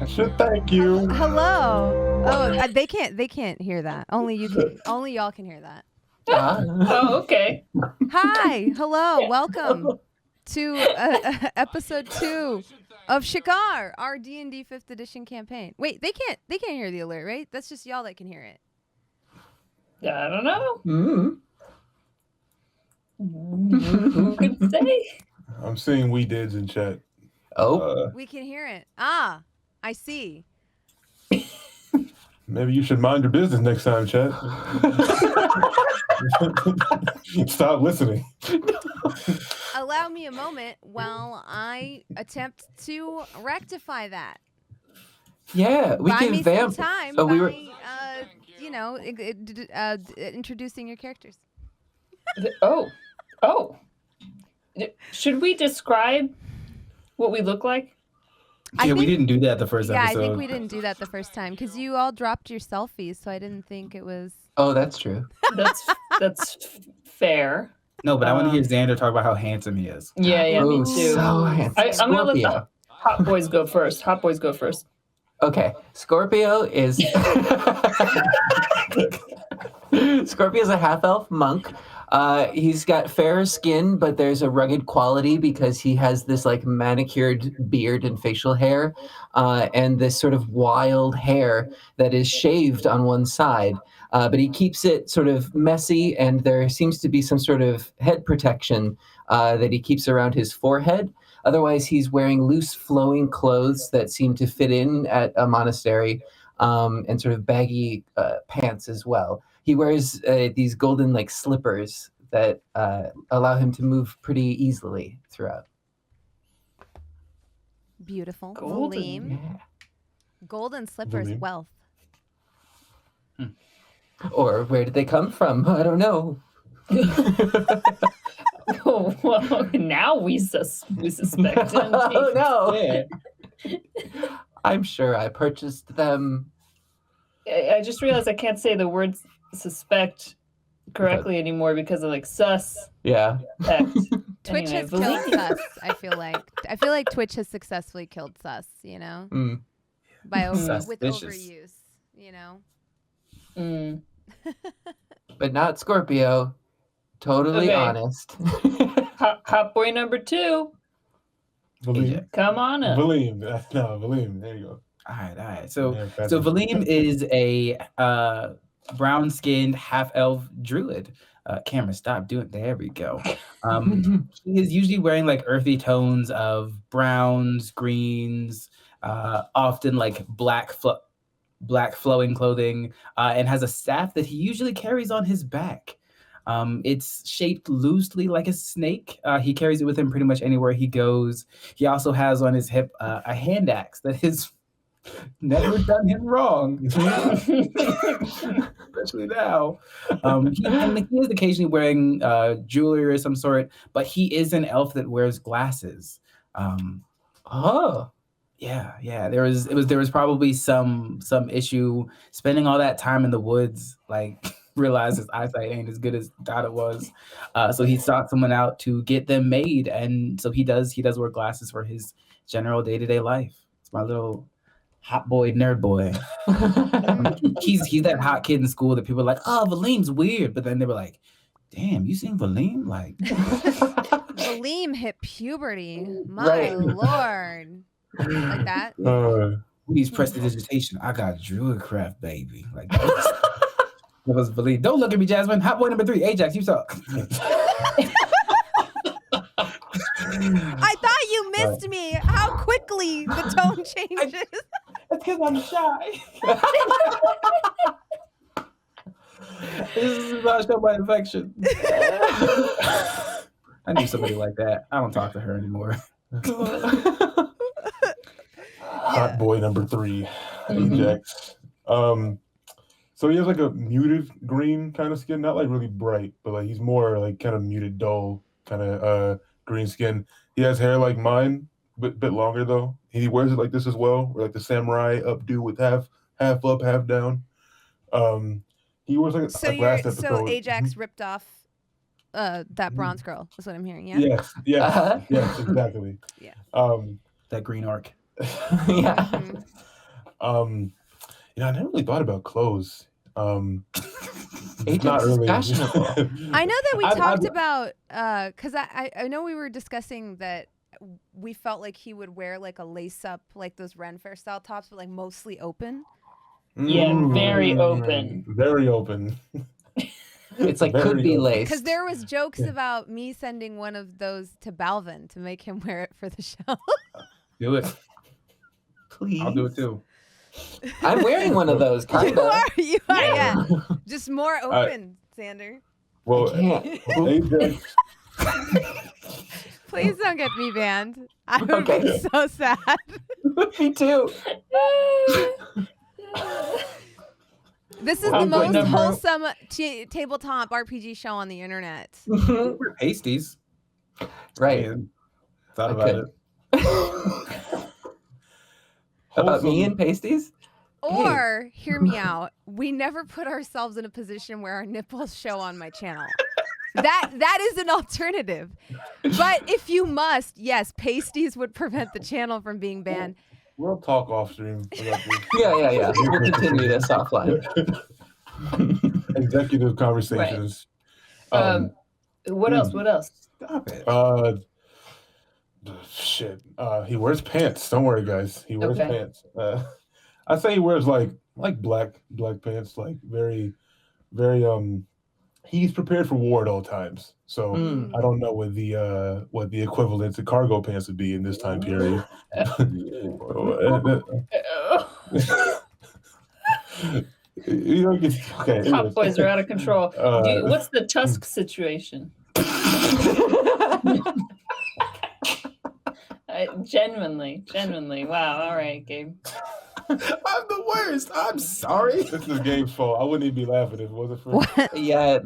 I should thank you. Hello. Oh, they can't hear that. Only you can. Only y'all can hear that. Oh, okay. Hi. Hello. Welcome to episode 2 of Shikar, our D&D 5th edition campaign. Wait, they can't hear the alert, right? That's just y'all that can hear it. I don't know. Who could say? I'm seeing we dids in chat. We can hear it. Ah, I see. Maybe you should mind your business next time, chat. Stop listening. Allow me a moment while I attempt to rectify that. Yeah, we Buy can me vamp. some time Oh, by, introducing your characters. Oh. Should we describe what we look like? We didn't do that the first episode. Yeah, I think we didn't do that the first time because you all dropped your selfies, so I didn't think it was. Oh, that's true. That's fair. No, but I want to hear Xander talk about how handsome he is. Yeah, me too. So handsome. I'm going to let the hot boys go first. Okay, Scorpio is Scorpio's a half-elf monk. He's got fair skin, but there's a rugged quality because he has this like manicured beard and facial hair, and this sort of wild hair that is shaved on one side. But he keeps it sort of messy, and there seems to be some sort of head protection that he keeps around his forehead. Otherwise, he's wearing loose, flowing clothes that seem to fit in at a monastery, and sort of baggy pants as well. He wears these golden like slippers that allow him to move pretty easily throughout. Beautiful. Golden. Valym. Yeah. Golden slippers, Valym. wealth. Or where did they come from? I don't know. Oh, well, now we suspect him. Oh no! Yeah. I'm sure I purchased them. I just realized I can't say the word suspect correctly anymore because of like sus. Yeah. Twitch has killed sus, I feel like Twitch has successfully killed sus, you know? By with overuse, you know? But not Scorpio. Totally honest. Hot boy number 2. Valym. Come on up. Valym. No, Valym. There you go. All right. So Valym is a brown-skinned half-elf druid. Camera, stop doing. There we go. He is usually wearing like earthy tones of browns, greens, often like black flowing clothing, and has a staff that he usually carries on his back. It's shaped loosely like a snake. He carries it with him pretty much anywhere he goes. He also has on his hip a hand axe that has never done him wrong, especially now. He is occasionally wearing jewelry of some sort, but he is an elf that wears glasses. Yeah. There was probably some issue spending all that time in the woods, like. Realized his eyesight ain't as good as thought it was, so he sought someone out to get them made, and so he does wear glasses for his general day-to-day life. It's my little hot boy, nerd boy. He's that hot kid in school that people are like, oh, Valym's weird, but then they were like, damn, you seen Valym? Like Valym hit puberty. My lord. Like that. He's prestidigitation. I got druidcraft, baby. Like that was Valym. Don't look at me, Jasmine. Hot boy number 3, Ajax, you talk. I thought you missed me. How quickly the tone changes. That's because I'm shy. This is about to show my infection. I knew somebody like that. I don't talk to her anymore. Hot boy number 3, Ajax. So he has like a muted green kind of skin, not like really bright, but like he's more like kind of muted, dull kind of green skin. He has hair like mine, but bit longer though. He wears it like this as well, or like the samurai updo with half up, half down. He wears like a glass episode. So Ajax ripped off that bronze girl. Is what I'm hearing. Yeah. Yes, exactly. Yeah. That green orc. Yeah. I never really thought about clothes. Ajax not is really. fashionable. I know that we I- talked about because I know we were discussing that we felt like he would wear like a lace up, like those Ren Fair style tops, but like mostly open. Yeah, very open. Very open. It's like Very could be open. laced. Because there was jokes about me sending one of those to Balvin to make him wear it for the show. Do it. Please. I'll do it too. I'm wearing one of those. You are, Yeah. yeah. Just more open, Xander. Well, can't. Ajax. Please don't get me banned. I would be Okay. so sad. Me too. This is the Point most number- wholesome tabletop RPG show on the internet. We're pasties. Right. Man, thought I about could. it. About me Wholesome- and pasties? Or, hear me out, we never put ourselves in a position where our nipples show on my channel. That is an alternative. But if you must, yes, pasties would prevent the channel from being banned. We'll talk off stream about this. Yeah. We'll continue this offline. Executive conversations. What else? What else? Stop it. Shit. He wears pants. Don't worry, guys. He wears Okay. pants. I say he wears like black pants, like very, very. He's prepared for war at all times. So I don't know what the equivalent to cargo pants would be in this time period. Okay. Top boys are out of control. What's the tusk situation? Genuinely. Wow. All right, Gabe. I'm the worst. I'm sorry. This is Gabe's fault. I wouldn't even be laughing if it wasn't for What? Yeah,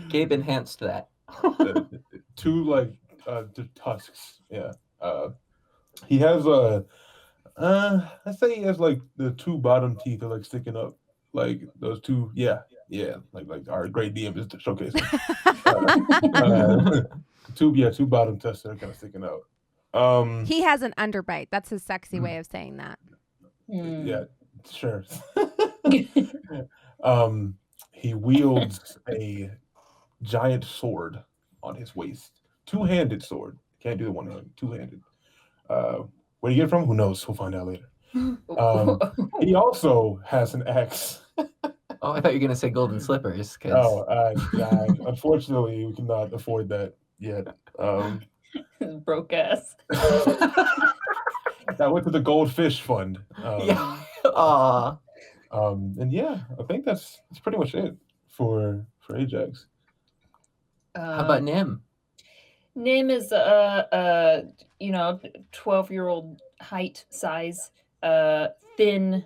Gabe enhanced that. two the tusks. Yeah. He has I say he has like the two bottom teeth are like sticking up, like those two. Yeah. Like our great DM is showcasing. Two bottom tests that are kind of sticking out. He has an underbite. That's his sexy way of saying that. Yeah, sure. He wields a giant sword on his waist. Two-handed sword. Can't do the one-handed. Two-handed. Where do you get it from? Who knows? We'll find out later. He also has an axe. Oh, I thought you were going to say golden slippers. 'Cause... Unfortunately, we cannot afford that yet. Broke ass. That went to the Goldfish Fund. Yeah. Aw. And yeah, I think that's pretty much it for Ajax. How about Nim? Nim is 12-year-old height, size, thin,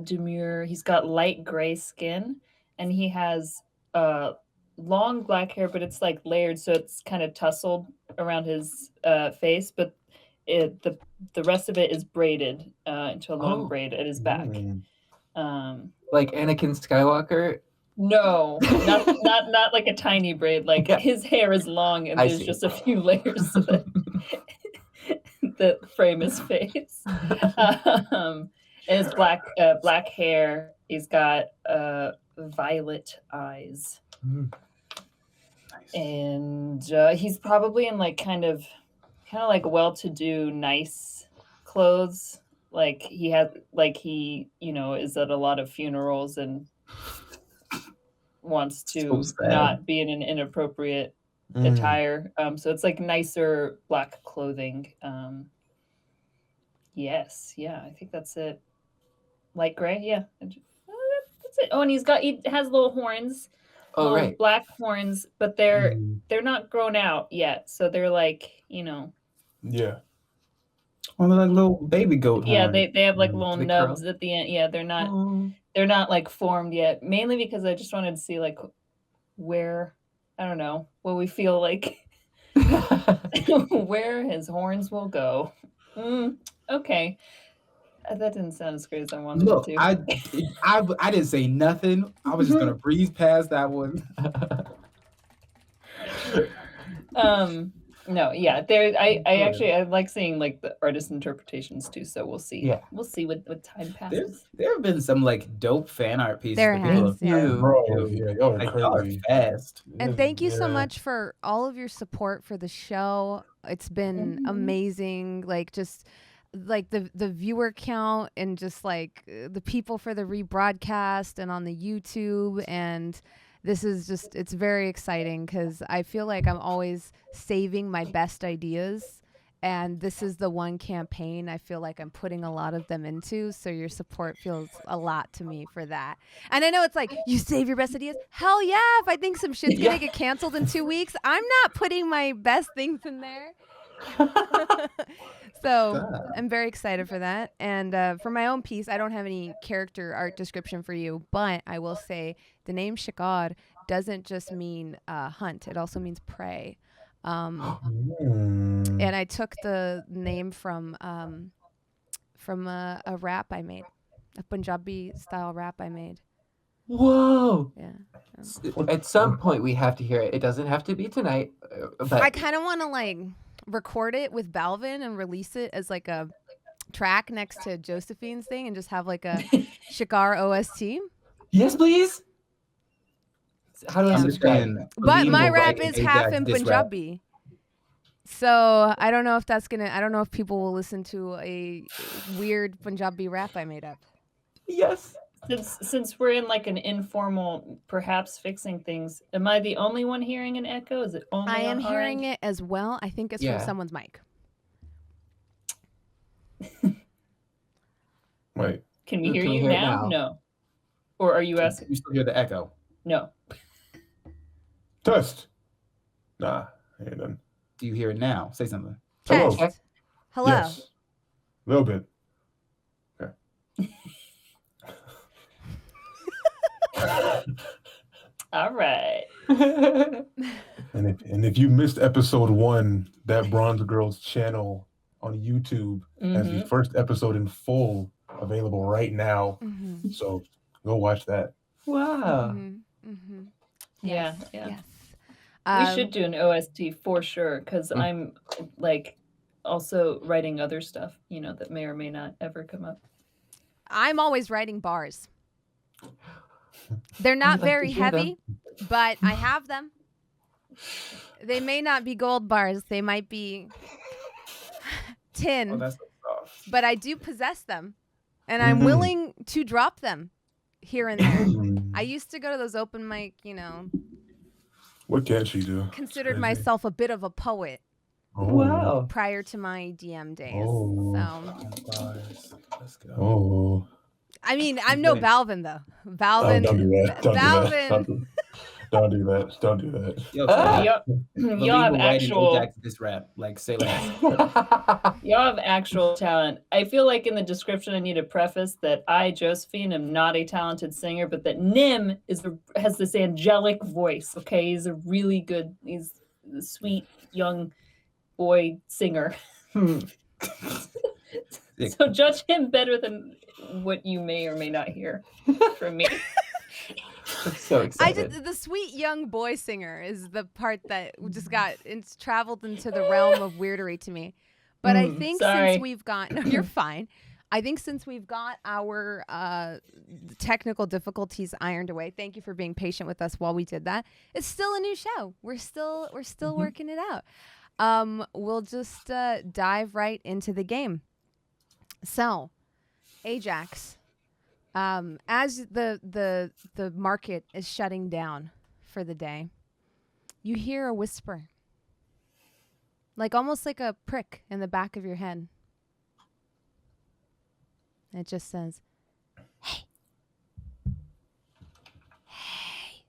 demure. He's got light gray skin, and he has long black hair, but it's like layered, so it's kind of tousled around his face. But the rest of it is braided into a long braid at his back. Like Anakin Skywalker? No, not like a tiny braid. Like his hair is long, and there's just a few layers that frame his face. And his black hair. He's got violet eyes, and he's probably in like kind of like well-to-do, nice clothes. Like he is at a lot of funerals and wants to not be in an inappropriate attire. So it's like nicer black clothing. Yes, yeah, I think that's it. Light gray, yeah. That's it. Oh, and he has little horns. Oh, right. Black horns, but they're not grown out yet. So they're like, Yeah. One of like little baby goat. Yeah, horns. they have like little Big nubs curl. at the end. Yeah, they're not like formed yet. Mainly because I just wanted to see like where, I don't know, what we feel like where his horns will go. Okay. That didn't sound as great as I wanted Look, it to. I didn't say nothing. I was just gonna breeze past that one. No, yeah, there. I like seeing like the artist interpretations too. So we'll see. Yeah. We'll see what time passes. There have been some like dope fan art pieces. There that people has, have yeah. done. Bro, yeah, y'all are Like, y'all are crazy. fast. And thank you so Yeah. much for all of your support for the show. It's been amazing. Like just like the viewer count and just like the people for the rebroadcast and on the YouTube, and this is just, it's very exciting because I feel like I'm always saving my best ideas, and this is the one campaign I feel like I'm putting a lot of them into, so your support feels a lot to me for that. And I know it's like, you save your best ideas? Hell yeah, if I think some shit's gonna get canceled in 2 weeks, I'm not putting my best things in there. So I'm very excited for that. And for my own piece, I don't have any character art description for you, but I will say the name Shikar doesn't just mean hunt, it also means prey. And I took the name from a rap I made, a Punjabi style rap I made. Whoa! Yeah. At some point, we have to hear it. It doesn't have to be tonight, but I kind of want to like record it with Balvin and release it as like a track next to Josephine's thing, and just have like a Shikar OST. Yes, please. How do I understand? subscribe? But Valym my will rap write is an half Ajax in diss rap. Punjabi. So I don't know if that's gonna. I don't know if people will listen to a weird Punjabi rap I made up. Yes. Since we're in like an informal, perhaps fixing things, am I the only one hearing an echo? Is it only I am on our hearing end? it as well. I think it's Yeah. from someone's mic. Wait. Can we hear Can we you hear it now? now? No. Or are you asking? You still hear the echo. No. Test. Nah, ain't done. Do you hear it now? Say something. Hello. Test. Hello. Yes. A little bit. Okay. All right. And if you missed episode 1, that Bronze Girl's channel on YouTube has the first episode in full available right now. Mm-hmm. So go watch that. Wow. Mm-hmm. Mm-hmm. Yeah, Yes. yeah. Yes. We should do an OST for sure, because I'm like also writing other stuff, you know, that may or may not ever come up. I'm always writing bars. They're not like to very hear them. heavy, but I have them. They may not be gold bars. They might be tin, Oh, that's soft. but I do possess them, and I'm willing to drop them here and there. I used to go to those open mic, you know, What can she do? considered Crazy. myself a bit of a poet Oh. Wow. prior to my DM days. Oh. So, Bars. Let's go. Oh. I mean, I'm no Good. Balvin though. Oh, Balvin, don't do that. Don't Balvin. do that. Don't do that. Don't do that. Yo, Y'all Valym have will write an actual Ajax diss rap. Like, say less. y'all have actual talent. I feel like in the description I need a preface that I, Josephine, am not a talented singer, but that Nim has this angelic voice. Okay, he's a really good, he's a sweet young boy singer. So judge him better than what you may or may not hear from me. I'm so I excited. did the sweet young boy singer is the part that just it's traveled into the realm of weirdery to me. But I think Sorry. since we've got no, you're fine. I think since we've got our technical difficulties ironed away, thank you for being patient with us while we did that. It's still a new show. We're still working it out. We'll just dive right into the game. So, Ajax, as the market is shutting down for the day, you hear a whisper, like almost like a prick in the back of your head. It just says, "Hey, hey,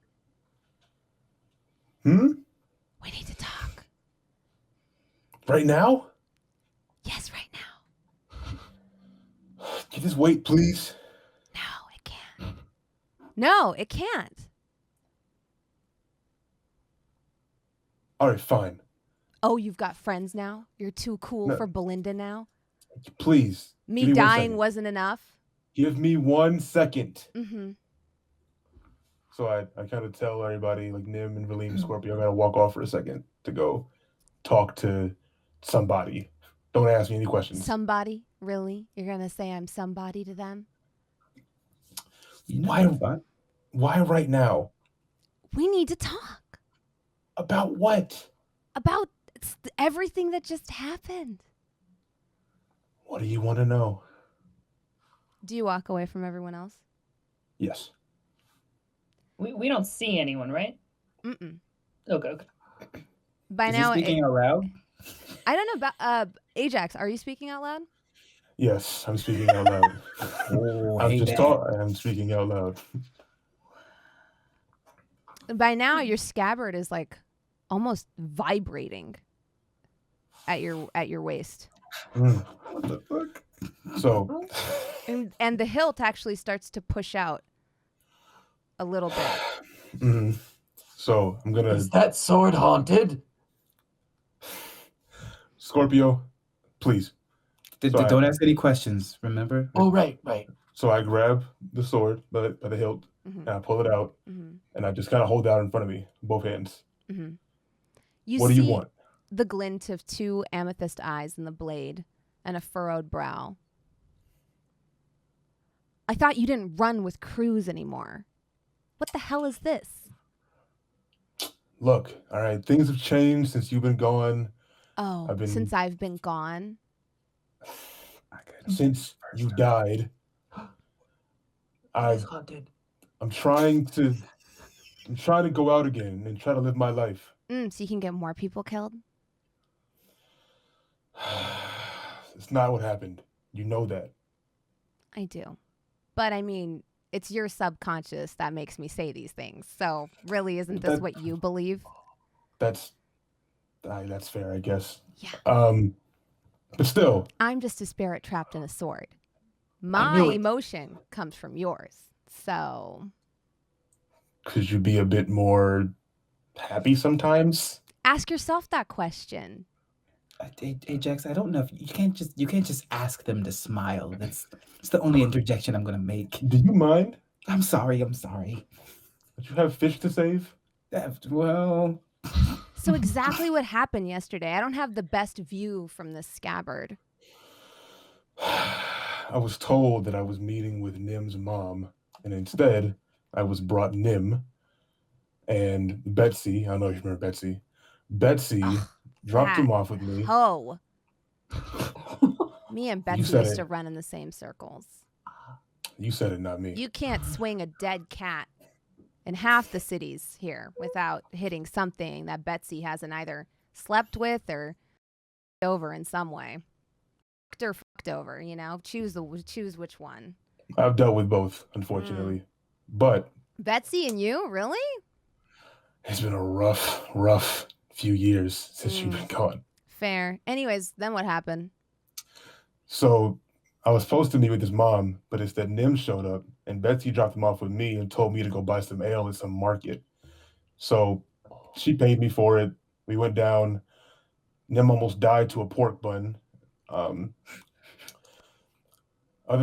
we need to talk." Right now? Yes, right now. Can you just wait, please? No, it can't. No, it can't. All right, fine. Oh, you've got friends now? You're too cool No. for Belinda now? Please. Me give me 1 dying second. wasn't enough? Give me 1 second. Mm-hmm. So I kind of tell everybody, like Nim and Valym, Scorpio, I gotta walk off for a second to go talk to somebody. Don't ask me any questions. Somebody? Really? You're going to say I'm somebody to them? You know Why right now? We need to talk. About what? About everything that just happened. What do you want to know? Do you walk away from everyone else? Yes. We don't see anyone, right? Mm-mm. Okay. By Is now, he speaking out loud? I don't know about Ajax. Are you speaking out loud? Yes, I'm speaking out loud. I'm speaking out loud. By now, your scabbard is like almost vibrating at your waist. What the fuck? So, and the hilt actually starts to push out a little bit. So I'm gonna. Is that sword haunted? Scorpio, please. Don't ask any questions, remember? Oh, right. So I grab the sword by the hilt, and I pull it out, and I just kind of hold it out in front of me, both hands. What do you want? The glint of 2 amethyst eyes in the blade and a furrowed brow. I thought you didn't run with crews anymore. What the hell is this? Look, all right, things have changed since you've been gone. Oh, since I've been gone? Since you died. I'm trying to go out again and try to live my life. So you can get more people killed? It's not what happened. You know that. I do. But I mean, it's your subconscious that makes me say these things. So really, isn't this what you believe? That's fair, I guess. Yeah. But still. I'm just a spirit trapped in a sword. My emotion comes from yours. So. Could you be a bit more happy sometimes? Ask yourself that question. Ajax, I don't know if you can't just ask them to smile. That's the only interjection I'm gonna make. Do you mind? I'm sorry. But you have fish to save? Well. So exactly what happened yesterday. I don't have the best view from this scabbard. I was told that I was meeting with Nim's mom, and instead I was brought Nim and Betsy. I don't know if you remember Betsy. Betsy dropped him off with me. Oh. Me and Betsy used to run in the same circles. You said it, not me. You can't swing a dead cat in half the cities here without hitting something that Betsy hasn't either slept with or over in some way. Or fucked over, you know? Choose which one. I've dealt with both, unfortunately. But Betsy and you? Really? It's been a rough few years since you've been gone. Fair. Anyways, then what happened? So I was supposed to meet with his mom, but instead Nim showed up, and Betsy dropped him off with me and told me to go buy some ale at some market. So she paid me for it. We went down. Nim almost died to a pork bun. Other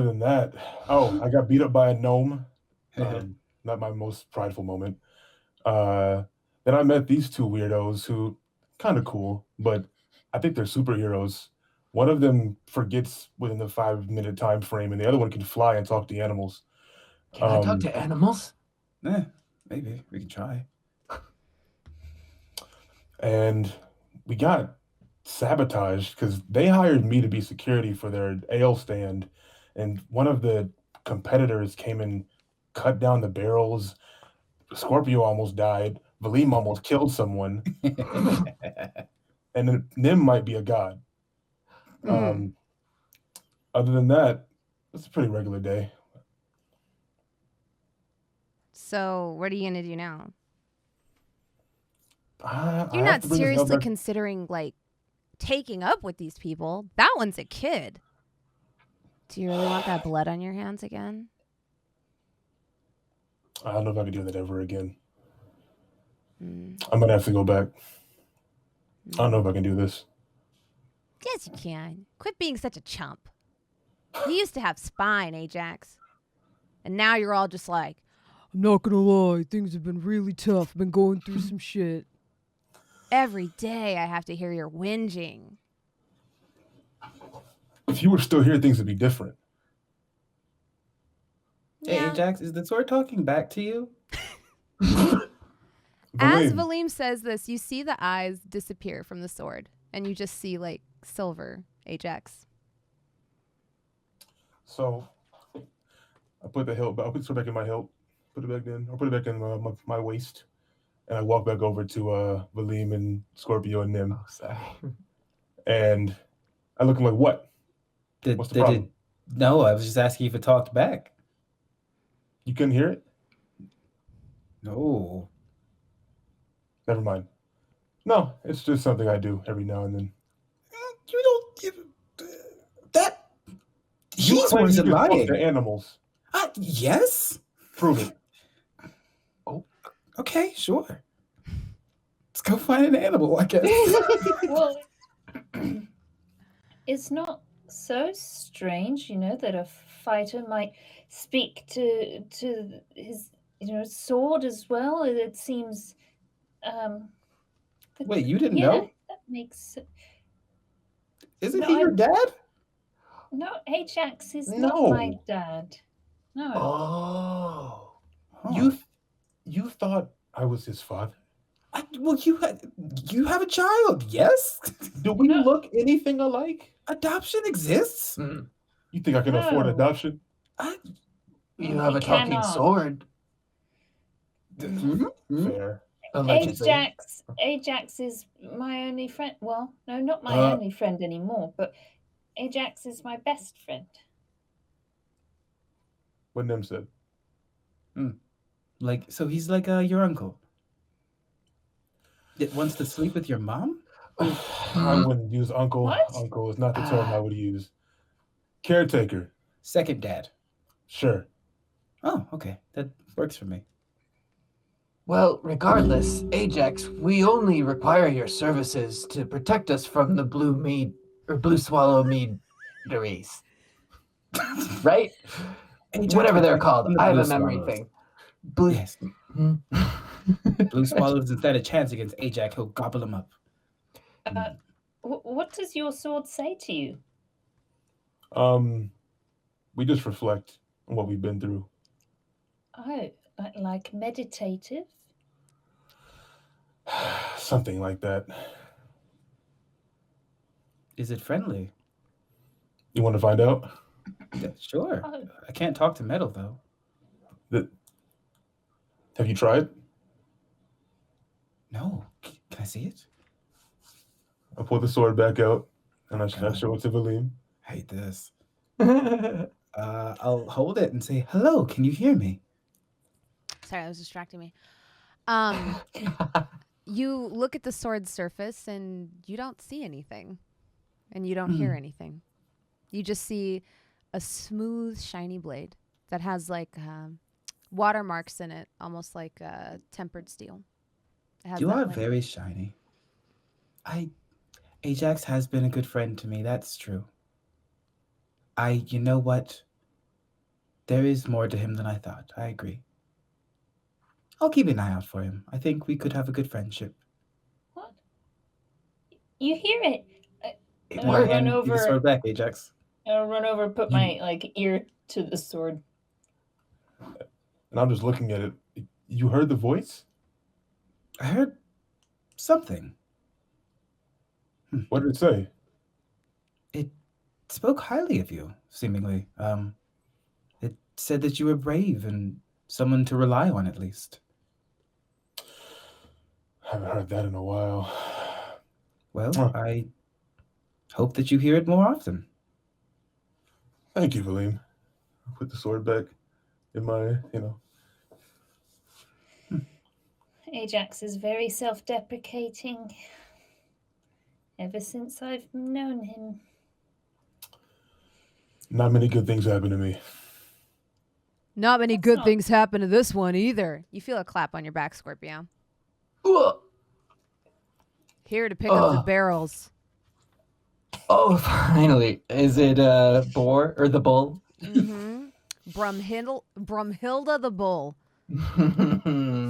than that, I got beat up by a gnome. Not my most prideful moment. Then I met these 2 weirdos who kind of cool, but I think they're superheroes. One of them forgets within the 5-minute time frame, and the other one can fly and talk to animals. Can I talk to animals? Maybe we can try. And we got sabotaged because they hired me to be security for their ale stand, and one of the competitors came and cut down the barrels. Scorpio almost died. Valym almost killed someone. And then Nim might be a god. Other than that, it's a pretty regular day. So what are you going to do now? You're not seriously considering, like, taking up with these people. That one's a kid. Do you really want that blood on your hands again? I don't know if I can do that ever again. I'm going to have to go back. I don't know if I can do this. Yes, you can. Quit being such a chump. You used to have spine, Ajax. And now you're all just like, I'm not going to lie. Things have been really tough. I've been going through some shit. Every day I have to hear your whinging. If you were still here, things would be different. Hey, Yeah. Ajax, is the sword talking back to you? As Valym, Valym says this, you see the eyes disappear from the sword, and you just see like silver Ajax. So I put the hilt, I put the sword back in my hilt, put it back in, or put it back in my waist, and I walk back over to Valym and Scorpio and Nim, Oh, sorry. and I look at him like, what? What's the problem? No, I was just asking if it talked back. You couldn't hear it? No. Never mind. No, it's just something I do every now and then. You don't give that. You He's claim you wasn't can talk lying. to animals. Yes. Prove it. Okay, sure. Let's go find an animal, I guess. Well, it's not so strange, that a fighter might speak to his sword as well. It seems Wait, you didn't yeah, know? that makes Isn't No, he your dad? no. Ajax is No. not my dad. No. Oh. Huh. You thought I was his father? Well, you have a child, yes? Do we No. look anything alike? Adoption exists. You think I can afford No. adoption? You have He a talking cannot. sword. Fair. Allegedly. Ajax is my only friend. Well, no, not my Uh. only friend anymore, but Ajax is my best friend. What Nim said. So he's like your uncle. That wants to sleep with your mom? I wouldn't use uncle. What? Uncle is not the term I would use. Caretaker. Second dad. Sure. Oh, okay. That works for me. Well, regardless, Ajax, we only require your services to protect us from the blue swallow meaderies. Right? Ajax Whatever they're protects called. from the I have blue a memory swallows. thing. Blue. Yes. Blue swallows instead a chance against Ajax, he'll gobble him up. What does your sword say to you? We just reflect on what we've been through. Oh, like meditative? Something like that. Is it friendly? You want to find out? Yeah, sure. Oh. I can't talk to metal though. Have you tried? No. Can I see it? I pull the sword back out and I show it to Valym. I hate this. I'll hold it and say, hello, can you hear me? Sorry, that was distracting me. You look at the sword's surface and you don't see anything. And you don't hear anything. You just see a smooth, shiny blade that has like watermarks in it, almost like tempered steel. It has You that, are like- very shiny. Ajax has been a good friend to me, that's true. You know what? There is more to him than I thought. I agree. I'll keep an eye out for him. I think we could have a good friendship. What? You hear it? Give I'll run me the over. sword back, Ajax. I'll run over, put my ear to the sword. And I'm just looking at it. You heard the voice? I heard something. What did it say? It spoke highly of you, seemingly. It said that you were brave and someone to rely on, at least. Haven't heard that in a while. Well, I hope that you hear it more often. Thank you, Valym. I'll put the sword back in my, Ajax is very self-deprecating. Ever since I've known him. Not many good things happen to me. Not many That's good not- things happen to this one either. You feel a clap on your back, Scorpio. Here to pick up the barrels. Oh, finally. Is it Boar or the Bull? Mm-hmm. Brumhilda the Bull.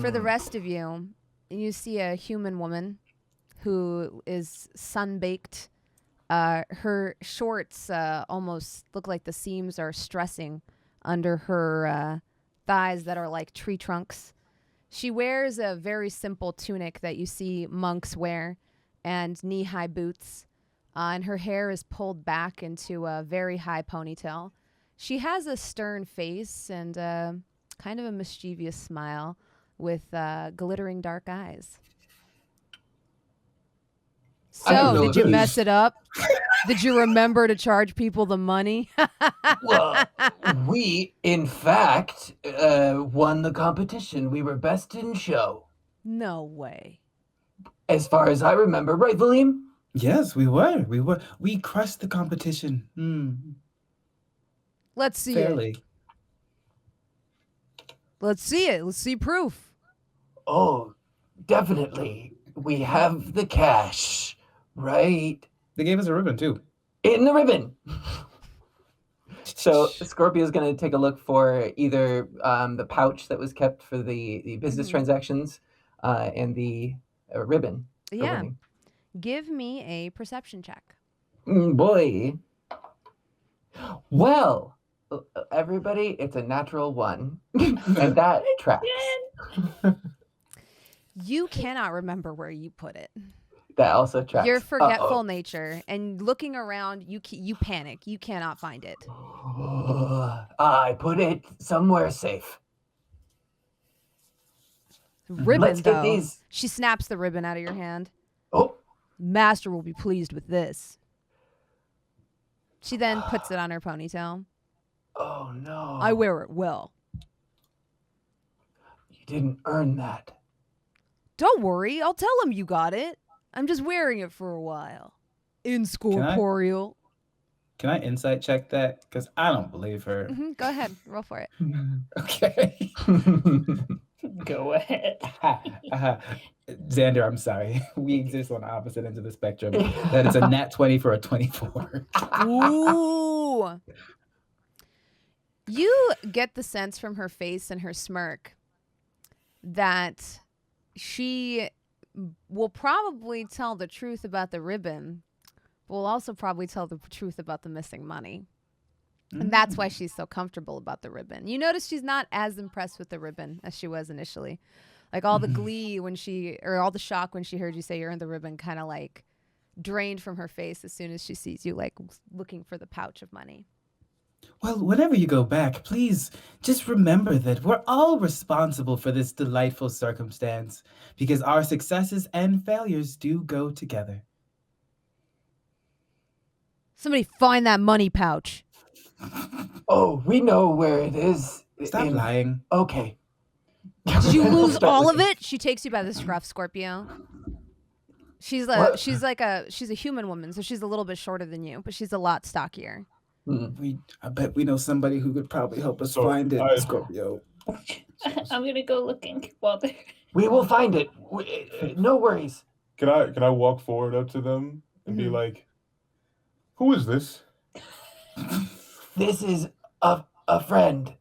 For the rest of you, you see a human woman who is sun-baked. Her shorts almost look like the seams are stressing under her thighs that are like tree trunks. She wears a very simple tunic that you see monks wear and knee-high boots. And her hair is pulled back into a very high ponytail. She has a stern face and kind of a mischievous smile with glittering dark eyes. So, did you mess it up? Did you remember to charge people the money? Well, we, in fact, won the competition. We were best in show. No way. As far as I remember, right, Valym? Yes, we were. We crushed the competition. Let's see Fairly. it. Let's see it. Let's see proof. Oh, definitely. We have the cash, right? They gave us a ribbon too. In the ribbon. So Scorpio's going to take a look for either the pouch that was kept for the business transactions and the ribbon. Yeah. Give me a perception check. Boy. Well, everybody, it's a natural 1. And that tracks. You cannot remember where you put it. That also tracks. Your forgetful nature and looking around, you panic. You cannot find it. I put it somewhere safe. Ribbon, Let's get though. these. She snaps the ribbon out of your hand. Oh. Master will be pleased with this. She then puts it on her ponytail. Oh, no. I wear it well. You didn't earn that. Don't worry. I'll tell him you got it. I'm just wearing it for a while. Incorporeal. Can I insight check that? Because I don't believe her. Go ahead. Roll for it. Okay. Go ahead. Xander, I'm sorry. We exist on the opposite ends of the spectrum. That is a nat 20 for a 24. Ooh. You get the sense from her face and her smirk that she will probably tell the truth about the ribbon, but will also probably tell the truth about the missing money. And that's why she's so comfortable about the ribbon. You notice she's not as impressed with the ribbon as she was initially. Like all the glee or all the shock when she heard you say you earned the ribbon kind of like drained from her face as soon as she sees you like looking for the pouch of money. Well, whenever you go back, please just remember that we're all responsible for this delightful circumstance because our successes and failures do go together. Somebody find that money pouch. Oh, we know where it is. Stop lying. Okay. Did you lose all of it? She takes you by the scruff, Scorpio. She's a human woman, so she's a little bit shorter than you, but she's a lot stockier. I bet we know somebody who could probably help us find it, Scorpio. I'm gonna go looking while they're. We will find it. No worries. Can I walk forward up to them and be like, "Who is this?" This is a friend.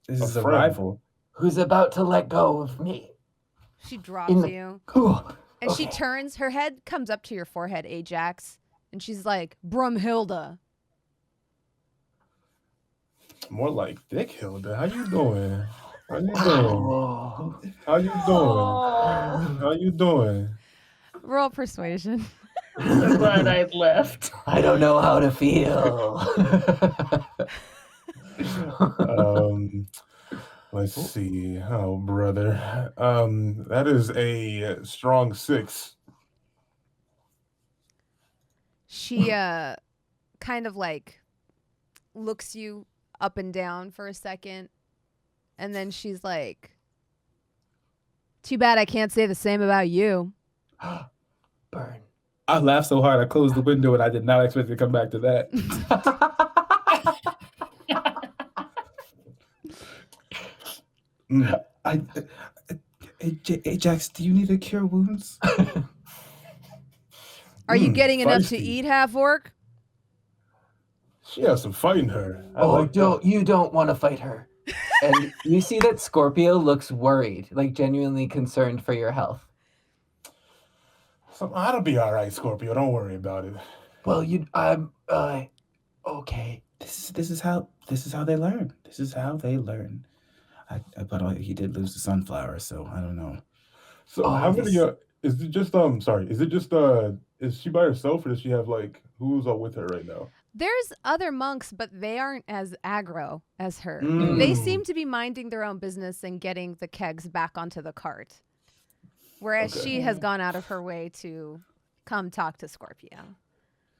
This is a friend. rival. Who's about to let go of me. She drops you. Cool. And she turns, her head comes up to your forehead, Ajax, and she's like, Brumhilda. More like Dick Hilda. How you doing? How you doing? Oh. How you doing? How you doing? Roll persuasion. I'm so glad I left. I don't know how to feel. Let's see. Oh, brother. That is a strong 6. She kind of like looks you up and down for a second, and then she's like, too bad I can't say the same about you. Burn. I laughed so hard I closed the window and I did not expect to come back to that. Ajax, do you need to cure wounds? Are you getting enough to feisty. eat, half-orc? She has some fight in her. You don't want to fight her. And you see that Scorpio looks worried, like genuinely concerned for your health. So that'll be all right, Scorpio. Don't worry about it. Well, okay. This is how they learn. This is how they learn. But he did lose the sunflower, so I don't know. So how many? Is it just sorry? Is it just is she by herself, or does she have like who's all with her right now? There's other monks, but they aren't as aggro as her. They seem to be minding their own business and getting the kegs back onto the cart. Whereas she has gone out of her way to come talk to Scorpio.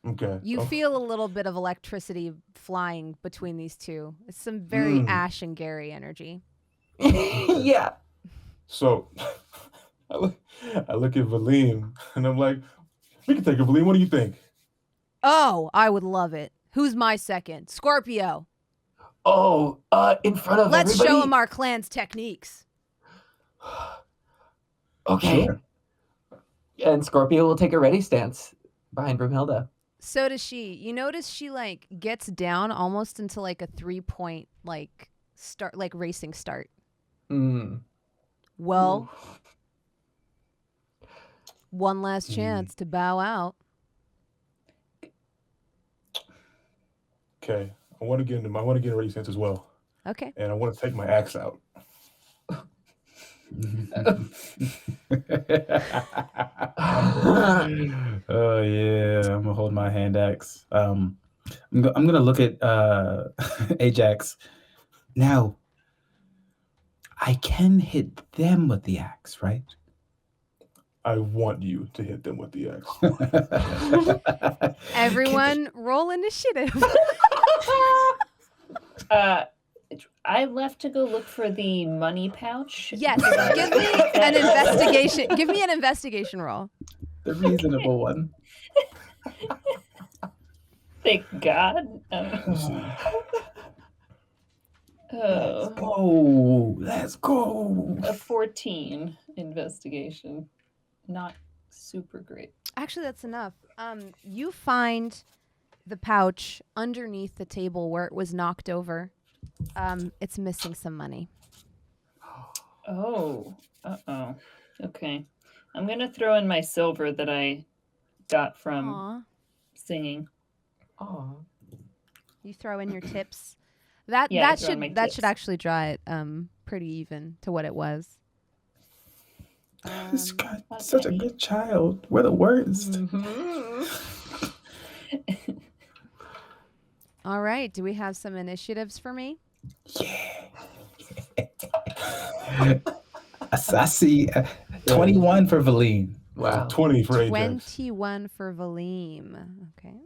Okay. You feel a little bit of electricity flying between these two. It's some very Ash and Gary energy. Yeah. So I look at Valym and I'm like, we can take a Valym. What do you think? Oh, I would love it. Who's my second? Scorpio. Oh, in front of Let's everybody? show him our clan's techniques. Okay. Sure. And Scorpio will take a ready stance behind Broomhilda. So does she. You notice she like gets down almost into like a 3-point like start, like racing start. Well, one last chance to bow out. Okay. I want to get a ready stance as well. Okay. And I want to take my axe out. Oh yeah, I'm gonna hold my hand axe. I'm gonna look at Ajax. Now, I can hit them with the axe, right? Oh. I want you to hit them with the axe. Everyone, roll initiative. I left to go look for the money pouch. Yes, give me an investigation. Give me an investigation roll. The reasonable one. Thank God. Let's go. A 14 investigation. Not super great. Actually, that's enough. You find the pouch underneath the table where it was knocked over. It's missing some money. Oh. Uh-oh. Okay. I'm going to throw in my silver that I got from singing. Oh. You throw in your tips. That should actually draw it pretty even to what it was. This guy's such a good child. We're the worst. All right. Do we have some initiatives for me? Yeah. I see 21 for Valym. Wow. 20 for Ajax. 21 for Valym. Okay.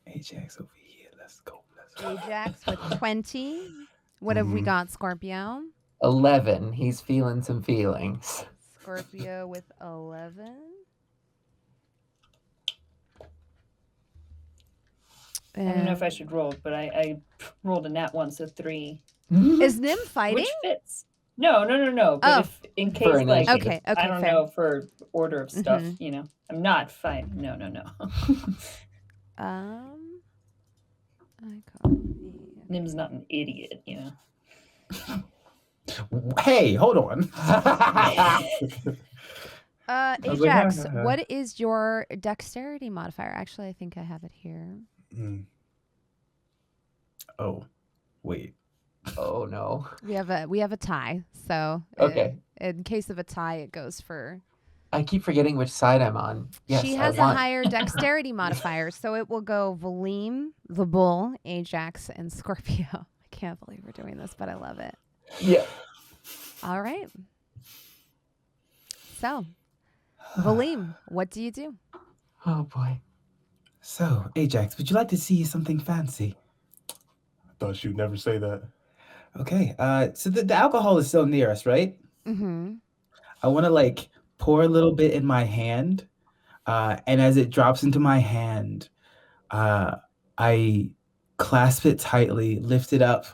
Ajax over here. Let's go. Ajax with 20. What have we got, Scorpio? 11. He's feeling some feelings. Scorpio with 11. I don't know if I should roll, but I rolled a nat 1, so 3. Is Nim fighting? Which fits. No. But if in case, like, okay, I don't fair. know, for order of stuff, you know, I'm not fighting. No. Nim's not an idiot, you know. Hey, hold on. Ajax, what is your dexterity modifier? Actually, I think I have it here. Oh, wait. Oh no. We have a tie, so okay. In case of a tie, it goes for. I keep forgetting which side I'm on. Yes, she has a higher dexterity modifier, so it will go Valym, the bull, Ajax, and Scorpio. I can't believe we're doing this, but I love it. Yeah. All right. So, Valym, what do you do? Oh boy. So, Ajax, would you like to see something fancy? I thought you'd never say that. Okay. So the alcohol is still near us, right? Mm-hmm. I want to like pour a little bit in my hand, and as it drops into my hand, I clasp it tightly, lift it up,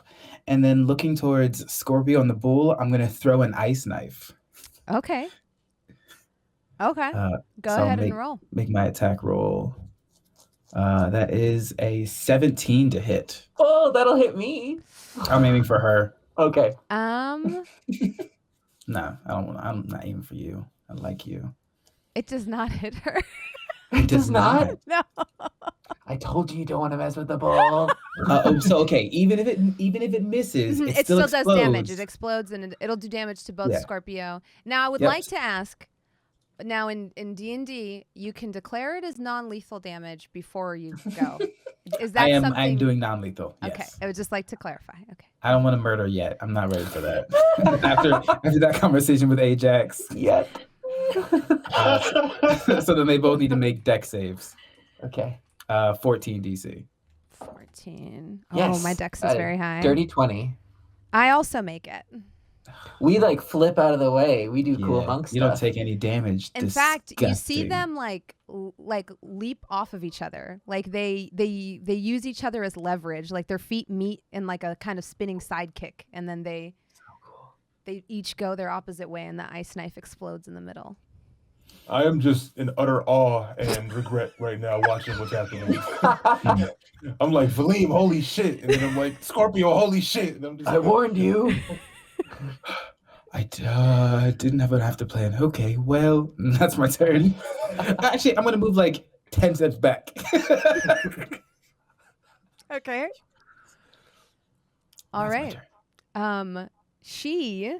and then looking towards Scorpio and the bull, I'm gonna throw an ice knife. Okay. Okay. Go so ahead and roll. Make my attack roll. That is a 17 to hit. Oh, that'll hit me. I'm aiming for her. Okay. No, I'm not aiming for you. like you. It does not hit her. It does not. No. I told you don't want to mess with the ball. So okay, even if it misses, Mhm, it it still does damage. explodes. It explodes and it'll do damage to both Yeah. Scorpio. Now I would Yep. like to ask. Now in D&D, you can declare it as non-lethal damage before you go. Is that something? I'm doing non-lethal. Okay, Yes. I would just like to clarify. Okay. I don't want to murder yet. I'm not ready for that. after that conversation with Ajax. Yet. So then they both need to make deck saves. Okay. 14 DC. 14. Yes. Oh, my dex is very high. Dirty 20. I also make it. We like flip out of the way. We do cool monk stuff. You don't take any damage. In fact, you see Disgusting. them like leap off of each other. Like they use each other as leverage. Like their feet meet in like a kind of spinning sidekick, and then they each go their opposite way, and the ice knife explodes in the middle. I am just in utter awe and regret right now watching what's happening. I'm like, Valym, holy shit. And then I'm like, Scorpio, holy shit. And I'm just I warned you. I didn't have to plan. Okay, well, that's my turn. Actually, I'm going to move like 10 steps back. Okay. All right. She.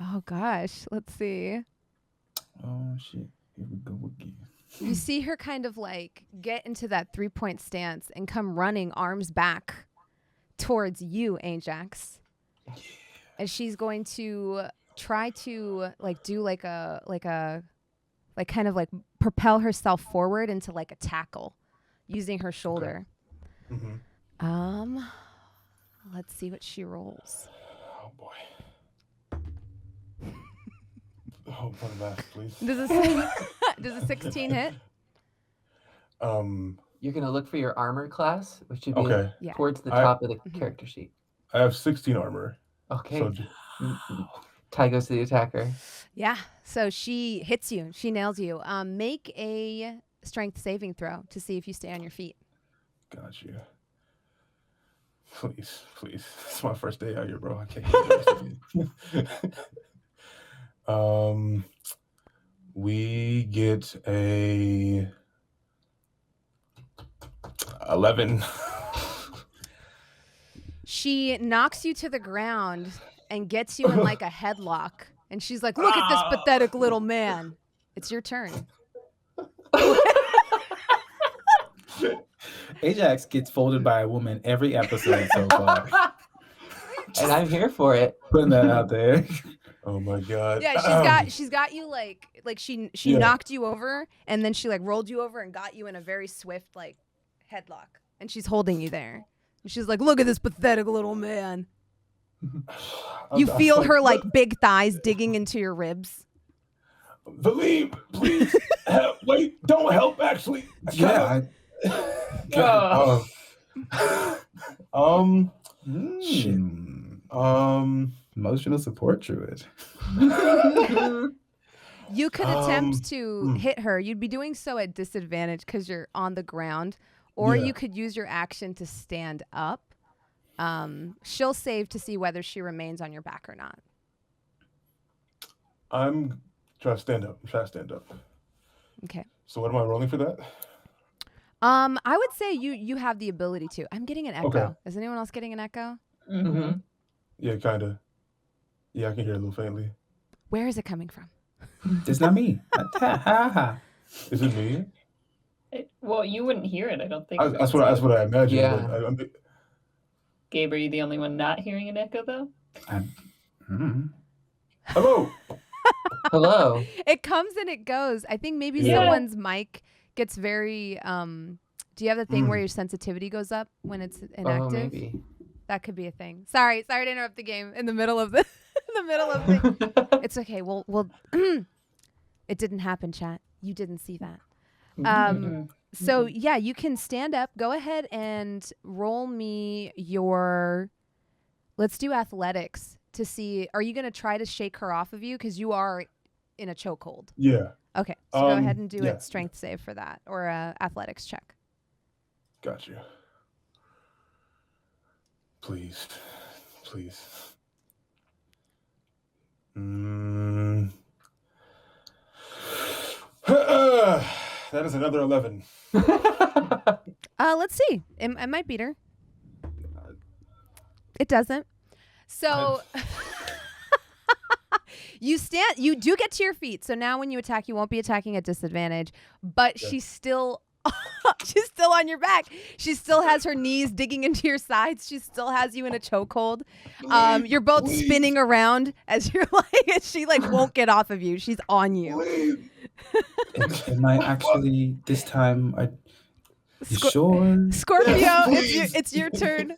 Oh gosh, let's see. Oh shit! Here we go again. You see her kind of like get into that 3-point stance and come running, arms back, towards you, Ajax. Yeah. And she's going to try to like do like kind of like propel herself forward into like a tackle, using her shoulder. Okay. Mm-hmm. Let's see what she rolls. Oh boy. Oh, one last, please. Does a 16 hit? You're gonna look for your armor class, which should be towards the top of the character sheet. I have 16 armor. Okay. So Tie goes to the attacker. Yeah. So she hits you. She nails you. Make a strength saving throw to see if you stay on your feet. Got you. Please. It's my first day out here, bro. I can't get the rest of it. We get a 11. She knocks you to the ground and gets you in like a headlock. And she's like, look at this pathetic little man. It's your turn. Ajax gets folded by a woman every episode so far. And I'm here for it. Putting that out there. Oh my god. Yeah, she's got you like she knocked you over, and then she like rolled you over and got you in a very swift like headlock, and she's holding you there. And she's like, look at this pathetic little man. You feel her like big thighs digging into your ribs. Valym, please help. Wait, don't help actually. Emotional support druid. You could attempt to hit her. You'd be doing so at disadvantage because you're on the ground, or you could use your action to stand up. She'll save to see whether she remains on your back or not. I'm trying to stand up. Okay. So what am I rolling for that? I would say you have the ability to. I'm getting an echo. Okay. Is anyone else getting an echo? Mm-hmm. Yeah, kind of. Yeah, I can hear it a little faintly. Where is it coming from? It's not me. Is it me? Well, you wouldn't hear it, I don't think. That's what I imagine. Yeah. But Gabe, are you the only one not hearing an echo, though? Hello. Hello. It comes and it goes. I think maybe someone's mic gets very. Do you have the thing where your sensitivity goes up when it's inactive? Oh, maybe. That could be a thing. Sorry to interrupt the game in the middle of the It's okay. We'll It didn't happen, chat. You didn't see that. So yeah, you can stand up. Go ahead and roll me your. Let's do athletics to see. Are you going to try to shake her off of you because you are in a chokehold? Yeah. Okay. So go ahead and do a strength save for that, or a athletics check. Got you. Please. 8. That is another 11. Let's see. It might beat her. It doesn't. So you do get to your feet. So now when you attack, you won't be attacking at disadvantage, but she's still on your back. She still has her knees digging into your sides. She still has you in a chokehold. You're both spinning around as you're like, she like won't get off of you. She's on you. Am I actually this time? You sure? Scorpio, it's your turn.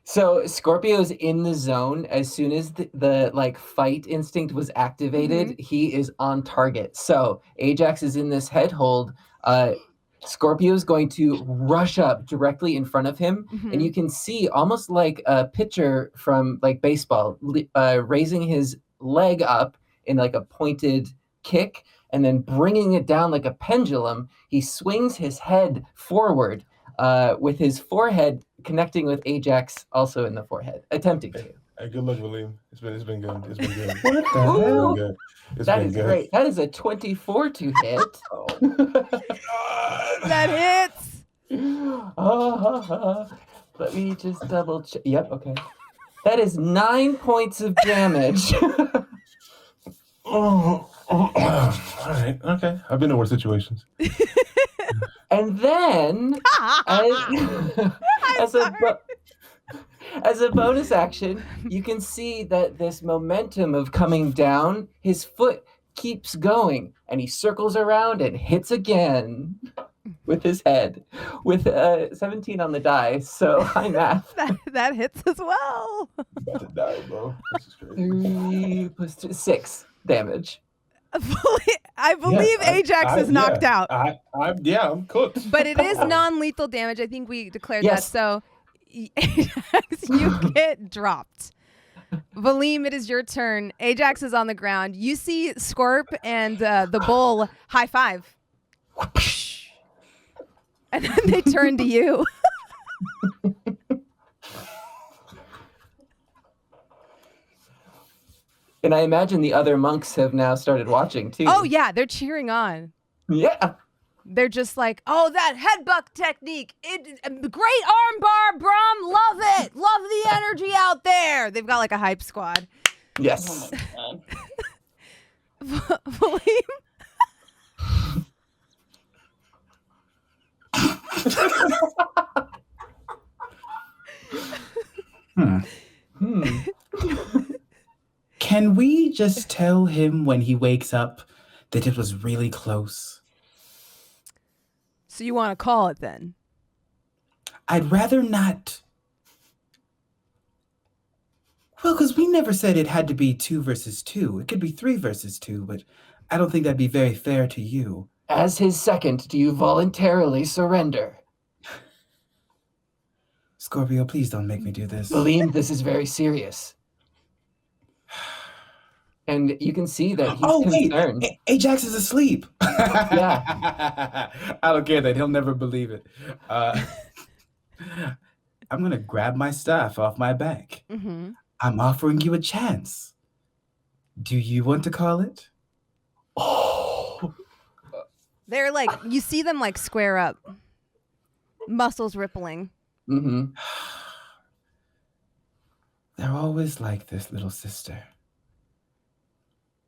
So Scorpio's in the zone. As soon as the like fight instinct was activated, he is on target. So Ajax is in this head hold. Scorpio's going to rush up directly in front of him, and you can see almost like a pitcher from like baseball raising his leg up in like a pointed kick and then bringing it down like a pendulum. He swings his head forward with his forehead connecting with Ajax also in the forehead, attempting to. Hey, good luck, Valym. It's been good. It's been good. What the hell? That is great. That is a 24 to hit. That hits. Let me just double check. Yep, okay. That is 9 points of damage. All right. Okay. I've been in worse situations. And then, as a bonus action, you can see that this momentum of coming down, his foot keeps going, and he circles around and hits again with his head, with 17 on the die. So high math. That hits as well. I'm about to die, bro. This is crazy. 3 plus 2, 6 damage. I believe Ajax is knocked out. I'm cooked. But it is non-lethal damage. I think we declared that. Yes. So Ajax, you get dropped. Valym, it is your turn. Ajax is on the ground. You see Scorp and the bull high five. And then they turn to you. And I imagine the other monks have now started watching too. Oh, yeah. They're cheering on. Yeah. They're just like, oh, that headbutt technique. Great armbar, Brom. Love it. Love the energy out there. They've got like a hype squad. Yes. Oh my God. Valym? Can we just tell him when he wakes up that it was really close? So you want to call it then? I'd rather not. Well, because we never said it had to be 2 versus 2. It could be 3 versus 2, but I don't think that'd be very fair to you. As his second, do you voluntarily surrender? Scorpio, please don't make me do this. Valym, this is very serious. And you can see that he's concerned. Wait, Ajax is asleep. Yeah. I don't care that he'll never believe it. I'm going to grab my staff off my back. Mm-hmm. I'm offering you a chance. Do you want to call it? Oh. They're like, you see them like square up. Muscles rippling. Mm-hmm. They're always like this, little sister.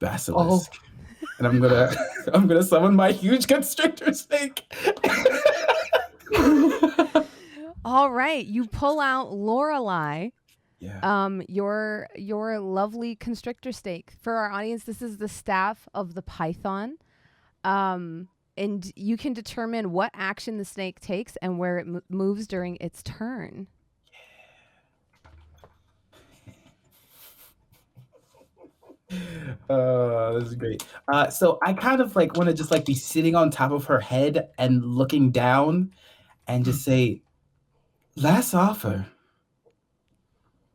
Basilisk. And I'm gonna summon my huge constrictor snake. All right, you pull out Lorelei. Yeah. Your lovely constrictor snake. For our audience, this is the staff of the python. And you can determine what action the snake takes and where it moves during its turn. This is great. So I kind of like want to just like be sitting on top of her head and looking down and just say, last offer.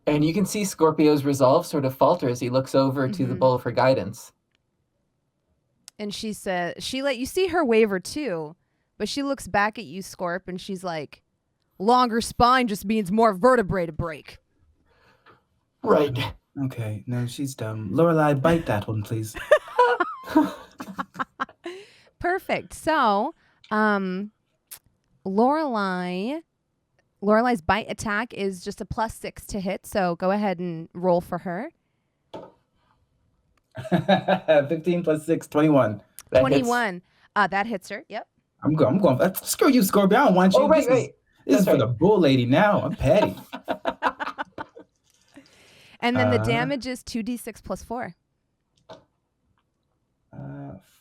And you can see Scorpio's resolve sort of falter as he looks over to the bull for guidance. And she says, you see her waver too, but she looks back at you, Scorp, and she's like, longer spine just means more vertebrae to break. Right. Okay, no, she's dumb. Lorelei, bite that one, please. Perfect. So Lorelai's bite attack is just a +6 to hit, so go ahead and roll for her. 15 plus 6, 21. 21. That hits her. Yep. I'm going. Screw you, Scorpio. I don't want you. Oh, right. This is for the bull lady now. I'm petty. And then the damage is 2d6 plus 4.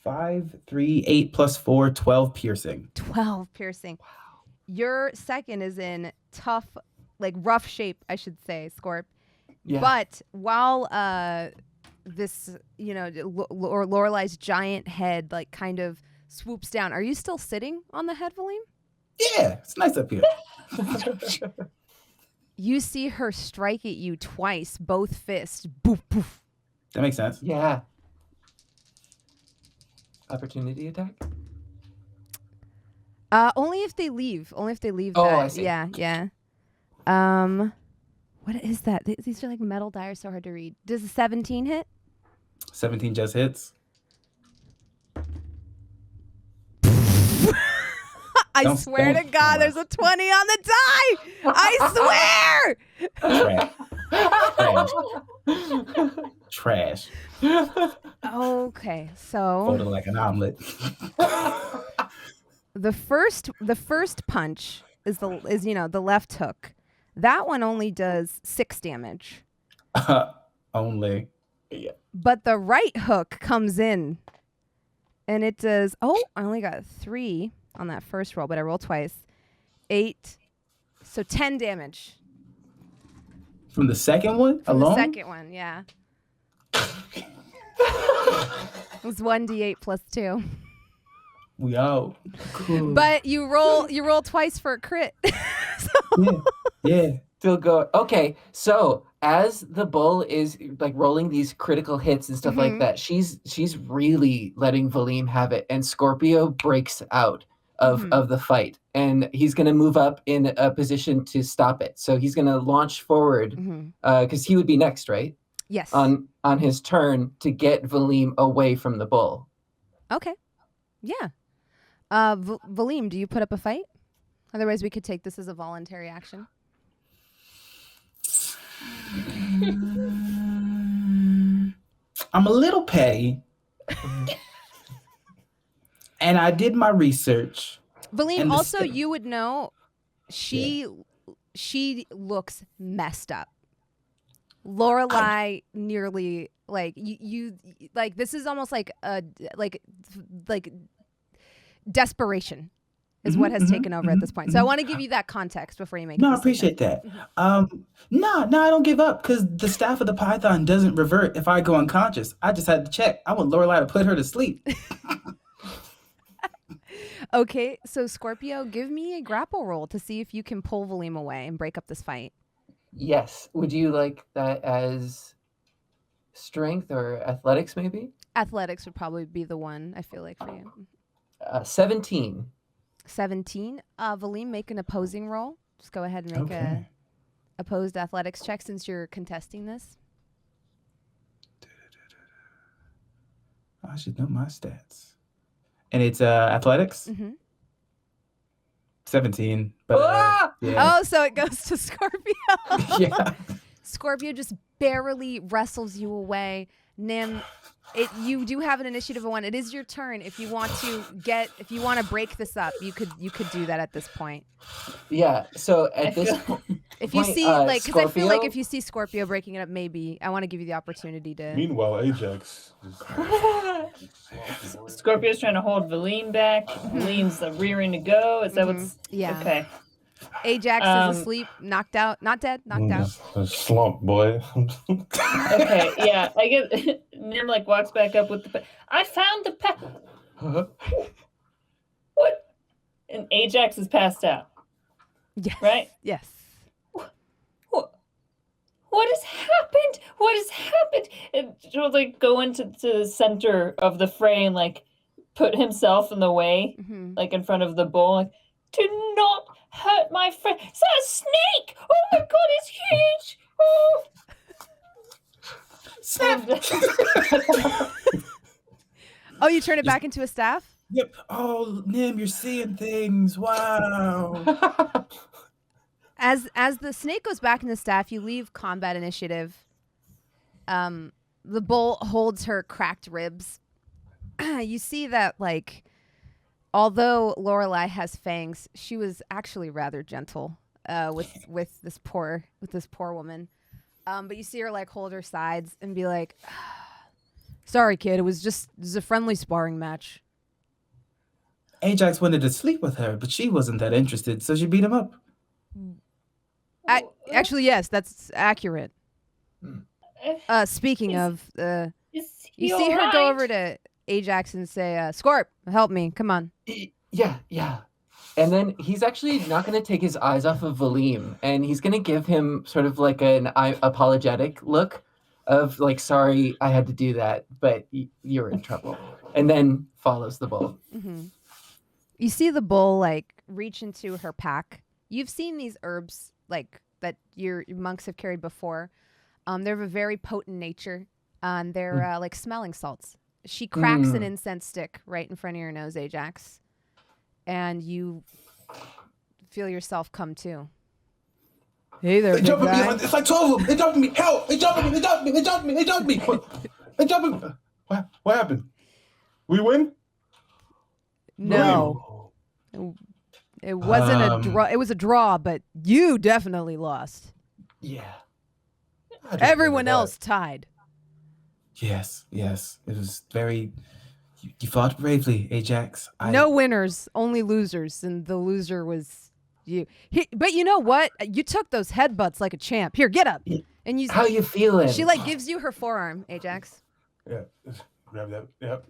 5, 3, 8 plus 4, 12 piercing. 12 piercing. Wow. Your second is in tough, like rough shape, I should say, Scorp. Yeah. But while this, Lorelai's giant head like kind of swoops down, are you still sitting on the head, Valym? Yeah, it's nice up here. You see her strike at you twice, both fists. Boof, boof. That makes sense. Yeah. Opportunity attack? Only if they leave. Only if they leave. Oh, that. I see. Yeah. What is that? These are like metal die are so hard to read. Does a 17 hit? 17 just hits. I swear to God, there's a 20 on the die. I swear. Trash. Okay, so folded like an omelet. The first punch is the left hook. That one only does 6 damage. Only. Yeah. But the right hook comes in, and it does. Oh, I only got 3 on that first roll, but I rolled twice. 8, so 10 damage. From the second one alone? The second one, yeah. It was 1d8 plus 2. We out. Cool. But you roll twice for a crit. Yeah. Still go. Okay, so as the bull is like rolling these critical hits and stuff like that, she's really letting Valym have it, and Scorpio breaks out of the fight, and he's gonna move up in a position to stop it. So he's gonna launch forward because he would be next, right? Yes. On his turn to get Valym away from the bull. Okay. Yeah. Valym, do you put up a fight? Otherwise, we could take this as a voluntary action. I'm a little petty. And I did my research. Valym, also, you would know she looks messed up. Lorelai nearly like you like this is almost like a like desperation is what has taken over at this point. So I want to give you that context before you make it. No, I appreciate that. No, I don't give up because the staff of the Python doesn't revert if I go unconscious. I just had to check. I want Lorelai to put her to sleep. Okay, so Scorpio, give me a grapple roll to see if you can pull Valym away and break up this fight. Yes. Would you like that as strength or athletics, maybe? Athletics would probably be the one, I feel like, for you. 17. 17. Valym, make an opposing roll. Just go ahead and make a opposed athletics check since you're contesting this. I should know my stats. And it's athletics? 17. But, yeah. Oh, so it goes to Scorpio. Yeah. Scorpio just barely wrestles you away. Nim, you do have an initiative of 1. It is your turn. If you want to break this up, you could do that at this point. Yeah. So at this point, if you see because I feel like if you see Scorpio breaking it up, maybe I want to give you the opportunity to. Meanwhile, Ajax. Scorpio's trying to hold Valym back. Valym's rearing to go. Is that what's? Yeah. Okay. Ajax is asleep, knocked out, not dead, knocked out. A slump, boy. Okay, yeah. I get Nim walks back up with the. I found the What? And Ajax is passed out. Yes. Right. Yes. What has happened? What has happened? And he'll go into the center of the fray and put himself in the way, in front of the bull. Do not hurt my friend. It's a snake! Oh my god, it's huge! Oh. Oh, you turn it back into a staff? Yep. Oh, Nim, you're seeing things. Wow. As the snake goes back in the staff, you leave combat initiative. The bull holds her cracked ribs. You see that, like, although Lorelei has fangs, she was actually rather gentle with this poor woman. But you see her like hold her sides and be like, "Sorry, kid. It was a friendly sparring match." Ajax wanted to sleep with her, but she wasn't that interested, so she beat him up. Actually, yes, that's accurate. Speaking of, you see her go over to Ajax and say, "Scorp, help me. Come on." Yeah. And then he's actually not going to take his eyes off of Valym, and he's going to give him sort of like an apologetic look of like, sorry, I had to do that, but you're in trouble. And then follows the bull. Mm-hmm. You see the bull like reach into her pack. You've seen these herbs like that your monks have carried before. They're of a very potent nature. They're like smelling salts. She cracks an incense stick right in front of your nose, Ajax. And you feel yourself come to. Hey there, big guy. It's like 12 of them. They jumping me. Help! They jumping me. What happened? We win? No. It wasn't a draw. It was a draw, but you definitely lost. Yeah. Everyone else tied. Yes. It was very... You fought bravely, Ajax. No winners, only losers, and the loser was you. But you know what? You took those headbutts like a champ. Here, get up. And you. How you feeling? She like gives you her forearm, Ajax. Yeah, grab that. Yep.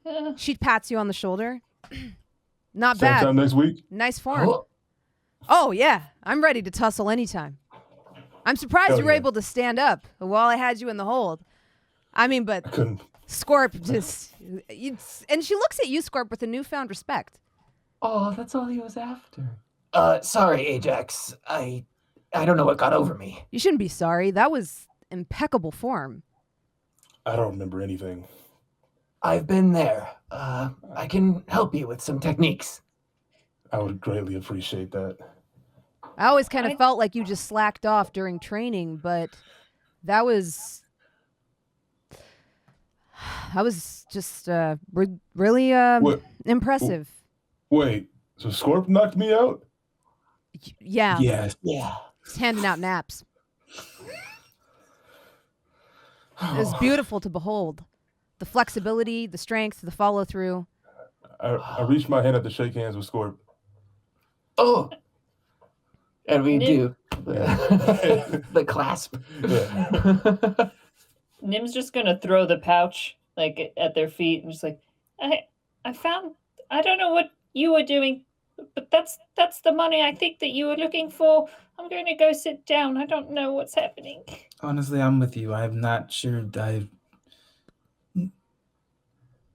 Mm-hmm. She pats you on the shoulder. Not Same bad. time next week. Nice form. Oh yeah, I'm ready to tussle anytime. I'm surprised you were able to stand up while I had you in the hold. I mean, but Scorp just... and she looks at you, Scorp, with a newfound respect. Oh, that's all he was after. Sorry, Ajax. I don't know what got over me. You shouldn't be sorry. That was impeccable form. I don't remember anything. I've been there. I can help you with some techniques. I would greatly appreciate that. I always kind of felt like you just slacked off during training, but that was just really impressive. Wait, so Scorp knocked me out? Yeah. Yes. Yeah. He's handing out naps. It was beautiful to behold. The flexibility, the strength, the follow through. I reached my hand up to shake hands with Scorp. Oh. And we do. Yeah. The clasp. Yeah. Nim's just gonna throw the pouch like at their feet and just like, I found, I don't know what you were doing, but that's the money I think that you were looking for. I'm going to go sit down. I don't know what's happening. Honestly, I'm with you. I'm not sure.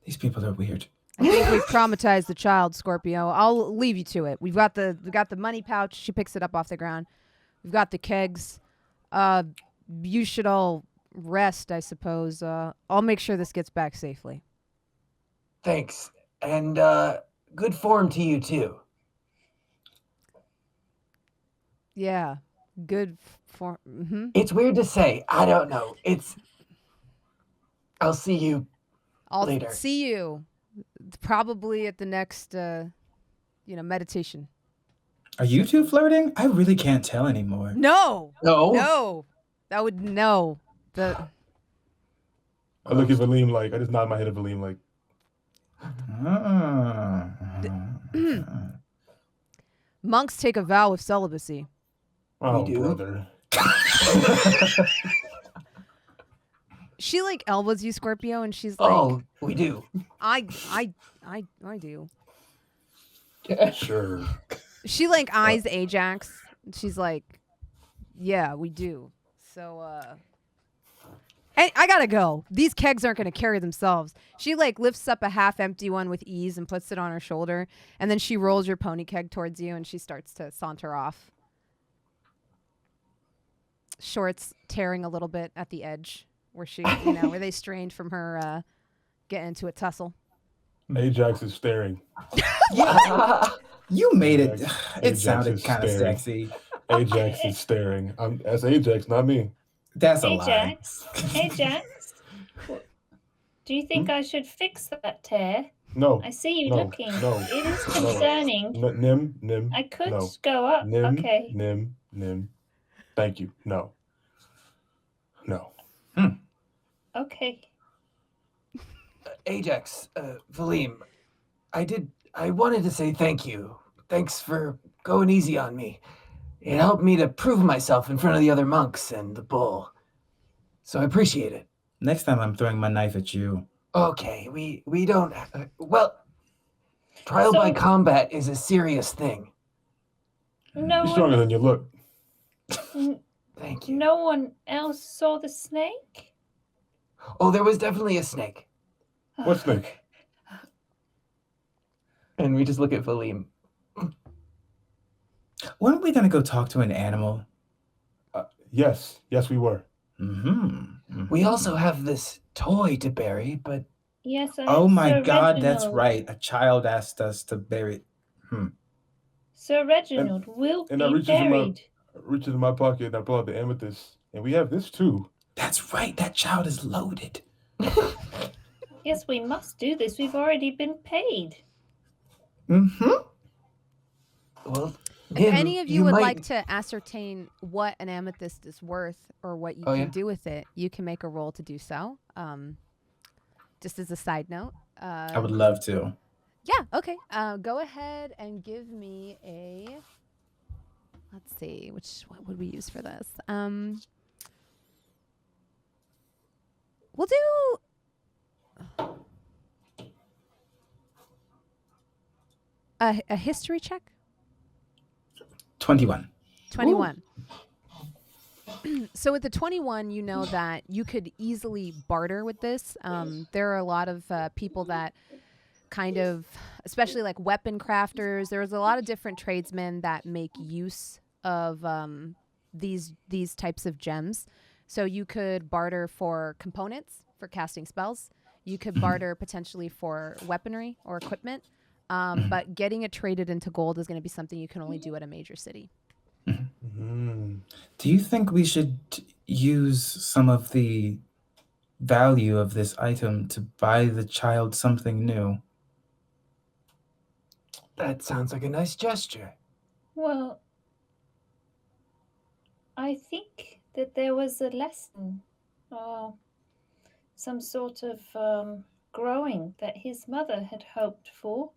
These people are weird. I think we've traumatized the child, Scorpio. I'll leave you to it. We've got the money pouch. She picks it up off the ground. We've got the kegs. You should all rest, I suppose. I'll make sure this gets back safely. Thanks. And good form to you too. Yeah. Good form. Mm-hmm. It's weird to say. I don't know. I'll see you later. I'll see you probably at the next meditation. Are you two flirting? I really can't tell anymore. No. That would no. I look at Valym like, I just nod my head at Valym like. Monks take a vow of celibacy. Oh, We do? brother. She like elbows you, Scorpio, and she's like, Oh, we do. I do. Sure. She like eyes Ajax. She's like, yeah, we do. So, hey, I gotta go. These kegs aren't gonna carry themselves. She like lifts up a half-empty one with ease and puts it on her shoulder, and then she rolls your pony keg towards you, and she starts to saunter off. Shorts tearing a little bit at the edge, where she, where they strained from her get into a tussle. Ajax is staring. You made it. Ajax- It Ajax sounded is kind of staring. sexy. Ajax is staring. That's Ajax, not me. That's a lie. Ajax, do you think I should fix that tear? No. I see you no, looking. No. It is No. concerning. Nim. I could no. go up. Nim. Okay. Nim. Thank you. No. Okay. Ajax, Valym, I wanted to say thank you. Thanks for going easy on me. It helped me to prove myself in front of the other monks and the bull. So I appreciate it. Next time I'm throwing my knife at you. Okay, we don't... trial by combat is a serious thing. No You're stronger than you look. Thank you. No one else saw the snake? Oh, there was definitely a snake. What snake? And we just look at Valym. Weren't we going to go talk to an animal? Yes, we were. Mm-hmm. We also have this toy to bury, but... Yes, Oh my Sir God, that's Reginald. right. A child asked us to bury. Sir Reginald will and I be buried. reach into my pocket and I pull out the amethyst. And we have this too. That's right. That child is loaded. Yes, we must do this. We've already been paid. Mm-hmm. Well, If any of you would like to ascertain what an amethyst is worth or what you can do with it, you can make a roll to do so. Just as a side note. I would love to. Yeah, okay. Go ahead and give me a... Let's see, what would we use for this? We'll do a history check. 21. 21. So with the 21, you know that you could easily barter with this. There are a lot of people that kind of, especially like weapon crafters, there's a lot of different tradesmen that make use of these types of gems. So you could barter for components for casting spells. You could barter potentially for weaponry or equipment. But getting it traded into gold is going to be something you can only do at a major city. Do you think we should use some of the value of this item to buy the child something new? That sounds like a nice gesture. Well, I think that there was a lesson or some sort of growing that his mother had hoped for.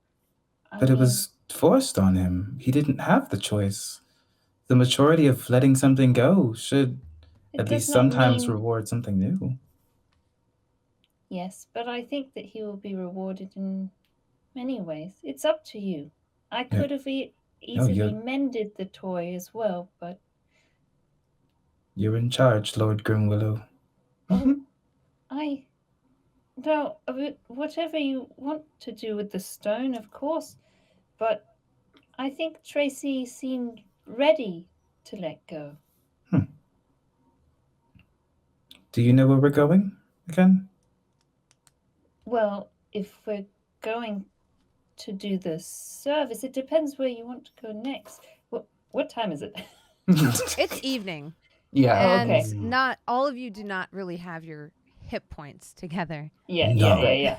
But it was forced on him. He didn't have the choice. The maturity of letting something go should at least sometimes reward something new. Yes, but I think that he will be rewarded in many ways. It's up to you. I could have easily mended the toy as well, but... You're in charge, Lord Grimwillow. No, whatever you want to do with the stone, of course. But I think Tracy seemed ready to let go. Do you know where we're going again? Well, if we're going to do the service, it depends where you want to go next. What time is it? It's evening. Yeah. And okay. Not all of you do not really have your hit points together. Yeah.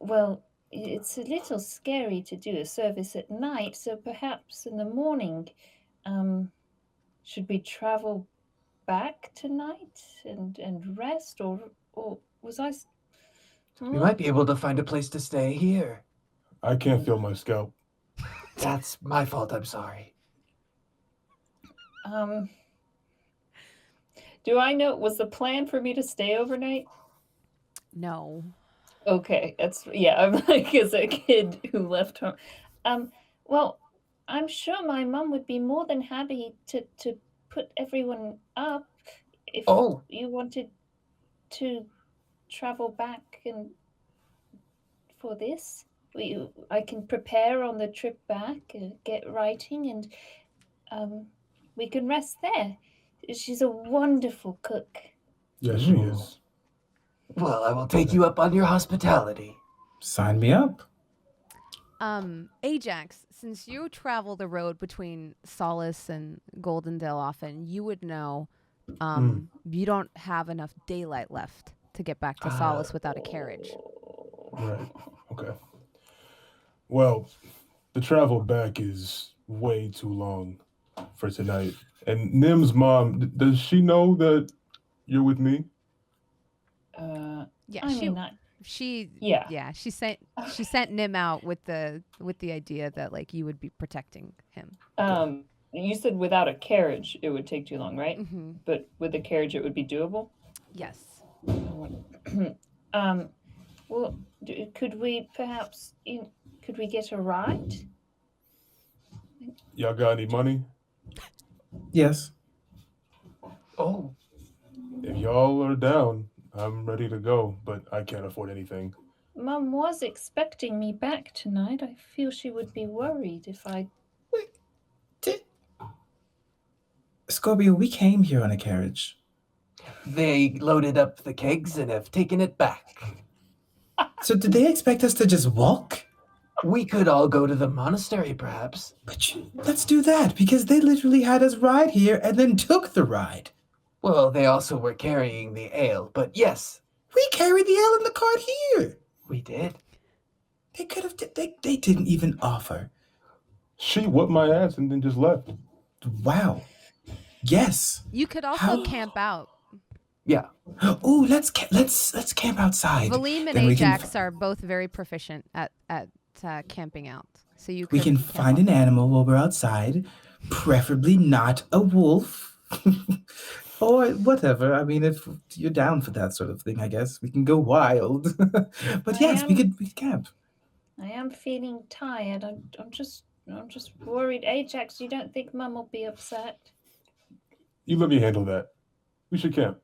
Well, it's a little scary to do a service at night, so perhaps in the morning, should we travel back tonight and rest, or was I? We might be able to find a place to stay here. I can't feel my scalp. That's my fault. I'm sorry. Do I know? Was the plan for me to stay overnight? No. Okay, I'm like as a kid who left home. Well, I'm sure my mom would be more than happy to put everyone up if you wanted to travel back and for this. I can prepare on the trip back and get writing, and we can rest there. She's a wonderful cook. Yes, she is. Well, I will take you up on your hospitality. Sign me up. Ajax, since you travel the road between Solace and Goldendale often, you would know you don't have enough daylight left to get back to Solace without a carriage. Right. Okay. Well, the travel back is way too long for tonight. And Nim's mom, does she know that you're with me? Yeah, she sent Nim out with the idea that like you would be protecting him. You said without a carriage it would take too long, right? Mm-hmm. But with a carriage it would be doable? Yes. Well, could we perhaps could we get a ride? Y'all got any money? Yes. Oh. If y'all are down, I'm ready to go, but I can't afford anything. Mum was expecting me back tonight. I feel she would be worried if I... Wait, Scorpio, we came here on a carriage. They loaded up the kegs and have taken it back. So did they expect us to just walk? We could all go to the monastery, perhaps. But let's do that, because they literally had us ride here and then took the ride. Well, they also were carrying the ale, but yes. We carried the ale in the cart here. We did. They could have, they didn't even offer. She whooped my ass and then just left. Wow. Yes. You could also camp out. Yeah. Oh, let's camp outside. Valym and Ajax are both very proficient at camping out. So we can find an animal while we're outside, preferably not a wolf. Or whatever. I mean, if you're down for that sort of thing, I guess we can go wild. But yes, we could camp. I am feeling tired. I'm just worried. Ajax, you don't think Mum will be upset? You let me handle that. We should camp.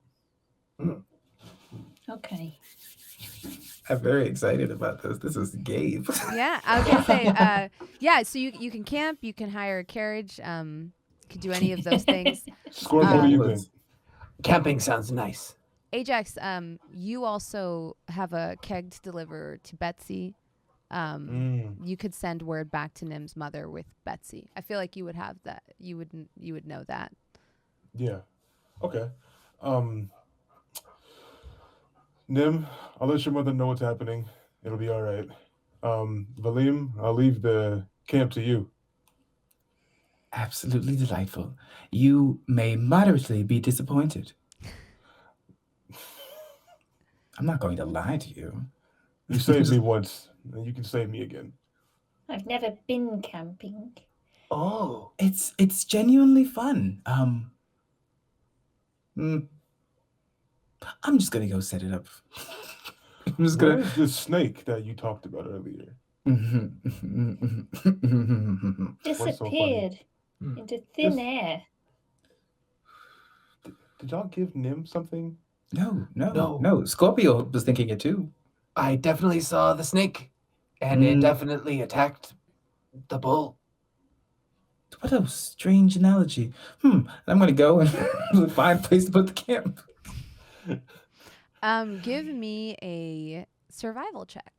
Okay. I'm very excited about this. This is Gabe. Yeah, I was gonna say, yeah. So you can camp, you can hire a carriage, you could do any of those things. Scorpio, what do you think? Camping sounds nice. Ajax, you also have a keg to deliver to Betsy. You could send word back to Nim's mother with Betsy. I feel like you would have that. You would know that. Yeah. Okay. Nim, I'll let your mother know what's happening. It'll be all right. Valym, I'll leave the camp to you. Absolutely delightful. You may moderately be disappointed. I'm not going to lie to you. You saved me once, and you can save me again. I've never been camping. Oh. It's genuinely fun. I'm just gonna go set it up. Where is this snake that you talked about earlier? Disappeared into thin air. Did y'all give Nim something? No. Scorpio was thinking it too. I definitely saw the snake, and it definitely attacked the bull. What a strange analogy. I'm gonna go and find a place to put the camp. Give me a survival check.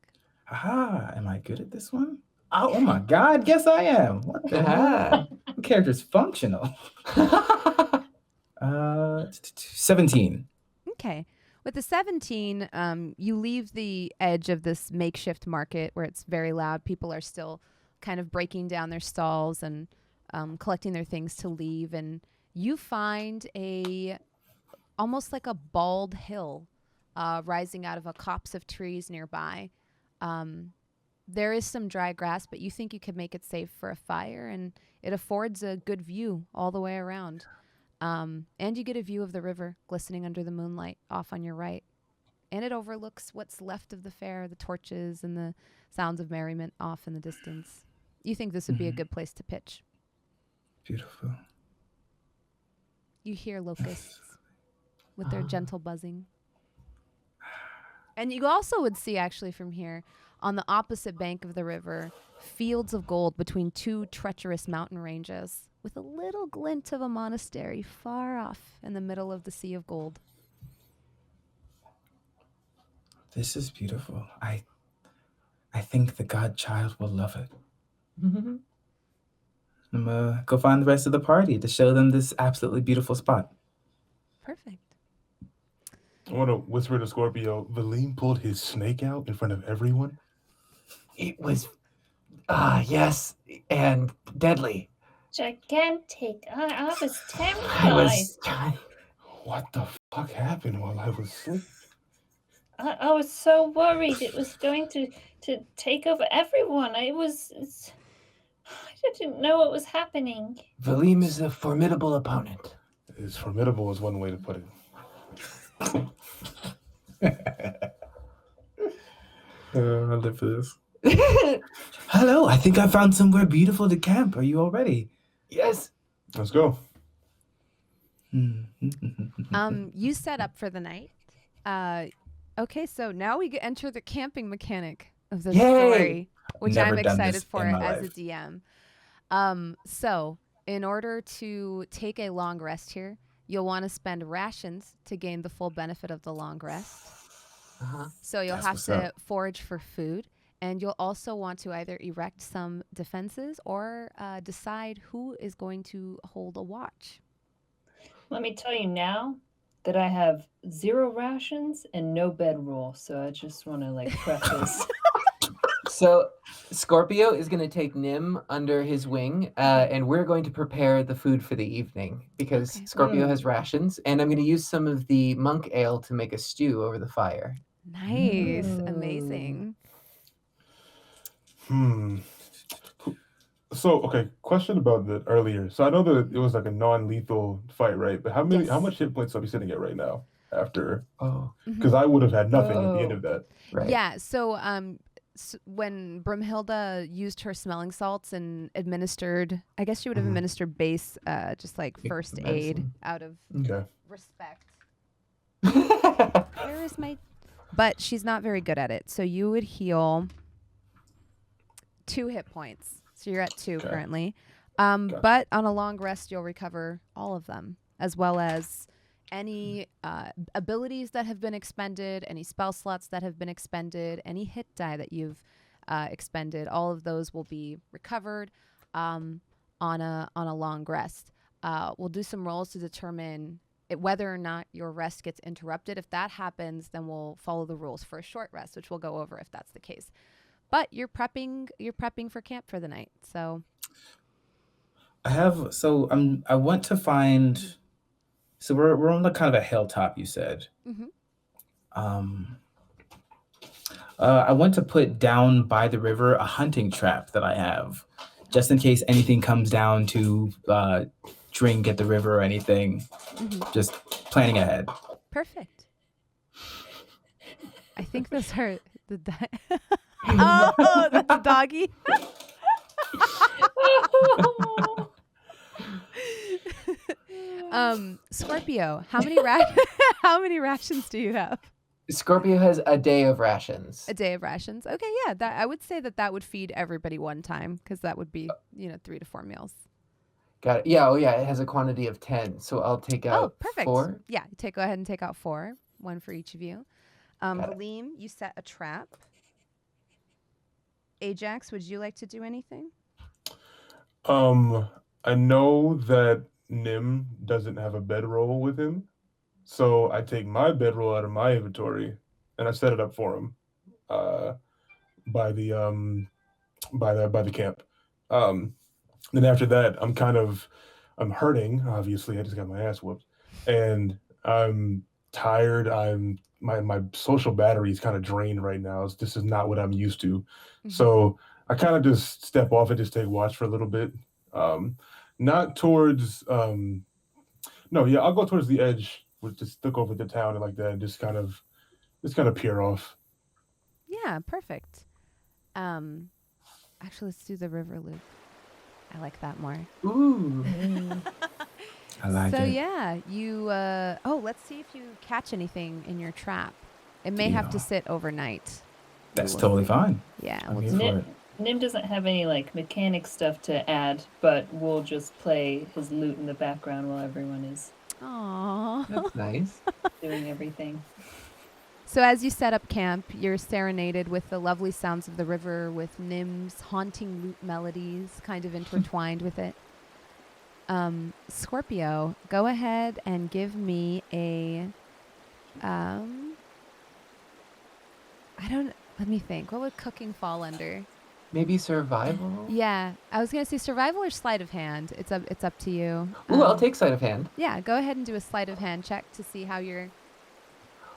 Am I good at this one? Oh my God, guess I am. What the hell? The character's functional. 17. Okay. With the 17, you leave the edge of this makeshift market where it's very loud. People are still kind of breaking down their stalls and collecting their things to leave. And you find almost like a bald hill rising out of a copse of trees nearby. There is some dry grass, but you think you could make it safe for a fire, and it affords a good view all the way around. And you get a view of the river glistening under the moonlight off on your right. And it overlooks what's left of the fair, the torches and the sounds of merriment off in the distance. You think this would be a good place to pitch. Beautiful. You hear locusts with their gentle buzzing. And you also would see, actually, from here, on the opposite bank of the river, fields of gold between two treacherous mountain ranges, with a little glint of a monastery far off in the middle of the sea of gold. This is beautiful. I think the godchild will love it. I'm gonna go find the rest of the party to show them this absolutely beautiful spot. Perfect. I want to whisper to Scorpio, Valym pulled his snake out in front of everyone. It was, yes, and deadly. Gigantic. I was I was. terrified. What the fuck happened while I was asleep? I was so worried it was going to take over everyone. I didn't know what was happening. Valym is a formidable opponent. As formidable is one way to put it. I live for this. Hello, I think I found somewhere beautiful to camp. Are you all ready? Yes. Let's go. You set up for the night. Okay, so now we enter the camping mechanic of the story, which Never I'm done excited this for in my as life. a DM. So in order to take a long rest here, you'll want to spend rations to gain the full benefit of the long rest. So you'll That's have what's to up. forage for food, and you'll also want to either erect some defenses or decide who is going to hold a watch. Let me tell you now that I have 0 rations and no bedroll. So I just want to preface. So Scorpio is going to take Nim under his wing, and we're going to prepare the food for the evening because Okay. Scorpio has rations, and I'm going to use some of the monk ale to make a stew over the fire. Nice. Amazing. So, okay, question about that earlier. So I know that it was like a non-lethal fight, right? But how much hit points are we sitting at right now after? Because I would have had nothing at the end of that. Right. Yeah, so when Brumhilda used her smelling salts and administered, I guess she would have administered base, just like first aid medicine. out of respect. Where is my... But she's not very good at it. So you would heal 2 hit points. So you're at 2 currently. But on a long rest, you'll recover all of them, as well as any abilities that have been expended, any spell slots that have been expended, any hit die that you've expended. All of those will be recovered on a long rest. We'll do some rolls to determine whether or not your rest gets interrupted. If that happens, then we'll follow the rules for a short rest, which we'll go over if that's the case. But you're prepping for camp for the night. So I want to find. So we're on kind of a hilltop, you said. I want to put down by the river a hunting trap that I have, just in case anything comes down to drink at the river or anything. Just planning ahead. Perfect. I think those are the oh, that's a doggy. Scorpio, how many rations do you have? Scorpio has a day of rations. A day of rations. Okay, yeah, that I would say that would feed everybody one time because that would be 3 to 4 meals. Got it. Yeah. Oh, yeah. It has a quantity of 10, so I'll take out perfect. 4. Yeah, go ahead and take out 4, 1 for each of you. Valym, you set a trap. Ajax, would you like to do anything? I know that Nim doesn't have a bedroll with him, so I take my bedroll out of my inventory and I set it up for him by the camp. Then after that, I'm hurting. Obviously, I just got my ass whooped, and I'm tired. My social battery is kind of drained right now. This is not what I'm used to. So I kind of just step off and just take watch for a little bit. Not towards I'll go towards the edge, just look over the town and like that, and just kind of peer off. Yeah, perfect. Actually, let's do the river loop. I like that more. Ooh. I like it. So yeah, you let's see if you catch anything in your trap. It may have to sit overnight. That's totally fine. Yeah. I'm here for it. Nim doesn't have any mechanic stuff to add, but we'll just play his lute in the background while everyone is Aww. That's nice. doing everything. So as you set up camp, you're serenaded with the lovely sounds of the river, with Nim's haunting lute melodies kind of intertwined with it. Scorpio, go ahead and give me a let me think. What would cooking fall under? Maybe survival? Yeah, I was gonna say survival or sleight of hand. It's up to you. Ooh, I'll take sleight of hand. Yeah, go ahead and do a sleight of hand check to see how you're.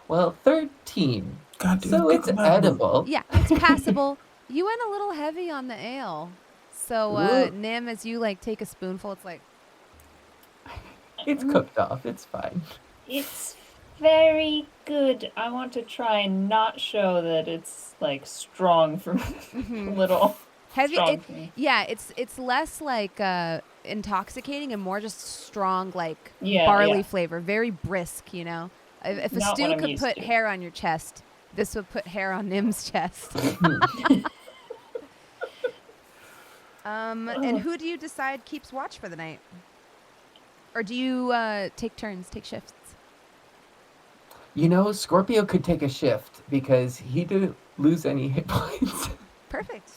Well, 13. God, dude, So it's edible. Yeah, it's passable. You went a little heavy on the ale. So Ooh. Nim, as you like take a spoonful, it's like It's cooked off. It's fine. It's very good. I want to try and not show that it's like strong for little heavy. strong for me. Yeah, it's less like intoxicating and more just strong like Yeah, barley yeah. flavor, very brisk. You know, if a Not what stew I'm could used put to. hair on your chest, this would put hair on Nim's chest. And who do you decide keeps watch for the night? Or do you take turns, take shifts? You know, Scorpio could take a shift because he didn't lose any hit points. Perfect.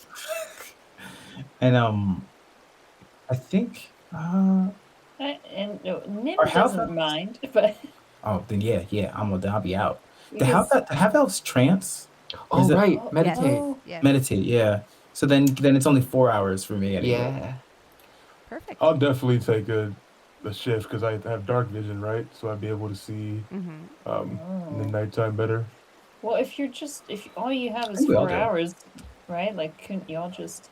And I think And no, Nim Or how doesn't about- mind, but then yeah, I'll be out. The because- half elves trance? Oh, Is it- right. Oh, Meditate. oh, Yeah. Meditate, yeah. So then it's only 4 hours for me anyway. Yeah. Perfect. I'll definitely take a shift because I have dark vision, right? So I'd be able to see in the nighttime better. Well, if all you have is we all 4 do. hours, right? Like, couldn't y'all just?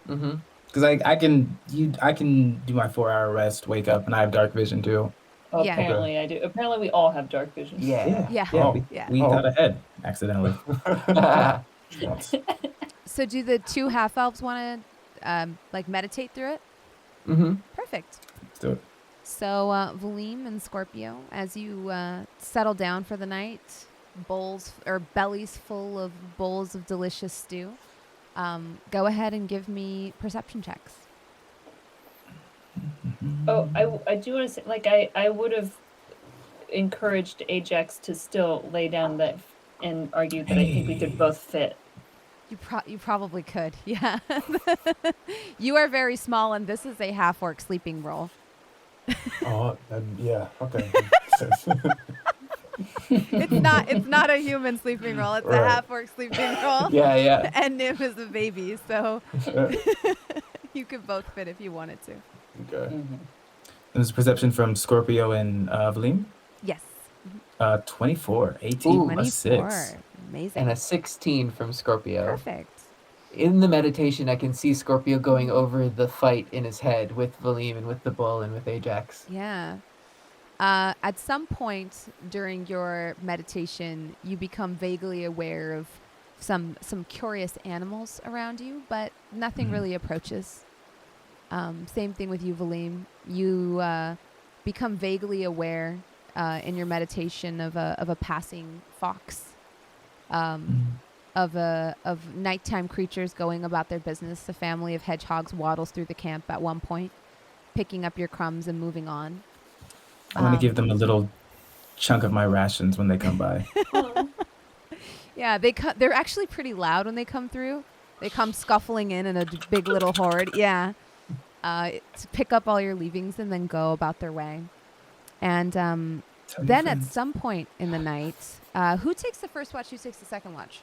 Mm-hmm. Because I can do my 4-hour rest, wake up, and I have dark vision too. Oh, Yeah. apparently I do. Apparently we all have dark vision. Yeah. Yeah. Oh. We Oh. thought ahead accidentally. Once. So do the two half elves want to like meditate through it? Mm-hmm. Perfect. Let's do it. So Valym and Scorpio, as you settle down for the night, bellies full of bowls of delicious stew, go ahead and give me perception checks. Oh, I do want to say, like, I would have encouraged Ajax to still lay down that and argue that I think we could both fit. You probably could, yeah. You are very small, and this is a half-orc sleeping roll. Oh, yeah. Okay. It's not a human sleeping roll. It's a Right. half-orc sleeping roll. Yeah. And Nim is a baby, so you could both fit if you wanted to. Okay. There's a perception from Scorpio and Valym. Yes. 24, 18 Ooh. plus 24. 6. Amazing. And a 16 from Scorpio. Perfect. In the meditation, I can see Scorpio going over the fight in his head with Valym and with the bull and with Ajax. Yeah. At some point during your meditation, you become vaguely aware of some curious animals around you, but nothing really approaches. Same thing with you, Valym. You become vaguely aware in your meditation of a passing fox, of nighttime creatures going about their business. A family of hedgehogs waddles through the camp at one point, picking up your crumbs and moving on. I want to give them a little chunk of my rations when they come by. Yeah, they're actually pretty loud when they come through. They come scuffling in a big little horde. Yeah. To pick up all your leavings and then go about their way. And then at some point in the night, who takes the first watch? Who takes the second watch?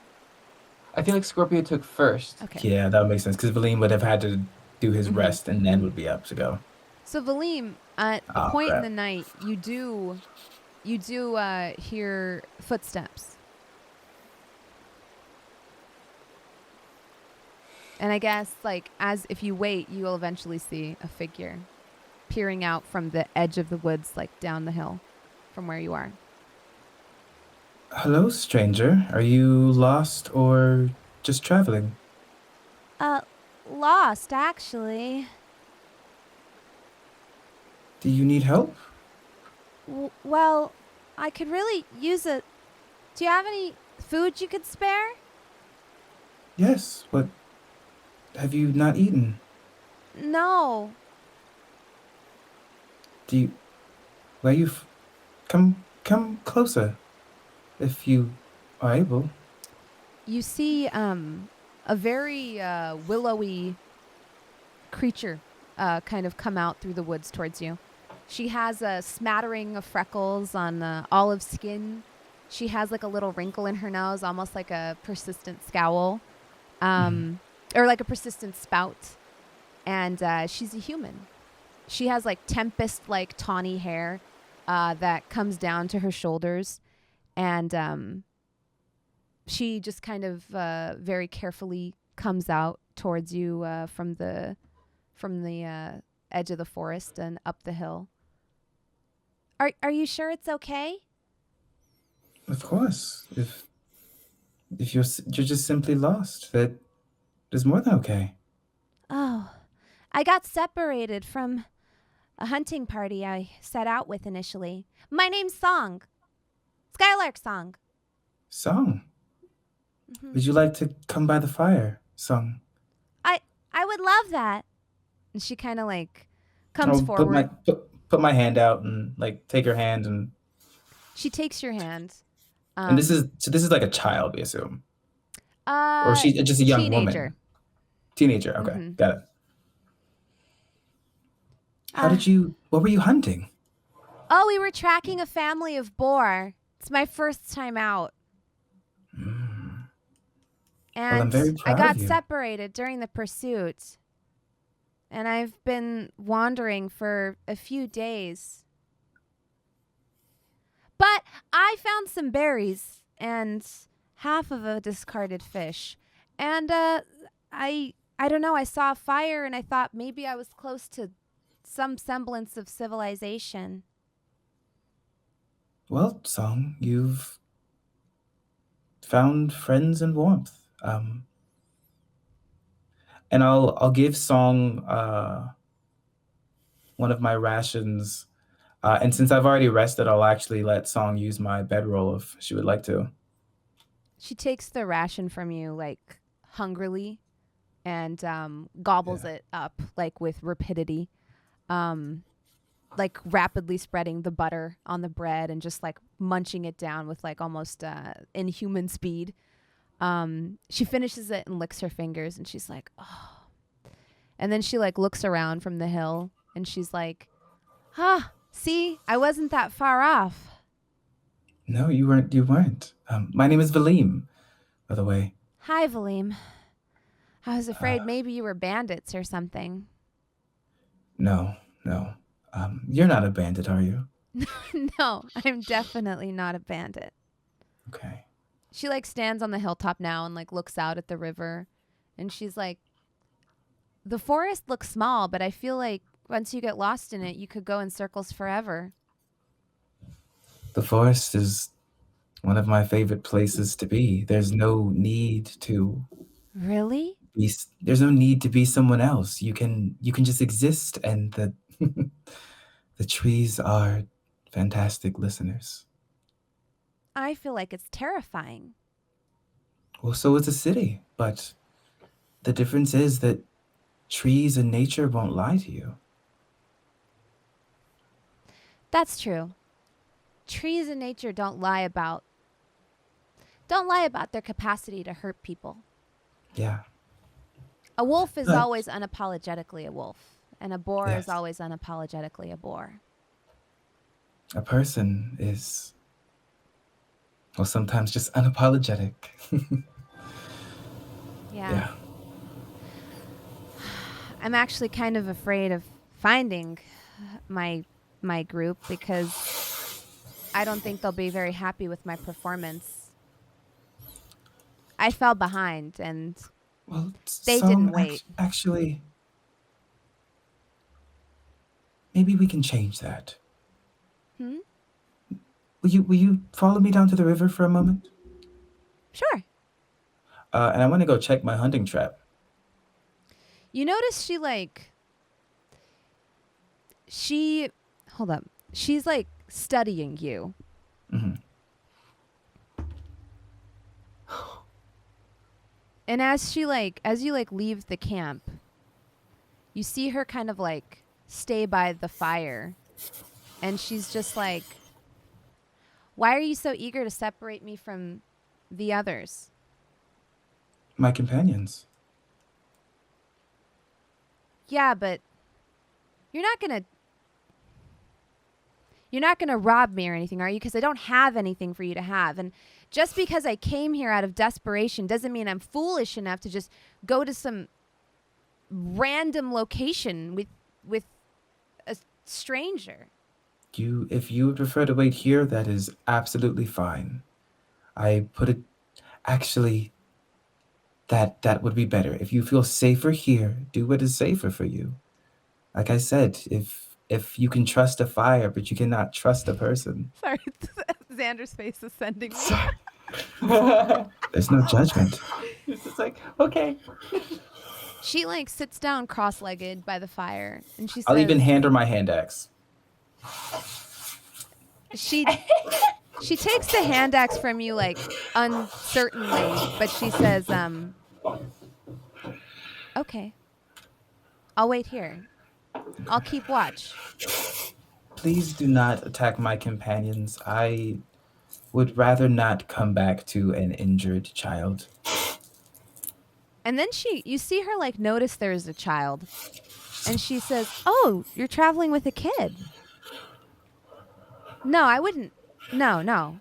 I feel like Scorpio took first. Okay. Yeah, that would make sense because Valym would have had to do his rest and then would be up to go. So Valym, at a point in crap. the night, you do hear footsteps. And I guess, like, if you wait, you will eventually see a figure peering out from the edge of the woods, like down the hill from where you are. Hello, stranger. Are you lost or just traveling? Lost, actually. Do you need help? Well, I could really use it. Do you have any food you could spare? Yes, but have you not eaten? No. Come closer, if you are able. You see a very willowy creature kind of come out through the woods towards you. She has a smattering of freckles on olive skin. She has like a little wrinkle in her nose, almost like a persistent scowl, or like a persistent spout. And she's a human. She has like tempest-like tawny hair that comes down to her shoulders. And she just kind of very carefully comes out towards you from the edge of the forest and up the hill. Are you sure it's okay? Of course. If you're just simply lost, that is more than okay. Oh, I got separated from a hunting party I set out with initially. My name's Song. Skylark Song. Song. Would you like to come by the fire, Song? I would love that. And she kind of like comes forward. Put my hand out and like take her hand, and she takes your hand. And this is like a child, we assume. Or she's just a young teenager. woman. Teenager. Okay, got it. What were you hunting? Oh, we were tracking a family of boar. It's my first time out. And I'm very proud I got of you. separated during the pursuit. And I've been wandering for a few days. But I found some berries and half of a discarded fish. And I don't know, I saw a fire and I thought maybe I was close to some semblance of civilization. Well, Song, you've found friends and warmth. And I'll give Song one of my rations. And since I've already rested, I'll actually let Song use my bedroll if she would like to. She takes the ration from you, like, hungrily and gobbles it up, like, with rapidity. Like, rapidly spreading the butter on the bread and just, like, munching it down with, like, almost inhuman speed. She finishes it and licks her fingers, and she's like, oh. And then she, like, looks around from the hill, and she's like, see, I wasn't that far off. No, you weren't. My name is Valym, by the way. Hi, Valym. I was afraid maybe you were bandits or something. No. You're not a bandit, are you? No, I'm definitely not a bandit. Okay. She, like, stands on the hilltop now and, like, looks out at the river. And she's like, the forest looks small, but I feel like once you get lost in it, you could go in circles forever. The forest is one of my favorite places to be. There's no need to... Really? There's no need to be someone else. You can just exist, and the the trees are fantastic listeners. I feel like it's terrifying. Well, so is a city, but the difference is that trees and nature won't lie to you. That's true. Trees and nature don't lie about their capacity to hurt people. Yeah. A wolf is always unapologetically a wolf, and a boar Yes. is always unapologetically a boar. A person is, well, sometimes just unapologetic. Yeah. I'm actually kind of afraid of finding my group because I don't think they'll be very happy with my performance. I fell behind and Well, they didn't wait. Actually, maybe we can change that. Will you follow me down to the river for a moment? Sure. And I want to go check my hunting trap. You notice hold up. She's like studying you. And as you leave the camp, you see her kind of like stay by the fire. And she's just like, why are you so eager to separate me from the others? My companions. Yeah, but you're not gonna rob me or anything, are you? Because I don't have anything for you to have. And just because I came here out of desperation doesn't mean I'm foolish enough to just go to some random location with a stranger. If you would prefer to wait here, that is absolutely fine. Actually, that would be better. If you feel safer here, do what is safer for you. Like I said, if you can trust a fire, but you cannot trust a person. Sorry, Xander's face is sending me. There's no judgment. It's just like, okay. She like sits down cross-legged by the fire, and she says, I'll even hand her my hand axe. She takes the hand axe from you like uncertainly, but she says, okay, I'll wait here. I'll keep watch. Please do not attack my companions. I would rather not come back to an injured child. And then you see her like notice there's a child, and she says, oh, you're traveling with a kid. No, I wouldn't. No.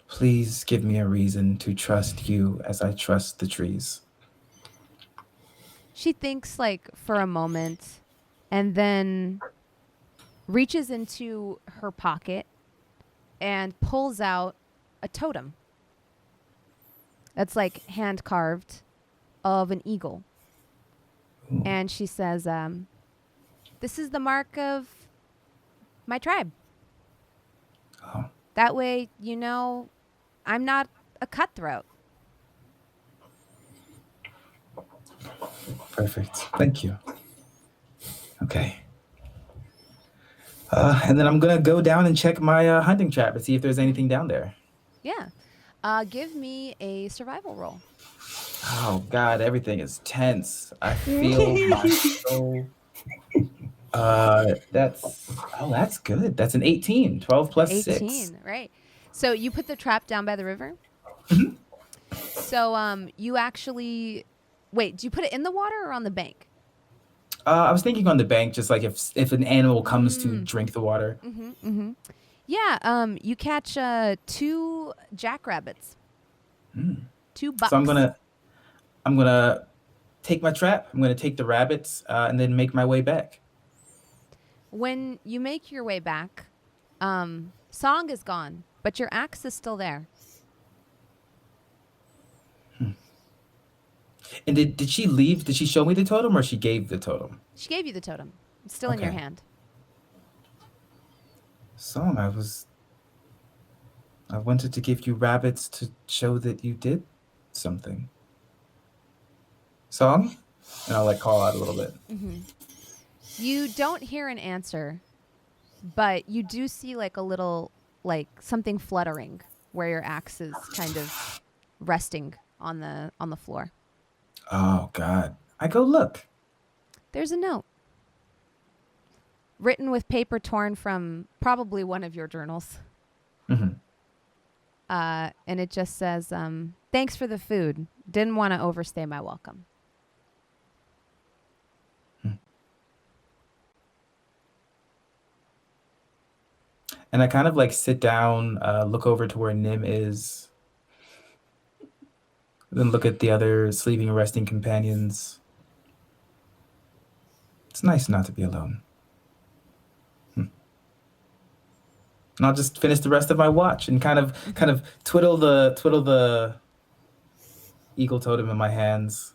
Please give me a reason to trust you as I trust the trees. She thinks like for a moment and then reaches into her pocket and pulls out a totem that's like hand carved of an eagle. Ooh. And she says, this is the mark of my tribe. Oh. That way, you know, I'm not a cutthroat. Perfect. Thank you. Okay. And then I'm going to go down and check my hunting trap and see if there's anything down there. Yeah. Give me a survival roll. Oh, God, everything is tense. I feel my soul. That's good. That's an 18. 12 plus 18, 6. right. So you put the trap down by the river? Mhm. So you actually... Wait, do you put it in the water or on the bank? I was thinking on the bank, just like if an animal comes to drink the water. Yeah, you catch 2 jackrabbits. 2 bucks. So I'm gonna take my trap. I'm gonna take the rabbits and then make my way back. When you make your way back, Song is gone, but your axe is still there. And did she leave? Did she show me the totem, or she gave the totem? She gave you the totem. It's still in your Okay. hand. Song, I wanted to give you rabbits to show that you did something. Song? And I'll call out a little bit. You don't hear an answer, but you do see like a little, like something fluttering where your axe is kind of resting on the floor. Oh, God. I go look. There's a note. Written with paper torn from probably one of your journals. Mm-hmm. And it just says, thanks for the food. Didn't want to overstay my welcome. And I kind of sit down, look over to where Nim is, then look at the other sleeping and resting companions. It's nice not to be alone. And I'll just finish the rest of my watch and kind of twiddle the eagle totem in my hands.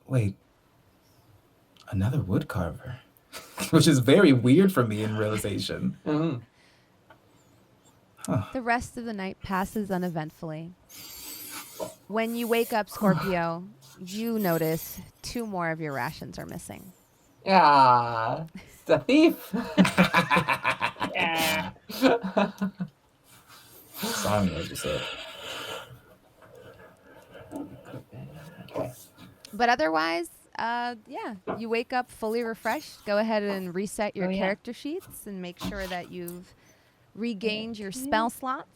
Wait. Another wood carver, which is very weird for me in realization. Huh. The rest of the night passes uneventfully. When you wake up, Scorpio, you notice 2 more of your rations are missing. Yeah, it's a thief. Yeah. Song knows what's up. But otherwise, You wake up fully refreshed. Go ahead and reset your Oh, yeah. character sheets and make sure that you've regained your spell slots.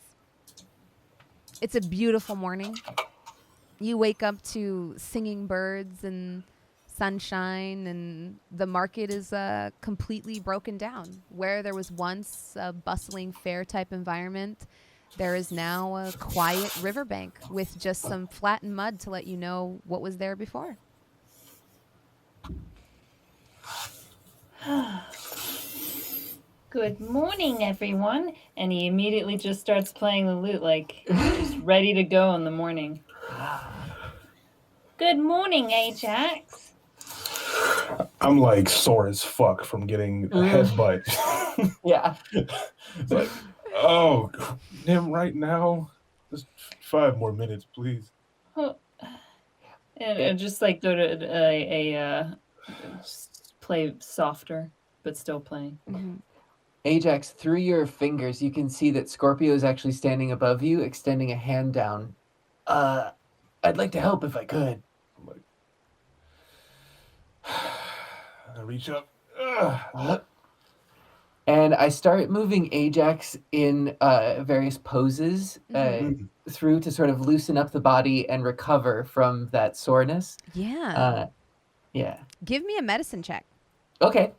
It's a beautiful morning. You wake up to singing birds and sunshine, and the market is completely broken down. Where there was once a bustling fair-type environment, there is now a quiet riverbank with just some flattened mud to let you know what was there before. Good morning, everyone. And he immediately just starts playing the lute, like just ready to go in the morning. Good morning, Ajax. I'm like sore as fuck from getting a headbutt. Yeah. It's like, oh, him right now? Just 5 more minutes, please. And just like go to just play softer, but still playing. Mm-hmm. Ajax, through your fingers, you can see that Scorpio is actually standing above you, extending a hand down. I'd like to help if I could. I'm like, I reach up. And I start moving Ajax in various poses through to sort of loosen up the body and recover from that soreness. Yeah. Yeah. Give me a medicine check. Okay.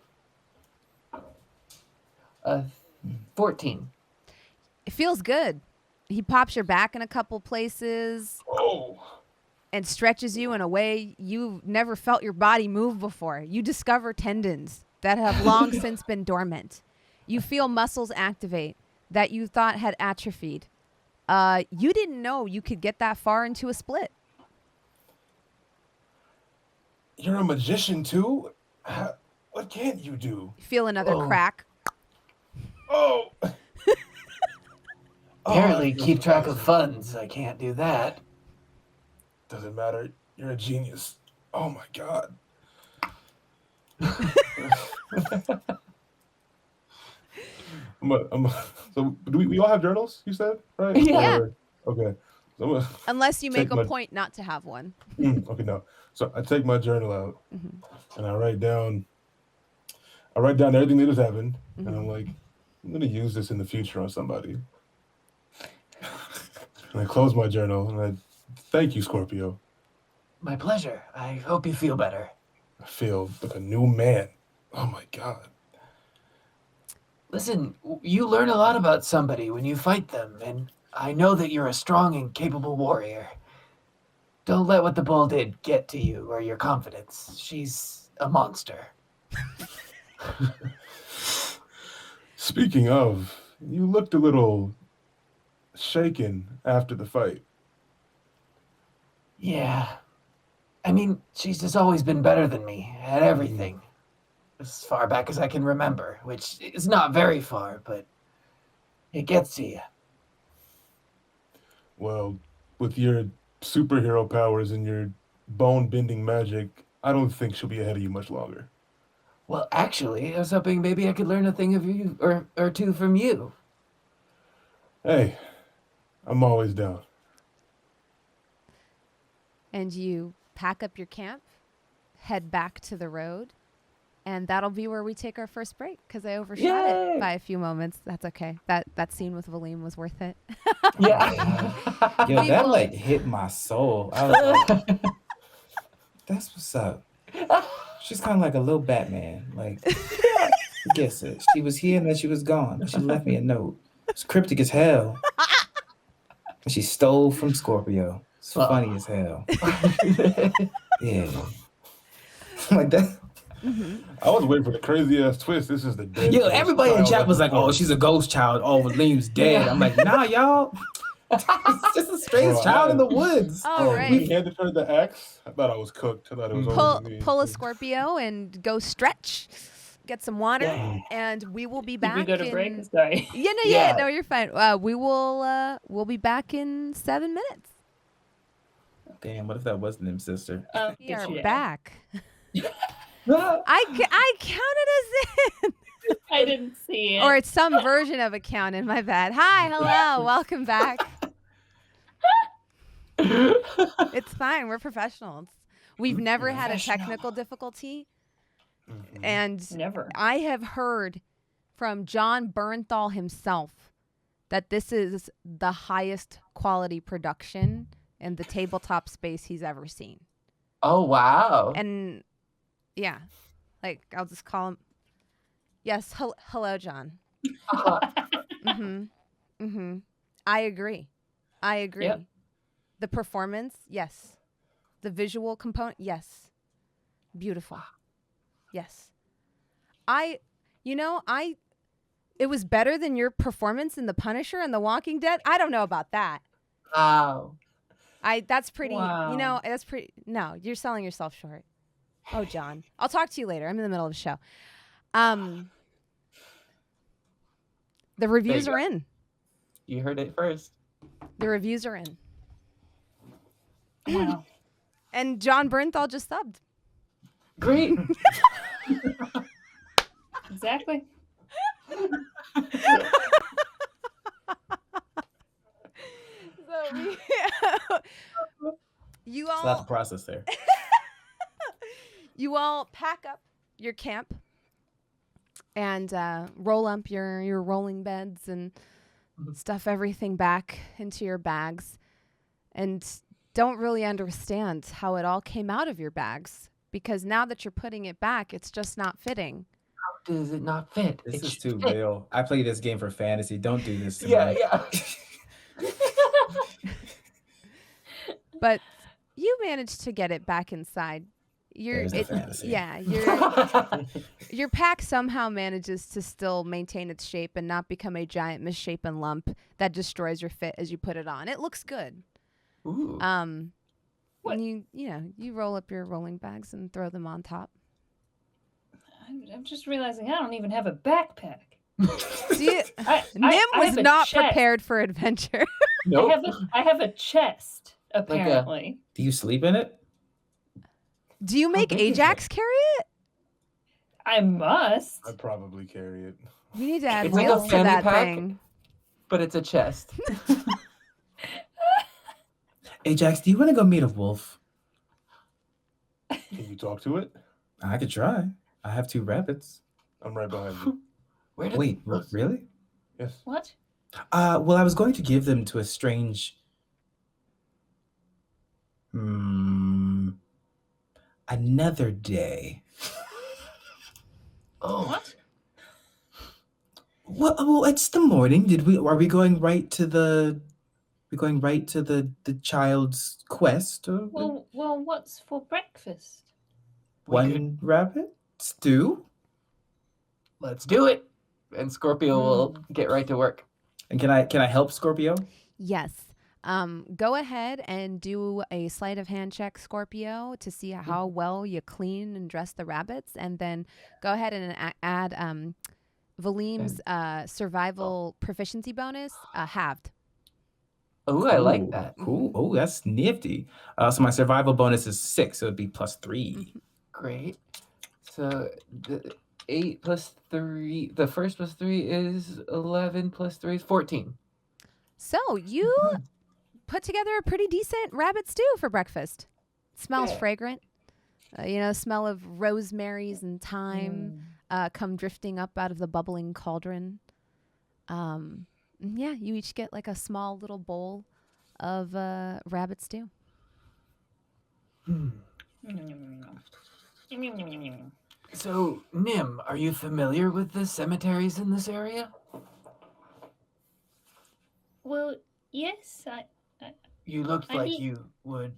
14. It feels good. He pops your back in a couple places and stretches you in a way you've never felt your body move before. You discover tendons that have long since been dormant. You feel muscles activate that you thought had atrophied. You didn't know you could get that far into a split. You're a magician too? What can't you do? Feel another crack. Oh! Apparently, keep track of funds. I can't do that. Doesn't matter. You're a genius. Oh my god. So do we all have journals, you said? Right? Yeah. Okay. So Unless you make a point not to have one. Okay, no. So I take my journal out and I write down everything that has happened. And I'm like, I'm going to use this in the future on somebody. And I close my journal and I thank you, Scorpio. My pleasure. I hope you feel better. I feel like a new man. Oh my god. Listen, you learn a lot about somebody when you fight them, and I know that you're a strong and capable warrior. Don't let what the bull did get to you or your confidence. She's a monster. Speaking of, you looked a little shaken after the fight. Yeah. I mean, she's just always been better than me at everything. As far back as I can remember, which is not very far, but it gets to you. Well, with your superhero powers and your bone-bending magic, I don't think she'll be ahead of you much longer. Well, actually, I was hoping maybe I could learn a thing of you or two from you. Hey, I'm always down. And you pack up your camp, head back to the road, and that'll be where we take our first break because I overshot it by a few moments. That's okay. That scene with Valym was worth it. Yeah. Yo, that like hit my soul. I was like, that's what's up. She's kind of like a little Batman. Like, I guess it. She was here and then she was gone. She left me a note. It's cryptic as hell. And she stole from Scorpio. It's funny as hell. Yeah. Like that. I was waiting for the crazy ass twist. This is the dead. Yo, everybody in chat was like, "Oh, she's a ghost child. Oh, Valym's dead." I'm like, "Nah, y'all. It's just a strange child in the woods." All right. We handed her the axe. I thought I was cooked. I thought it was over to me. Pull a Scorpio and go stretch. Get some water, and we will be back. Did we go to break? Sorry. No, you're fine. We'll be back in 7 minutes. Damn, what if that wasn't him, sister? We are back. I counted us in. I didn't see it. Or it's some version of a count in, my bad. Hi, hello, welcome back. It's fine. We're professionals. We've never had a Professional. technical difficulty. Mhm. And Never. I have heard from Jon Bernthal himself that this is the highest quality production in the tabletop space he's ever seen. Oh, wow. And yeah, like I'll just call him. Yes, hello, Jon. I agree. Yep. The performance, yes. The visual component, yes. Beautiful. Yes. It was better than your performance in The Punisher and The Walking Dead. I don't know about that. Wow. That's pretty, Wow. that's pretty, no, you're selling yourself short. Oh, Jon. I'll talk to you later. I'm in the middle of the show. The reviews you are go. in. You heard it first. The reviews are in. Wow. And Jon Bernthal just subbed. Great. Exactly. So you It's not the all process there. you all pack up your camp and roll up your rolling beds and stuff everything back into your bags, and don't really understand how it all came out of your bags, because now that you're putting it back, it's just not fitting. How does it not fit? This It is should too fit. real. I play this game for fantasy. Don't do this to me. Yeah. But you managed to get it back inside. There's the fantasy. Yeah, your pack somehow manages to still maintain its shape and not become a giant misshapen lump that destroys your fit as you put it on. It looks good. Ooh. What? And you roll up your rolling bags and throw them on top. I'm just realizing I don't even have a backpack. See, I Nim was have a not chest. prepared for adventure. Nope. I have a chest, apparently. Do you sleep in it? Do you make big is Ajax carry it? I must. I'd probably carry it. We need to add It's like a wheels to fanny that pack. thing. But it's a chest. Ajax, do you want to go meet a wolf? Can you talk to it? I could try. I have 2 rabbits. I'm right behind you. Where did Wait, really? Yes. What? Well, I was going to give them to a strange... Another day. Oh, What? Well, it's the morning. Are we going right to the... We're going right to the child's quest? Or Well, what's for breakfast? one rabbit? Stew? let's do it. And Scorpio will get right to work. And can I help Scorpio? Yes. Go ahead and do a sleight of hand check, Scorpio, to see how well you clean and dress the rabbits, and then go ahead and add Valym's survival proficiency bonus halved. Oh, I like that. Cool. Oh, that's nifty. So my survival bonus is 6, so it'd be +3. Great. So the 8 plus 3, the first plus 3 is 11 plus 3 is 14. So you put together a pretty decent rabbit stew for breakfast. It smells fragrant. Smell of rosemaries and thyme come drifting up out of the bubbling cauldron. Yeah, you each get like a small little bowl of rabbit stew. So, Nim, are you familiar with the cemeteries in this area? Well, yes, You looked I like need- you would.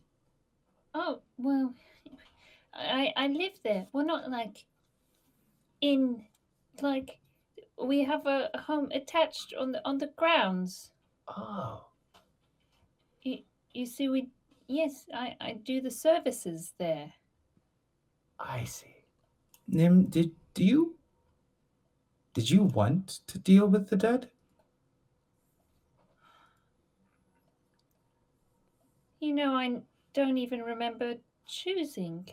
Oh, well, I live there. Well, not like in, like, we have a home attached on the grounds. Oh, You see, I do the services there. I see. Nim, did you want to deal with the dead? I don't even remember choosing.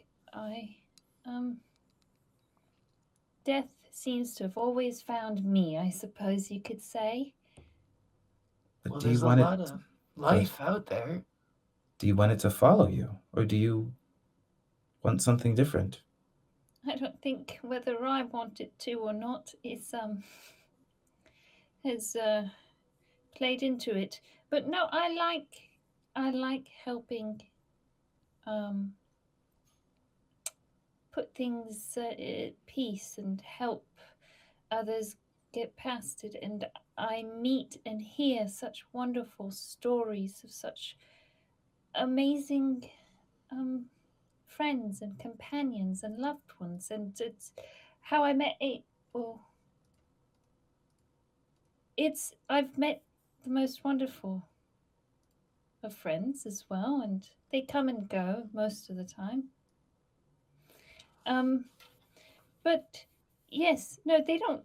Death seems to have always found me, I suppose you could say. But Well, do you there's a want lot it? of life out there. Do you want it to follow you, or do you want something different. I don't think whether I want it to or not has played into it. But no, I like helping put things at peace and help others get past it. And I meet and hear such wonderful stories of such amazing friends and companions and loved ones. And it's how I met I've met the most wonderful of friends as well, and they come and go most of the time. But yes, no, they don't.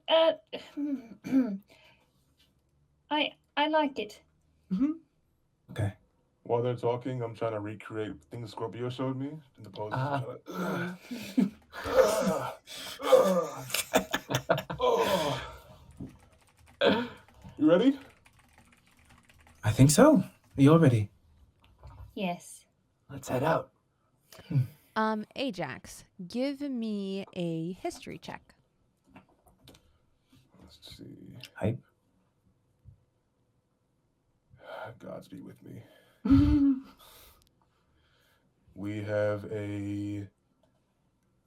I like it. Okay. While they're talking, I'm trying to recreate things Scorpio showed me in the poses. You ready? I think so. Are you all ready? Yes. Let's head out. Ajax, give me a history check. Let's see. Hype. Gods be with me. We have an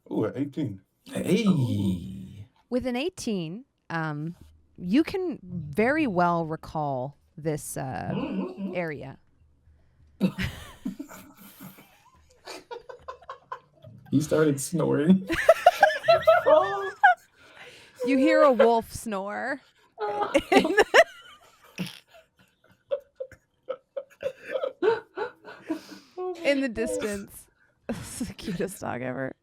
18. Hey. With an 18, you can very well recall this area. He started snoring. You hear a wolf snore. In the distance. This is the cutest dog ever.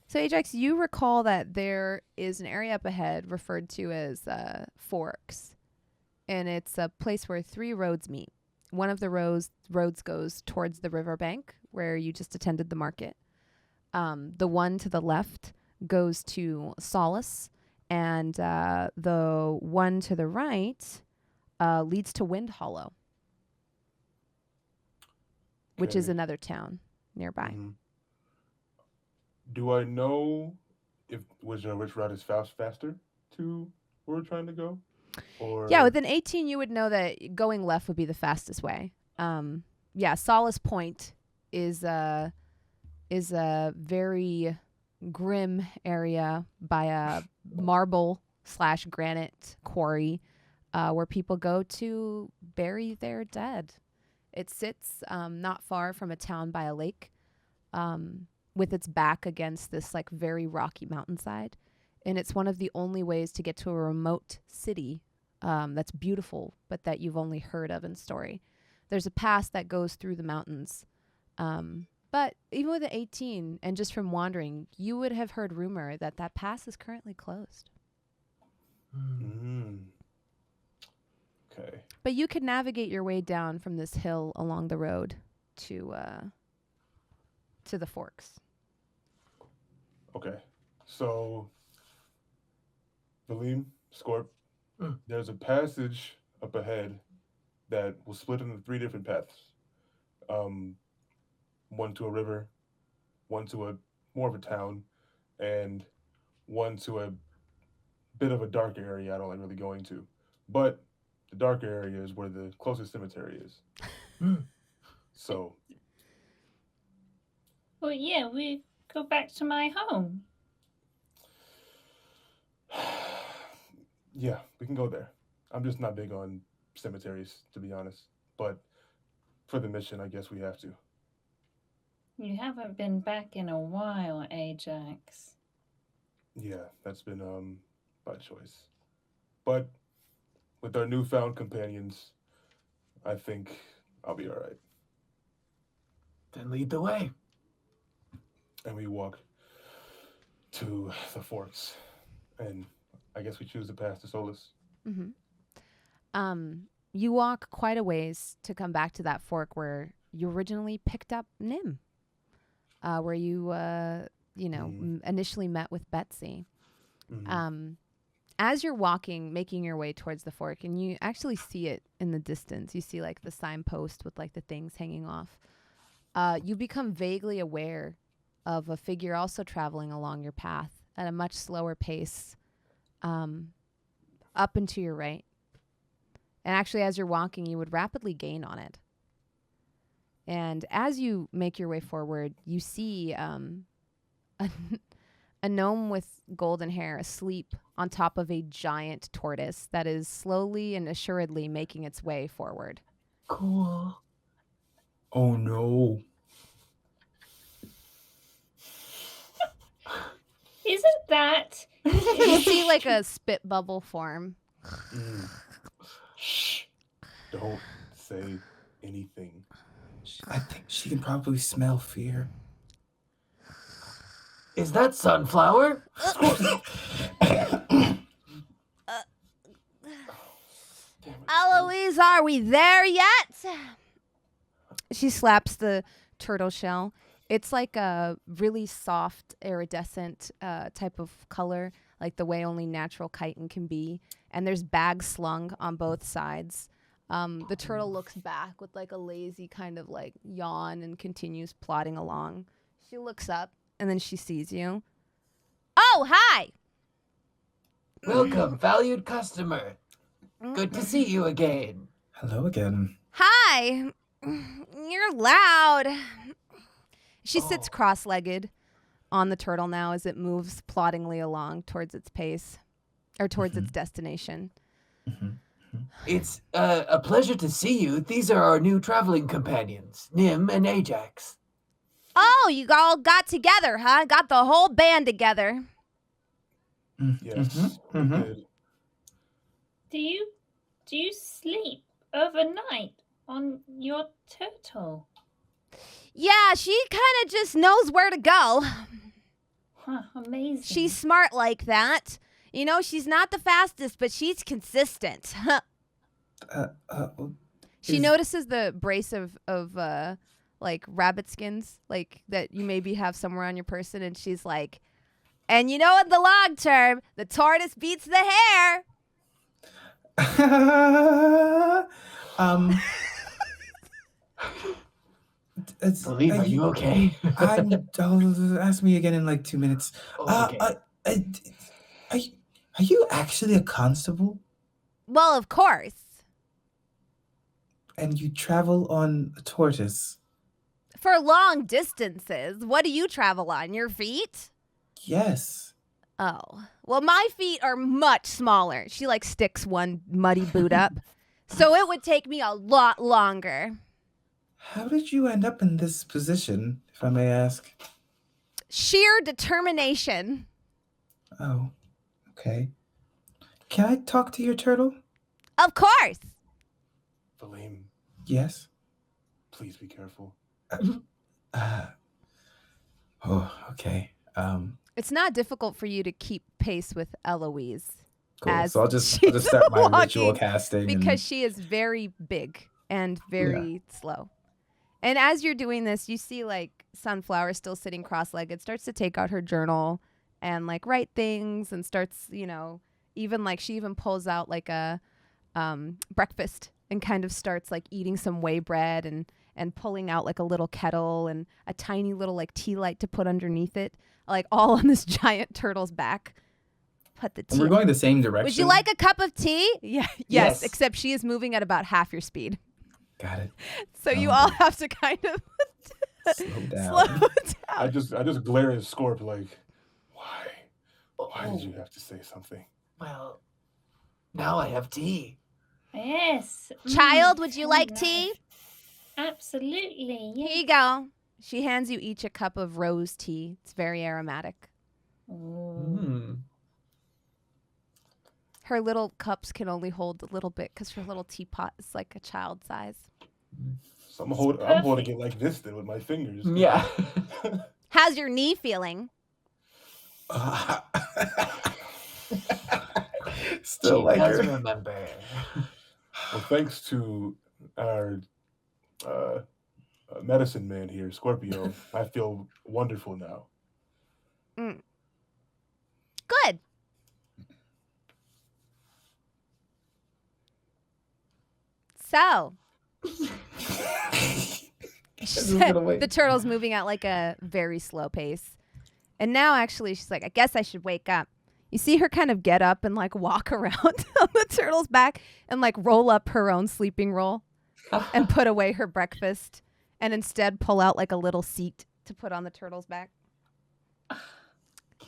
So Ajax, you recall that there is an area up ahead referred to as Forks. And it's a place where 3 roads meet. One of the roads goes towards the riverbank where you just attended the market. The one to the left goes to Solace, and the one to the right leads to Wind Hollow, which is another town nearby. Mm-hmm. Do I know which route is faster to where we're trying to go? Or Yeah, with an 18, you would know that going left would be the fastest way. Solace Point is a very grim area by a marble/granite quarry where people go to bury their dead. It sits not far from a town by a lake, with its back against this like very rocky mountainside, and it's one of the only ways to get to a remote city that's beautiful, but that you've only heard of in story. There's a pass that goes through the mountains. But even with an 18 and just from wandering, you would have heard rumor that that pass is currently closed. Okay. But you could navigate your way down from this hill along the road to the Forks. Okay. So, Valym, Scorp, there's a passage up ahead that will split into 3 different paths. One to a river, one to a more of a town, and one to a bit of a dark area I don't like really going to. But the dark area is where the closest cemetery is. So. Well, yeah, we go back to my home. Yeah, we can go there. I'm just not big on cemeteries, to be honest. But for the mission, I guess we have to. You haven't been back in a while, Ajax. Yeah, that's been by choice. But with our newfound companions, I think I'll be all right. Then lead the way. And we walk to the Forks, and I guess we choose to pass to Solace. You walk quite a ways to come back to that fork where you originally picked up Nim, where you initially met with Betsy. As you're walking, making your way towards the fork, and you actually see it in the distance, you see like the signpost with like the things hanging off. You become vaguely aware of a figure also traveling along your path at a much slower pace, up and to your right. And actually, as you're walking, you would rapidly gain on it. And as you make your way forward, you see a gnome with golden hair asleep on top of a giant tortoise that is slowly and assuredly making its way forward. Cool. Oh no. Isn't that? You see like a spit bubble form. Shh. Don't say anything. I think she can probably smell fear. Is that sunflower? Eloise, are we there yet? She slaps the turtle shell. It's like a really soft, iridescent type of color, like the way only natural chitin can be. And there's bags slung on both sides. The turtle looks back with like a lazy kind of like yawn and continues plodding along. She looks up and then she sees you. Oh, hi! Welcome, valued customer. Good to see you again. Hello again. Hi! You're loud. She sits cross-legged on the turtle now as it moves ploddingly along towards its pace, or towards its destination. It's a pleasure to see you. These are our new traveling companions, Nim and Ajax. Oh, you all got together, huh? Got the whole band together. Yes, we did. Do you sleep overnight on your turtle? Yeah, she kind of just knows where to go. Huh, amazing. She's smart like that. You know, she's not the fastest, but she's consistent. She notices the brace of like rabbit skins, like that you maybe have somewhere on your person, and she's like, and you know, in the long term, the tortoise beats the hare. Balvin, are you okay? I'll ask me again in like 2 minutes. Okay. Are you actually a constable? Well, of course. And you travel on a tortoise? For long distances. What do you travel on? Your feet? Yes. Oh. Well, my feet are much smaller. She like sticks one muddy boot up. So it would take me a lot longer. How did you end up in this position, if I may ask? Sheer determination. Oh, okay. Can I talk to your turtle? Of course. Valym, Yes. please be careful. Okay. It's not difficult for you to keep pace with Eloise. Cool. So I'll just she's start my walking, ritual casting. because she is very big and very slow. And as you're doing this, you see like Sunflower still sitting cross-legged, starts to take out her journal and like write things and starts, you know, even like she even pulls out like a breakfast and kind of starts like eating some whey bread and pulling out like a little kettle and a tiny little like tea light to put underneath it, like all on this giant turtle's back. Put the tea. And we're going the same direction. Would you like a cup of tea? Yeah. Yes. Yes. Except she is moving at about half your speed. Got it. So you all have to kind of Slow down. slow down. I just glare at Scorp like, why? Why did you have to say something? Well, now I have tea. Yes. Child, would you so like nice. tea? Absolutely. Here Yes. you go. She hands you each a cup of rose tea. It's very aromatic. Ooh. Her little cups can only hold a little bit because her little teapot is like a child size. So I'm holding it like this then with my fingers. Yeah. How's your knee feeling? Still She like does her. remember. Well, thanks to our medicine man here, Scorpio, I feel wonderful now. Good. So Wait. the turtle's moving at like a very slow pace. And now actually she's like, I guess I should wake up. You see her kind of get up and like walk around on the turtle's back and like roll up her own sleeping roll and put away her breakfast and instead pull out like a little seat to put on the turtle's back.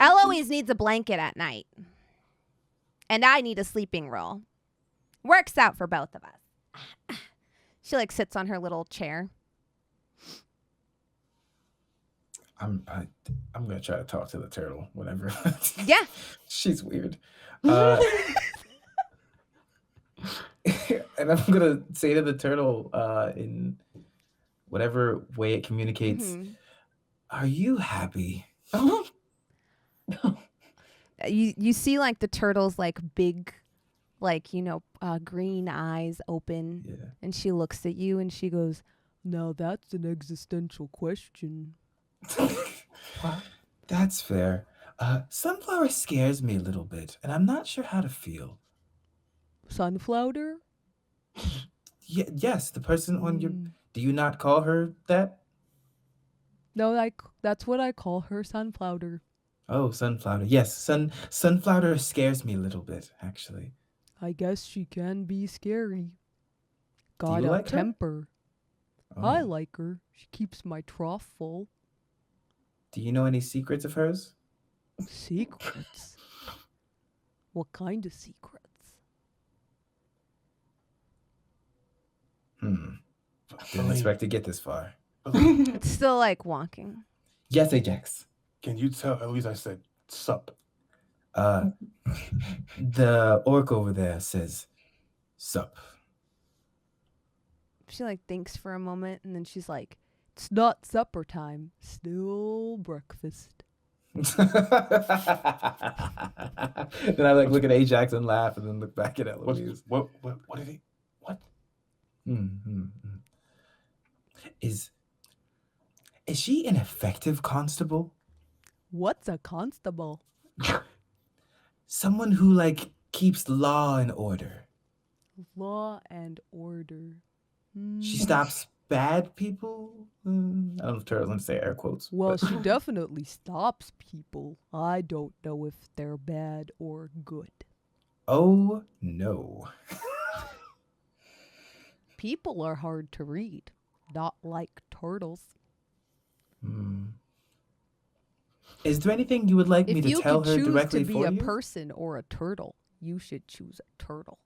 Eloise needs a blanket at night. And I need a sleeping roll. Works out for both of us. She like sits on her little chair. I'm gonna try to talk to the turtle whenever. Yeah. She's weird. And I'm gonna say to the turtle in whatever way it communicates, are you happy? You see like the turtle's like big, like, green eyes open. Yeah. And she looks at you and she goes, now that's an existential question. That's fair. Sunflower scares me a little bit, and I'm not sure how to feel. Sunflower? Yes, the person on your... Do you not call her that? No, that's what I call her, Sunflower. Oh, Sunflower. Yes, Sunflower scares me a little bit, actually. I guess she can be scary. Got you a like her? temper. Oh. I like her. She keeps my trough full. Do you know any secrets of hers? Secrets? What kind of secrets? Didn't expect to get this far. It's still like walking. Yes, Ajax. Can you tell? At least I said sup. The orc over there says sup. She like thinks for a moment and then she's like, it's not supper time, still breakfast. Then I like look at Ajax and laugh and then look back at Eloise. What did he? What? Is she an effective constable? What's a constable? Someone who like keeps law and order. Law and order. She stops bad people. I don't know if Turtle's gonna say air quotes. Well, but... she definitely stops people. I don't know if they're bad or good. Oh no. People are hard to read, not like turtles. Is there anything you would like me to tell her directly for you? If you could choose to be a person or a turtle, you should choose a turtle.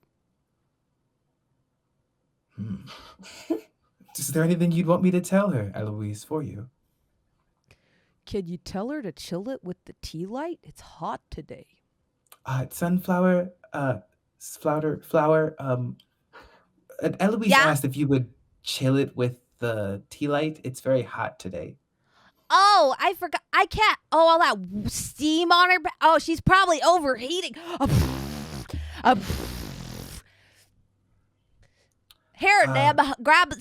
Is there anything you'd want me to tell her, Eloise, for you? Can you tell her to chill it with the tea light? It's hot today. Sunflower, flower, and Eloise asked if you would chill it with the tea light. It's very hot today. Oh, I forgot. I can't. Oh, all that steam on her. Oh, she's probably overheating. Here, Neb, grab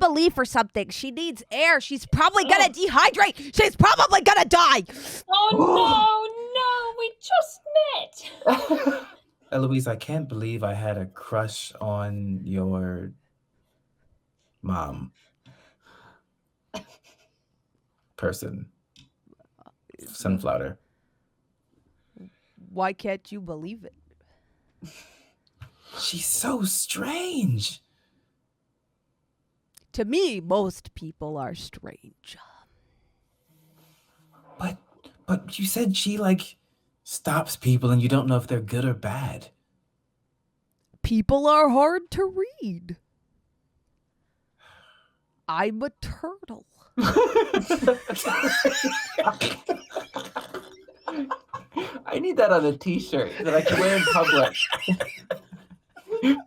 a leaf or something. She needs air. She's probably gonna dehydrate. She's probably gonna die. Oh no, we just met. Eloise, I can't believe I had a crush on your mom. Person. Sunflower. Why can't you believe it? She's so strange. To me, most people are strange. But you said she like stops people and you don't know if they're good or bad. People are hard to read. I'm a turtle. I need that on a t-shirt that I can wear in public. You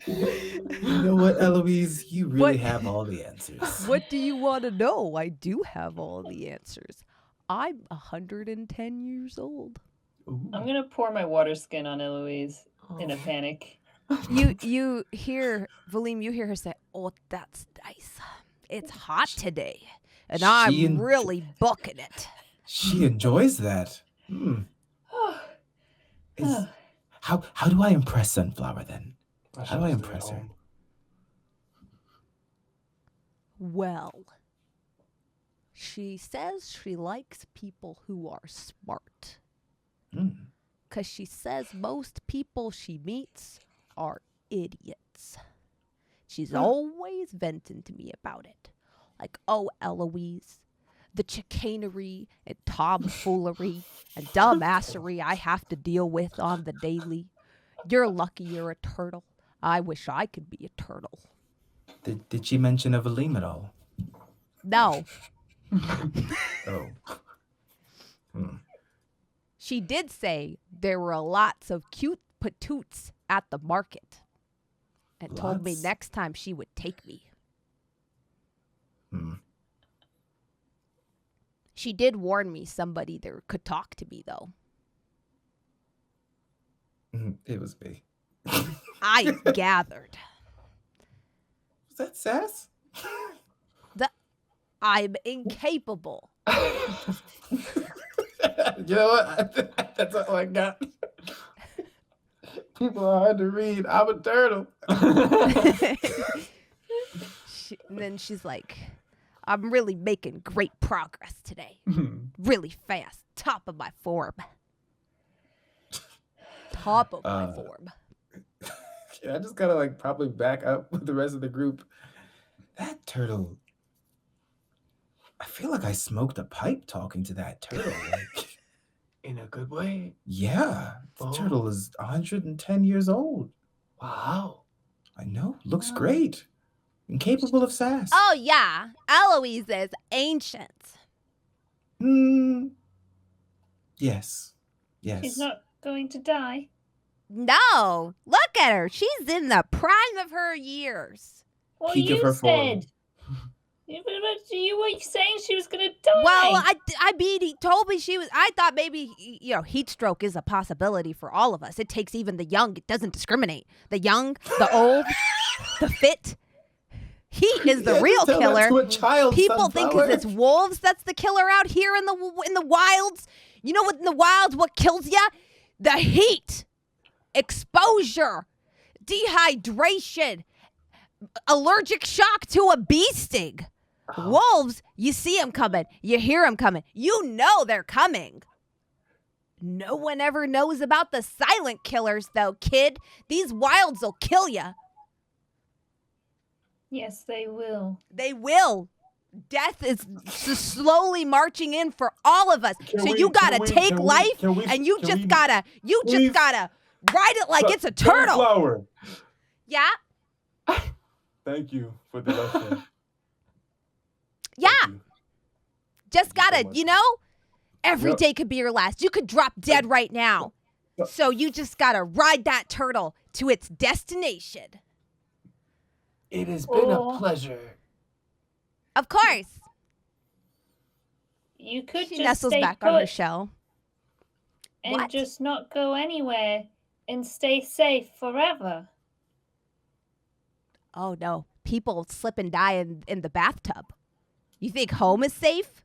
know what, Eloise? You really have all the answers. What do you want to know? I do have all the answers. I'm 110 years old. Ooh. I'm gonna pour my water skin on Eloise in a panic. You hear, Valym, you hear her say, oh, that's nice. It's hot today. And I'm really booking it. She enjoys that. How do I impress Sunflower then? How do I impress her? Well, she says she likes people who are smart. Because she says most people she meets are idiots. She's always venting to me about it. Like, oh, Eloise, the chicanery and tomfoolery and dumbassery I have to deal with on the daily. You're lucky you're a turtle. I wish I could be a turtle. Did she mention a Valym at all? No. Oh. She did say there were lots of cute patoots at the market and told me next time she would take me. She did warn me somebody there could talk to me, though. It was me. I gathered. Was that sass? I'm incapable. You know what? That's all I got. People are hard to read. I'm a turtle. And then she's like, I'm really making great progress today. Really fast. Top of my form. Top of my form. Yeah, I just gotta like probably back up with the rest of the group. That turtle. I feel like I smoked a pipe talking to that turtle. Like, In a good way. yeah, the turtle is 110 years old. Wow. I know. Looks great. Incapable of sass. Oh, yeah. Eloise is ancient. Yes. Yes. She's not going to die. No. Look at her. She's in the prime of her years. Well, Peak of you her said. form. You were saying she was going to die. Well, I mean, he told me she was. I thought maybe, heat stroke is a possibility for all of us. It takes even the young. It doesn't discriminate. The young, the old, the fit. Heat is the real killer. To a child, People think Sunflower. it's wolves that's the killer out here in the wilds. You know what in the wilds? What kills you? The heat, exposure, dehydration, allergic shock to a bee sting. Wolves, you see them coming. You hear them coming. You know they're coming. No one ever knows about the silent killers, though, kid. These wilds will kill you. Yes, they will. They will. Death is slowly marching in for all of us. You gotta take life, and you just gotta ride it like it's a turtle. Sunflower. Yeah. Thank you for the lesson. Yeah. You. Just gotta, so much. every day could be your last. You could drop dead right now. So you just gotta ride that turtle to its destination. It has been a pleasure. Of course. You could She just nestles stay back put on her shell. and What? just not go anywhere and stay safe forever. Oh no, people slip and die in the bathtub. You think home is safe?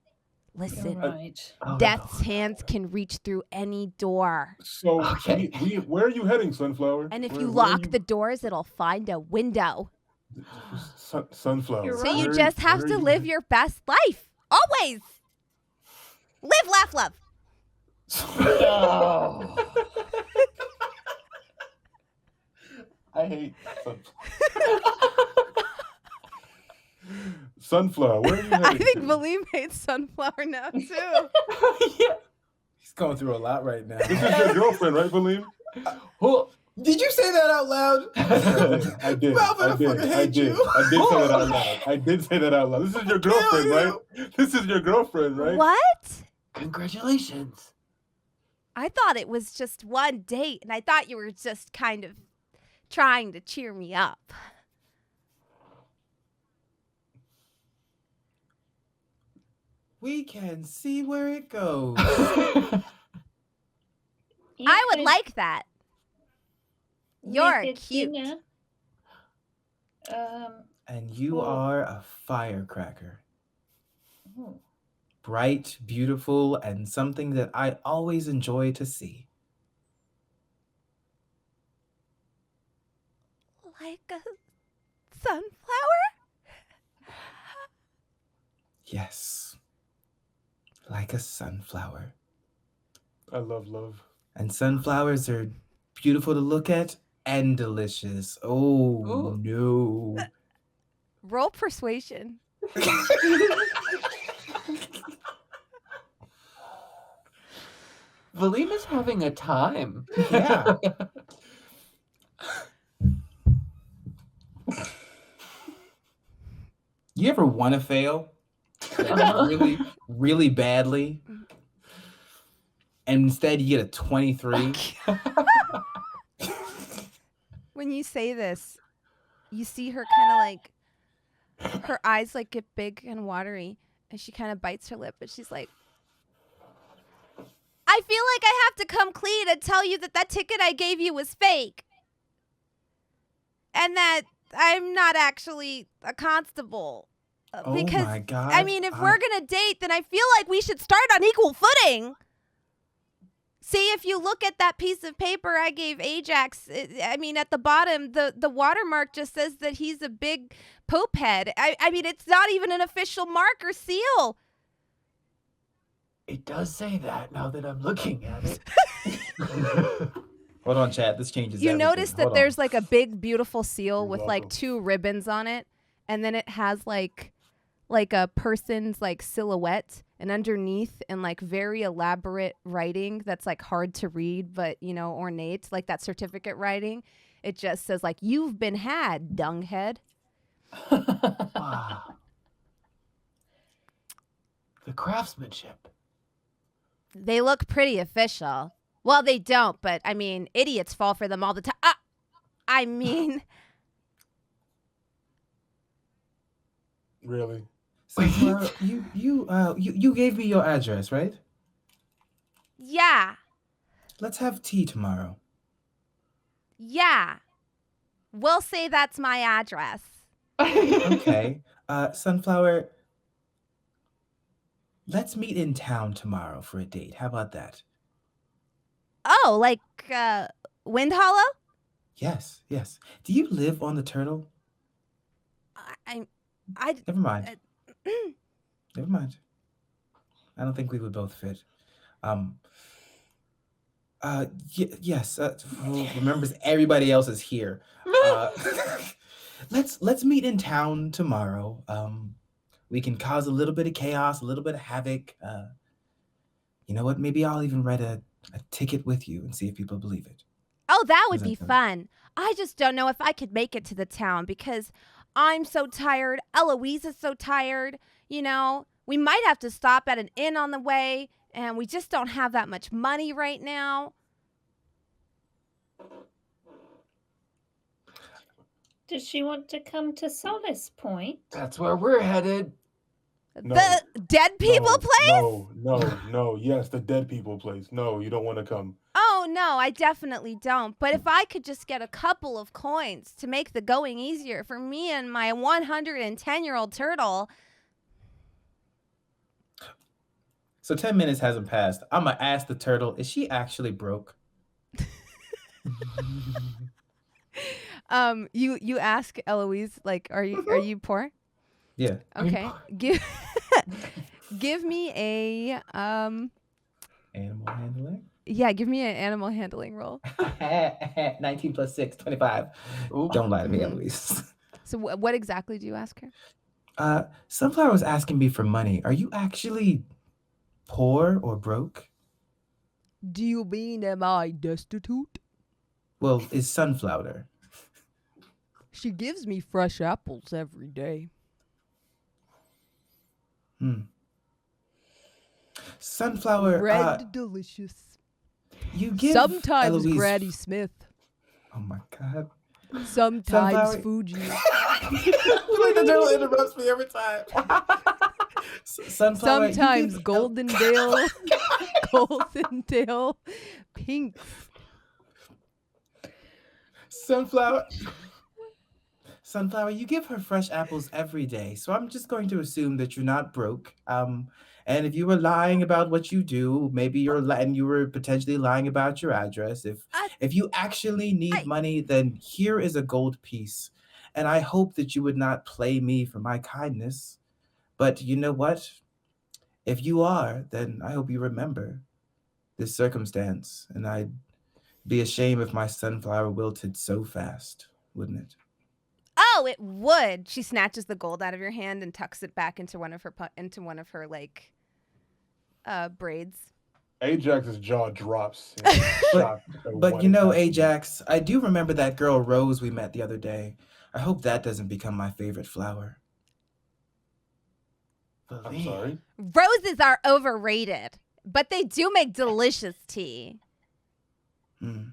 Listen, Right. death's hands can reach through any door. So, Okay. where are you heading, Sunflower? And if Where- you where are lock the doors, it'll find a window. Sunflower. You're So you right. just have to live your best life. Always. Live, laugh, love. Oh. I hate Sunflower. Where are you heading? I think to? Valym hates Sunflower now, too. Yeah. He's going through a lot right now. This is your girlfriend, right, Valym? Did you say that out loud? I did. Balvin, I did. fucking I hate did. you. I did say that out loud. I did say that out loud. This is your girlfriend, right? This is your girlfriend, right? What? Congratulations. I thought it was just one date, and I thought you were just kind of trying to cheer me up. We can see where it goes. You I would could like that. You're make a cute. dinner. And you Cool. are a firecracker. Oh. Bright, beautiful, and something that I always enjoy to see. Like a sunflower? Yes. Like a sunflower. I love love. And sunflowers are beautiful to look at and delicious. Oh, Ooh. no. Roll persuasion. Valym is having a time. Yeah. You ever want to fail? Really, really badly? And instead you get a 23? When you say this, you see her kind of like, her eyes like get big and watery, and she kind of bites her lip, but she's like, I feel like I have to come clean and tell you that ticket I gave you was fake. And that I'm not actually a constable. Because, oh my God. I mean, if we're going to date, then I feel like we should start on equal footing. See, if you look at that piece of paper I gave Ajax, I mean, at the bottom, the watermark just says that he's a big poop head. I mean, it's not even an official mark or seal. It does say that now that I'm looking at it. Hold on, chat. This changes You everything. notice that Hold on. there's like a big, beautiful seal You're with welcome. like 2 ribbons on it. And then it has like a person's like silhouette, and underneath in like very elaborate writing that's like hard to read, but you know, ornate, like that certificate writing. It just says like, you've been had, dunghead. Wow. The craftsmanship. They look pretty official. Well, they don't, but I mean, idiots fall for them all the time. I mean, Really? So, you gave me your address, right? yeah, Let's have tea tomorrow. yeah. We'll say that's my address. Okay. Sunflower, let's meet in town tomorrow for a date. How about that? Oh, like Wind Hollow? Yes, yes. Do you live on the turtle? I Never mind. Never mind. I don't think we would both fit. Yes. Who remembers everybody else is here. Let's meet in town tomorrow. We can cause a little bit of chaos, a little bit of havoc. You know what? Maybe I'll even write a ticket with you and see if people believe it. Oh, that would How's be that sound? fun. I just don't know if I could make it to the town because I'm so tired. Eloise is so tired. You know, we might have to stop at an inn on the way, and we just don't have that much money right now. Does she want to come to Solace Point? That's where we're headed. No. The dead people no, place? No. Yes, the dead people place. No, you don't want to come. Oh, no, I definitely don't. But if I could just get a couple of coins to make the going easier for me and my 110-year-old turtle. So 10 minutes hasn't passed. I'm going to ask the turtle, is she actually broke? You ask Eloise, like, are you poor? Yeah. Okay. Give me a Animal handling? yeah, give me an animal handling roll. 19 plus 6, 25. Ooh. Don't lie to me, Eloise. So what exactly do you ask her? Sunflower was asking me for money. Are you actually poor or broke? Do you mean am I destitute? Well, is Sunflower? She gives me fresh apples every day. Sunflower, Red delicious. you give Sometimes Eloise... Granny Smith. Oh my God. Sometimes Sunflower- Fuji. Like the turtle interrupts me every time. Sunflower, you Sometimes give Goldendale. Goldendale Pinks. Sunflower, you give her fresh apples every day, so I'm just going to assume that you're not broke. And if you were lying about what you do, maybe you were potentially lying about your address. If you actually need money, then here is a gold piece. And I hope that you would not play me for my kindness. But you know what? If you are, then I hope you remember this circumstance, and I'd be ashamed if my sunflower wilted so fast, wouldn't it? Oh, it would. She snatches the gold out of your hand and tucks it back into one of her like braids. Ajax's jaw drops. But you know, Ajax, I do remember that girl Rose we met the other day. I hope that doesn't become my favorite flower. I'm sorry? Roses are overrated, but they do make delicious tea. Well,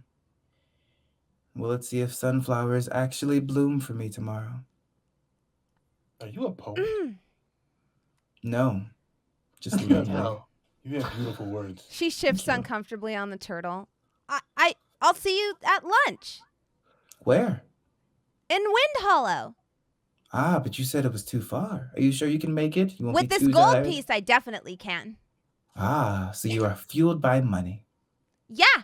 let's see if sunflowers actually bloom for me tomorrow. Are you a poet? No, just lovely. You have beautiful words. She shifts uncomfortably on the turtle. I'll see you at lunch. Where? In Wind Hollow. Ah, but you said it was too far. Are you sure you can make it? You won't With be this too gold tired? piece, I definitely can. Ah, so you are fueled by money. Yeah.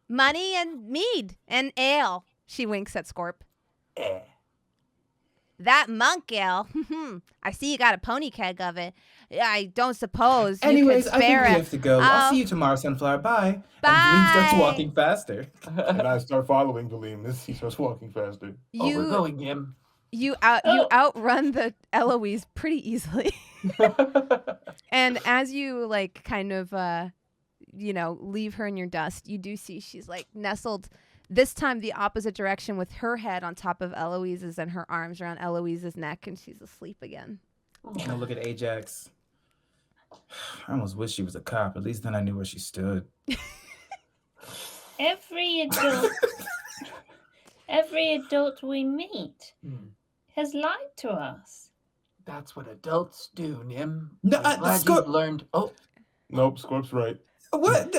Money and mead and ale. She winks at Scorp. That monk ale. I see you got a pony keg of it. I don't suppose Anyways, you could I think spare we a... have to go. I'll see you tomorrow, Sunflower. Bye. Bye. And Valym starts walking faster. And I start following Valym as he starts walking faster. We're going, Jim. You outrun the Eloise pretty easily. And as you like kind of leave her in your dust, you do see she's like nestled this time the opposite direction with her head on top of Eloise's and her arms around Eloise's neck, and she's asleep again. I'm gonna look at Ajax. I almost wish she was a cop. At least then I knew where she stood. Every adult we meet has lied to us. That's what adults do, Nim. No, I'm glad you've learned. Oh, nope, Scorp's right. What?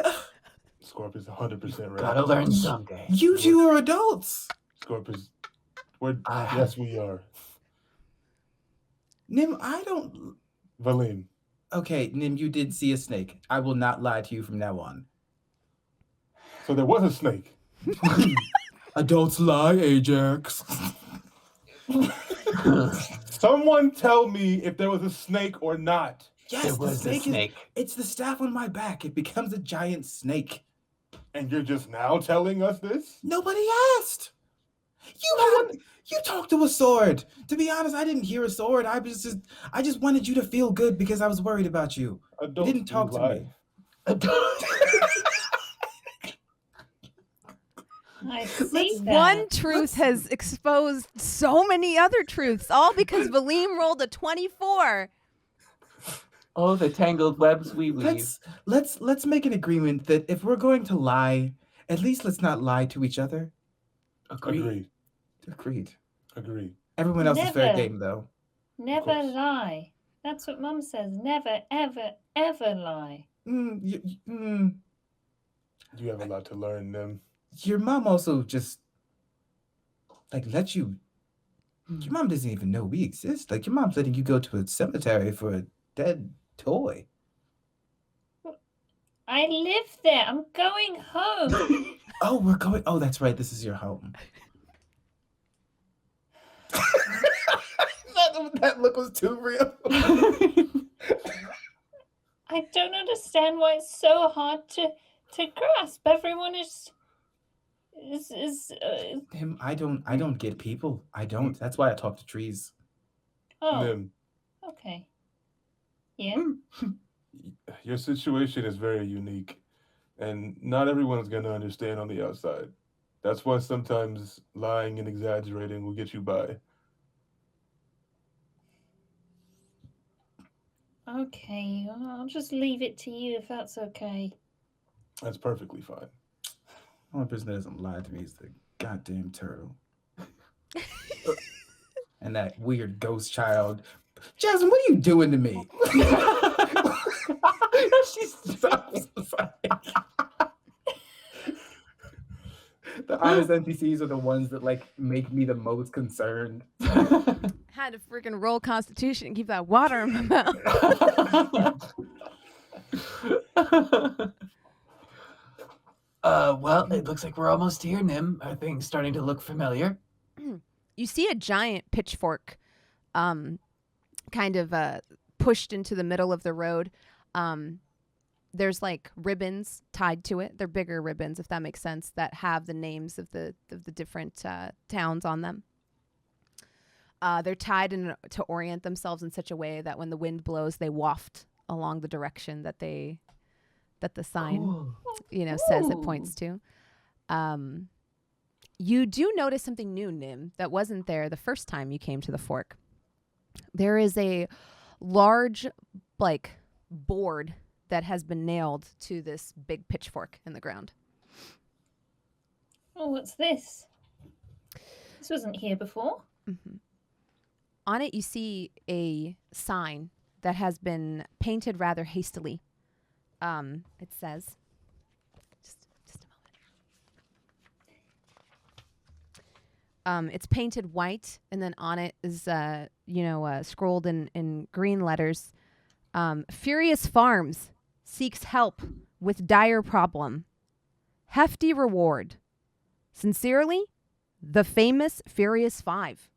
Scorp is 100% right. Gotta learn someday. You two are adults. Scorp is. Yes, we are. Nim, I don't. Valym. Okay, Nim, you did see a snake. I will not lie to you from now on. So there was a snake. Adults lie, Ajax. Someone tell me if there was a snake or not. Yes, there was a snake. It's the staff on my back. It becomes a giant snake. And you're just now telling us this? Nobody asked. You talked to a sword. To be honest, I didn't hear a sword. I just wanted you to feel good because I was worried about you. You didn't talk to me. I see that. One truth has exposed so many other truths, all because Valym rolled a 24. Oh, the tangled webs we weave. Let's make an agreement that if we're going to lie, at least let's not lie to each other. Agreed. Everyone else is fair game, though. Never lie. That's what Mum says. Never, ever, ever lie. You have a lot to learn, Nim. Your mom also just let you. Your mom doesn't even know we exist. Like your mom's letting you go to a cemetery for a dead toy. I live there. I'm going home. Oh, we're going. Oh, that's right. This is your home. That look was too real. I don't understand why it's so hard to grasp. Everyone is Him, I don't get people. I don't. That's why I talk to trees. Oh, Nim, okay. Yeah. your situation is very unique, and not everyone's going to understand on the outside. That's why sometimes lying and exaggerating will get you by. Okay, I'll just leave it to you if that's okay. That's perfectly fine. The only person that doesn't lie to me is the goddamn turtle. And that weird ghost child. Jasmine, what are you doing to me? She's The honest NPCs are the ones that make me the most concerned. Had to freaking roll Constitution and keep that water in my mouth. Well, it looks like we're almost here, Nim. Are things starting to look familiar? You see a giant pitchfork kind of pushed into the middle of the road. There's like ribbons tied to it. They're bigger ribbons, if that makes sense, that have the names of the different towns on them. They're tied to orient themselves in such a way that when the wind blows, they waft along the direction that the sign, Cool. says it points to. You do notice something new, Nim, that wasn't there the first time you came to the fork. There is a large, board that has been nailed to this big pitchfork in the ground. Oh, what's this? This wasn't here before. Mm-hmm. On it, you see a sign that has been painted rather hastily. It says, just a moment. It's painted white, and then on it is, scrolled in green letters. Furious Farms seeks help with dire problem. Hefty reward. Sincerely, the famous Furious Five.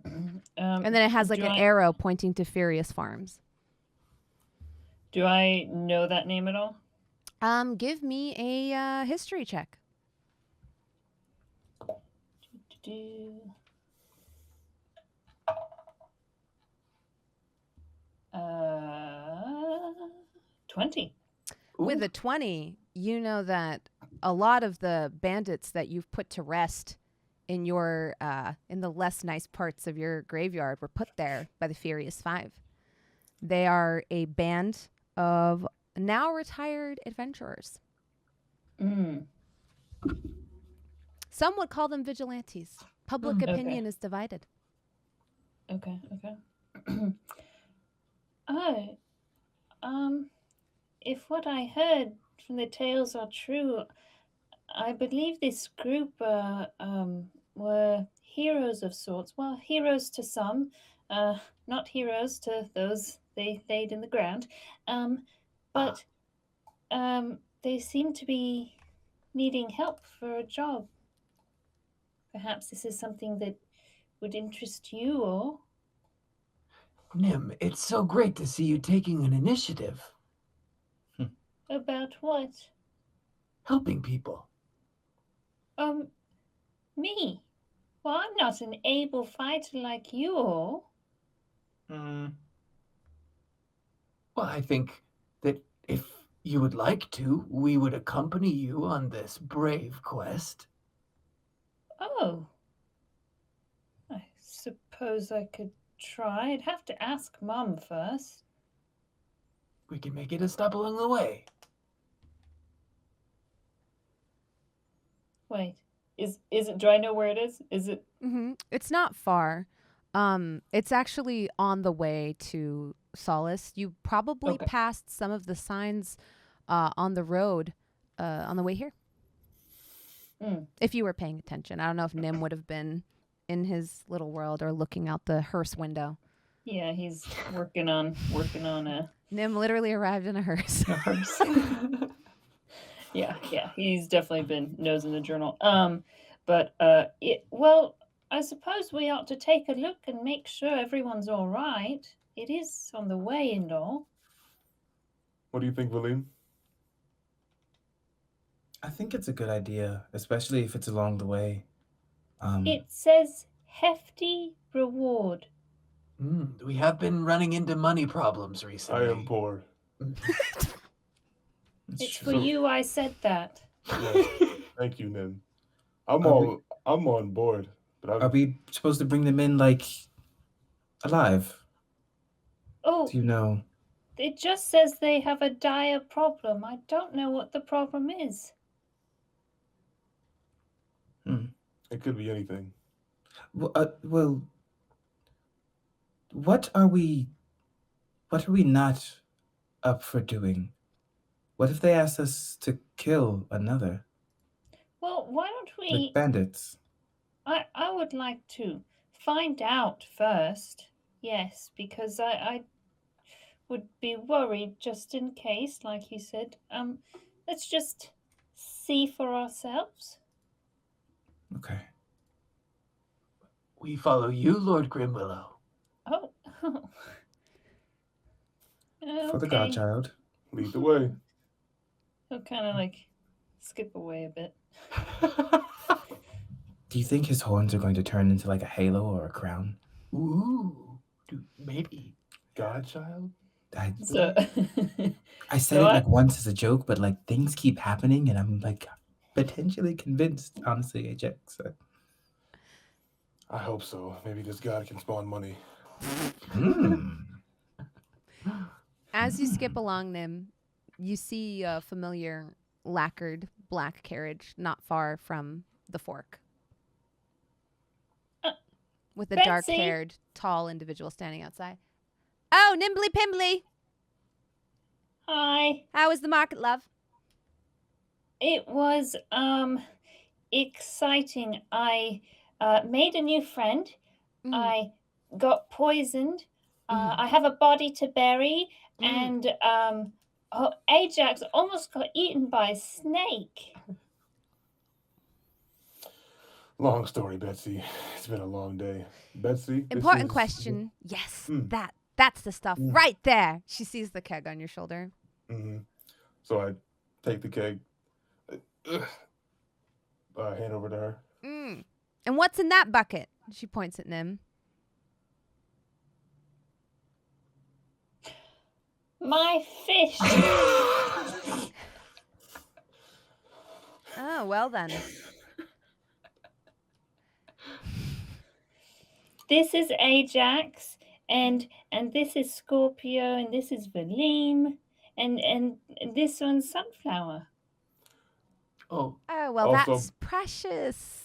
And then it has an arrow pointing to Furious Farms. Do I know that name at all? Give me a history check. 20. With a 20, you know that a lot of the bandits that you've put to rest in your in the less nice parts of your graveyard were put there by the Furious Five. They are a band of now retired adventurers. Some would call them vigilantes. Public opinion is divided. Okay. If what I heard from the tales are true, I believe this group were heroes of sorts. Well, heroes to some, not heroes to those they laid in the ground. But they seem to be needing help for a job. Perhaps this is something that would interest you or... Nim, it's so great to see you taking an initiative. About what? Helping people. Me? Well, I'm not an able fighter like you all. Well, I think that if you would like to, we would accompany you on this brave quest. Oh. I suppose I could try. I'd have to ask Mum first. We can make it a stop along the way. Wait. Is it? Do I know where it is? Is it? Mm-hmm. It's not far. It's actually on the way to Solace. You probably passed some of the signs on the road on the way here. If you were paying attention. I don't know if Nim would have been in his little world or looking out the hearse window. Yeah, he's working on a... Nim literally arrived in a hearse. Yeah, he's definitely been nosing the journal. Well, I suppose we ought to take a look and make sure everyone's all right. It is on the way and all. What do you think, Valym? I think it's a good idea, especially if it's along the way. It says hefty reward. We have been running into money problems recently. I am poor. It's for you I said that. Yes. Thank you, Nim. I'm on board. But are we supposed to bring them in alive? Oh, do you know? It just says they have a dire problem. I don't know what the problem is. It could be anything. Well, what are we not up for doing? What if they asked us to kill another? Well, why don't we... Like bandits. I would like to find out first. Yes, because I would be worried just in case, like you said. Let's just see for ourselves. Okay. We follow you, Lord Grimwillow. Oh. For the Okay. godchild. Lead the way. He'll kind of like skip away a bit. Do you think his horns are going to turn into like a halo or a crown? Ooh, maybe. Godchild? So I said So it I- like once as a joke, but like things keep happening and I'm like potentially convinced, honestly, Ajax. I hope so. Maybe this god can spawn money. As you skip along them, you see a familiar lacquered black carriage not far from the fork. With a Betsy? dark-haired, tall individual standing outside. Oh, Nimbly Pimbly! Hi. How was the market, love? It was exciting. I made a new friend. Mm. I got poisoned. Mm. I have a body to bury, Mm. and Ajax almost got eaten by a snake. Long story, Betsy. It's been a long day. Betsy? this Important is- question. Yes, Mm. that's the stuff Mm. right there. She sees the keg on your shoulder. Mhm. So I take the keg, hand over to her. Mm. And what's in that bucket? She points at Nim. My fish. Oh, well then. This is Ajax, and this is Scorpio, and this is Valym, and this one's Sunflower. Oh, Oh, well, Also- that's precious.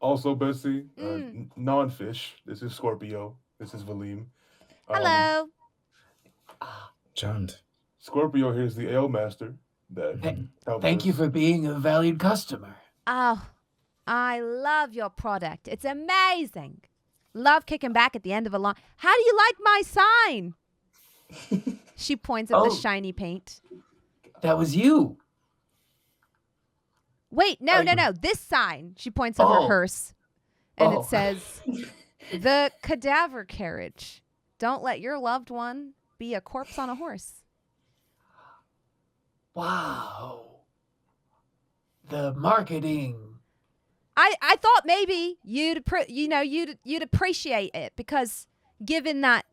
Also, Betsy, Mm. non-fish. This is Scorpio. This is Valym. Hello. John. Scorpio here's the ale master that helps thank you us. for being a valued customer. Oh, I love your product. It's amazing. Love kicking back at the end of a long. How do you like my sign? She points at the Oh. shiny paint. That was you. Wait, no. This sign. She points at her Oh. hearse, and Oh. it says, "The cadaver carriage. Don't let your loved one be a corpse on a horse." Wow. The marketing. I thought maybe you'd appreciate it, because given that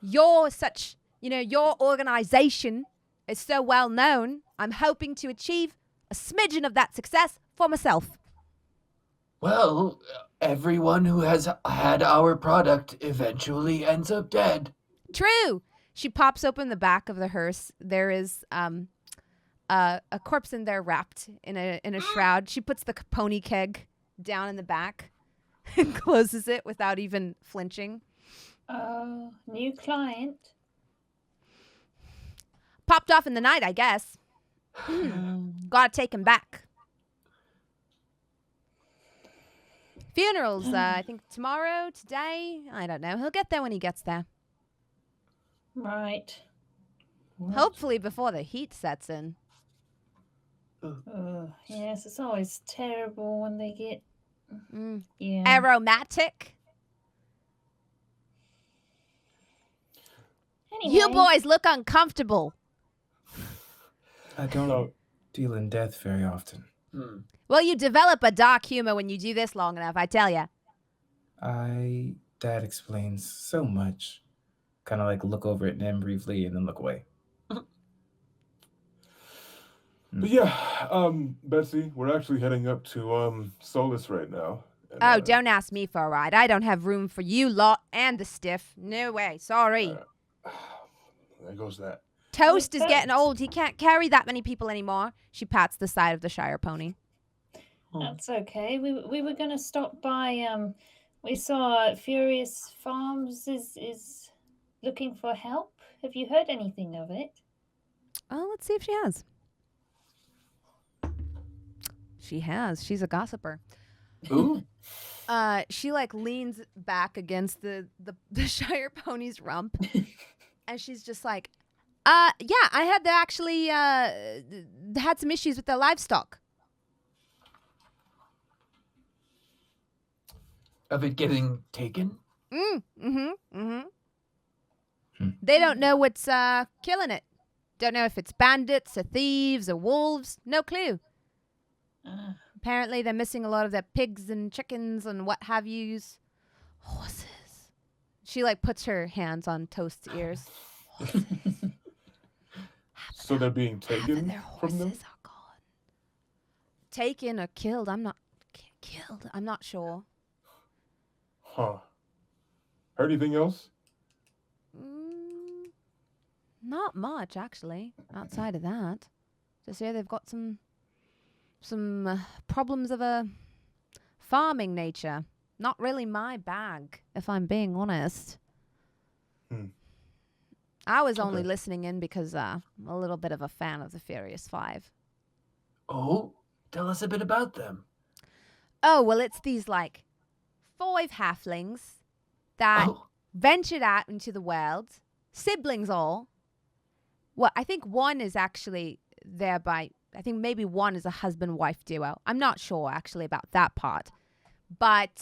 you're such, your organization is so well known, I'm hoping to achieve a smidgen of that success for myself. Well, everyone who has had our product eventually ends up dead. True. She pops open the back of the hearse. There is a corpse in there wrapped in a shroud. She puts the pony keg down in the back and closes it without even flinching. Oh, new client. Popped off in the night, I guess. Gotta take him back. Funerals, I think tomorrow, today. I don't know. He'll get there when he gets there. Right. Hopefully before the heat sets in. Yes, it's always terrible when they get. Mm. Yeah. Aromatic. Anyway, You boys look uncomfortable. I don't So, deal in death very often. Well, you develop a dark humor when you do this long enough, I tell ya. That explains so much. Kind of like look over at Nim briefly and then look away. but yeah, Betsy, we're actually heading up to Solus right now. And, Oh, don't ask me for a ride. I don't have room for you lot and the stiff. No way. Sorry. There goes that. Toast is Thanks. getting old. He can't carry that many people anymore. She pats the side of the Shire pony. that's okay. We were gonna stop by. We saw Furious Farms is looking for help. Have you heard anything of it? Oh, let's see if she has. She has. She's a gossiper. Ooh. She like leans back against the Shire pony's rump, and she's just like, yeah, I had to actually had some issues with their livestock. Of it getting taken? They don't know what's killing it. Don't know if it's bandits or thieves or wolves. No clue. Apparently, they're missing a lot of their pigs and chickens and what have yous. Horses. She like puts her hands on Toast's ears. Horses. So they're being taken Their from horses them? are gone. Taken or killed? I'm not sure. Huh. Heard anything else? Not much, actually, outside of that. Just here they've got some problems of a farming nature. Not really my bag, if I'm being honest. I was only listening in because I'm a little bit of a fan of the Furious Five. Oh, tell us a bit about them. Oh, well, it's these, like, 5 halflings that ventured out into the world. Siblings all. Well, I think one is actually there by... I think maybe one is a husband-wife duo. I'm not sure, actually, about that part. But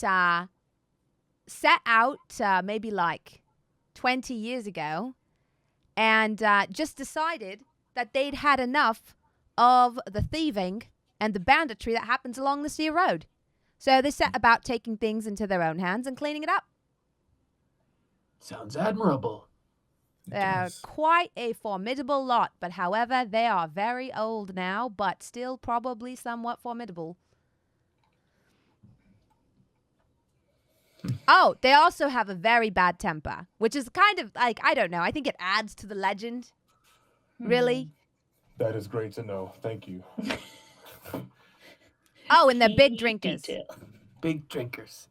set out maybe, like, 20 years ago and just decided that they'd had enough of the thieving and the banditry that happens along the sea road. So they set about taking things into their own hands and cleaning it up. Sounds admirable. They're quite a formidable lot, but however, they are very old now, but still probably somewhat formidable. Oh, they also have a very bad temper, which is kind of like, I don't know, I think it adds to the legend. Really? That is great to know. Thank you. Oh, and they're big drinkers. Big drinkers.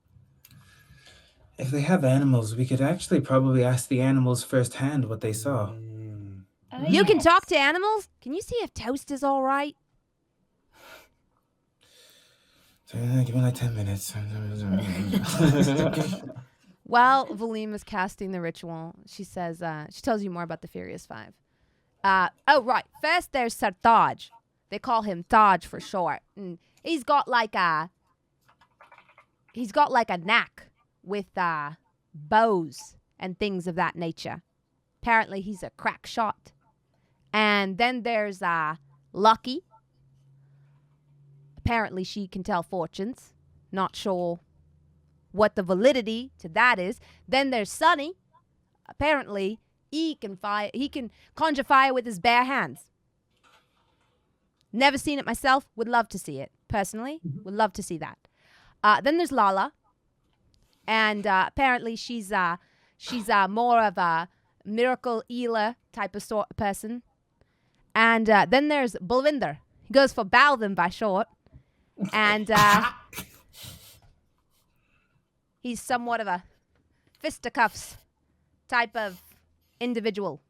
If they have animals, we could actually probably ask the animals firsthand what they saw. You can talk to animals? Can you see if Toast is all right? Give me like 10 minutes. While Valym is casting the ritual, she says, she tells you more about the Furious Five. Oh, right. First, there's Sir Thaj. They call him Thaj for short. And he's got like a knack with bows and things of that nature. Apparently, he's a crack shot. And then there's Lucky. Apparently, she can tell fortunes. Not sure what the validity to that is. Then there's Sunny. Apparently, he can conjure fire with his bare hands. Never seen it myself. Would love to see it. Personally, would love to see that. Then there's Lala. And apparently she's more of a miracle healer type of sort of person. And then there's Balvinder. He goes for Balvin by short. And he's somewhat of a fisticuffs type of individual.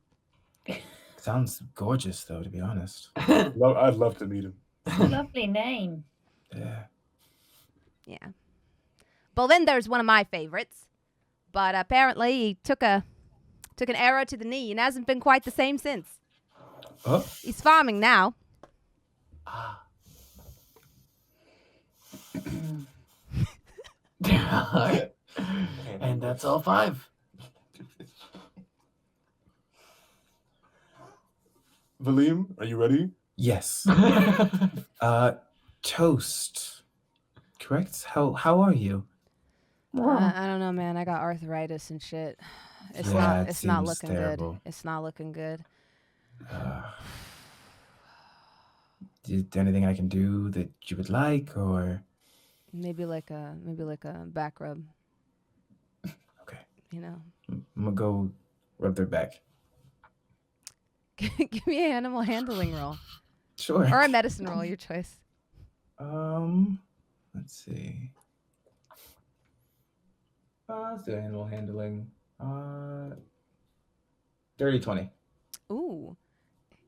Sounds gorgeous, though, to be honest. I'd love to meet him. Lovely name. Yeah. Balvinder's one of my favorites, but apparently he took an arrow to the knee and hasn't been quite the same since. Oh. He's farming now. And that's all 5. Valym, are you ready? Yes. Toast. Correct? How are you? I don't know, man. I got arthritis and shit. It's not looking good. It's not looking good. Is there anything I can do that you would like, or maybe like a back rub? Okay. You know. I'm gonna go rub their back. Give me an animal handling roll. Sure. Or a medicine roll, your choice. Let's see. Let's do animal handling. Dirty 20. Ooh.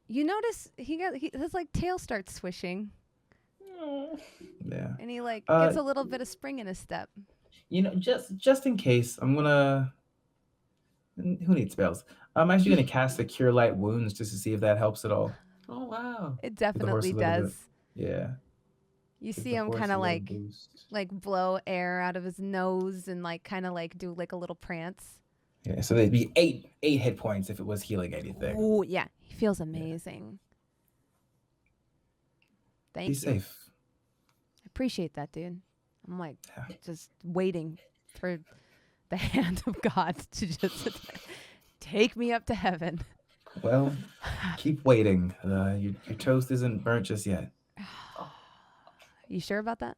You notice his like tail starts swishing. Yeah. And he like gets a little bit of spring in his step. You know, just in case, I'm gonna. Who needs spells? I'm actually gonna cast a Cure Light Wounds just to see if that helps at all. Oh wow! It definitely does. Yeah. You Give see the him horse kind a of little like boost. blow air out of his nose and like kind of like do like a little prance. Yeah, so they'd be eight hit points if it was healing anything. Oh yeah, he feels amazing. Thank Be you. safe. I appreciate that, dude. I'm like Yeah. just waiting for the hand of God to just take me up to heaven. Well, keep waiting. Your toast isn't burnt just yet. You sure about that?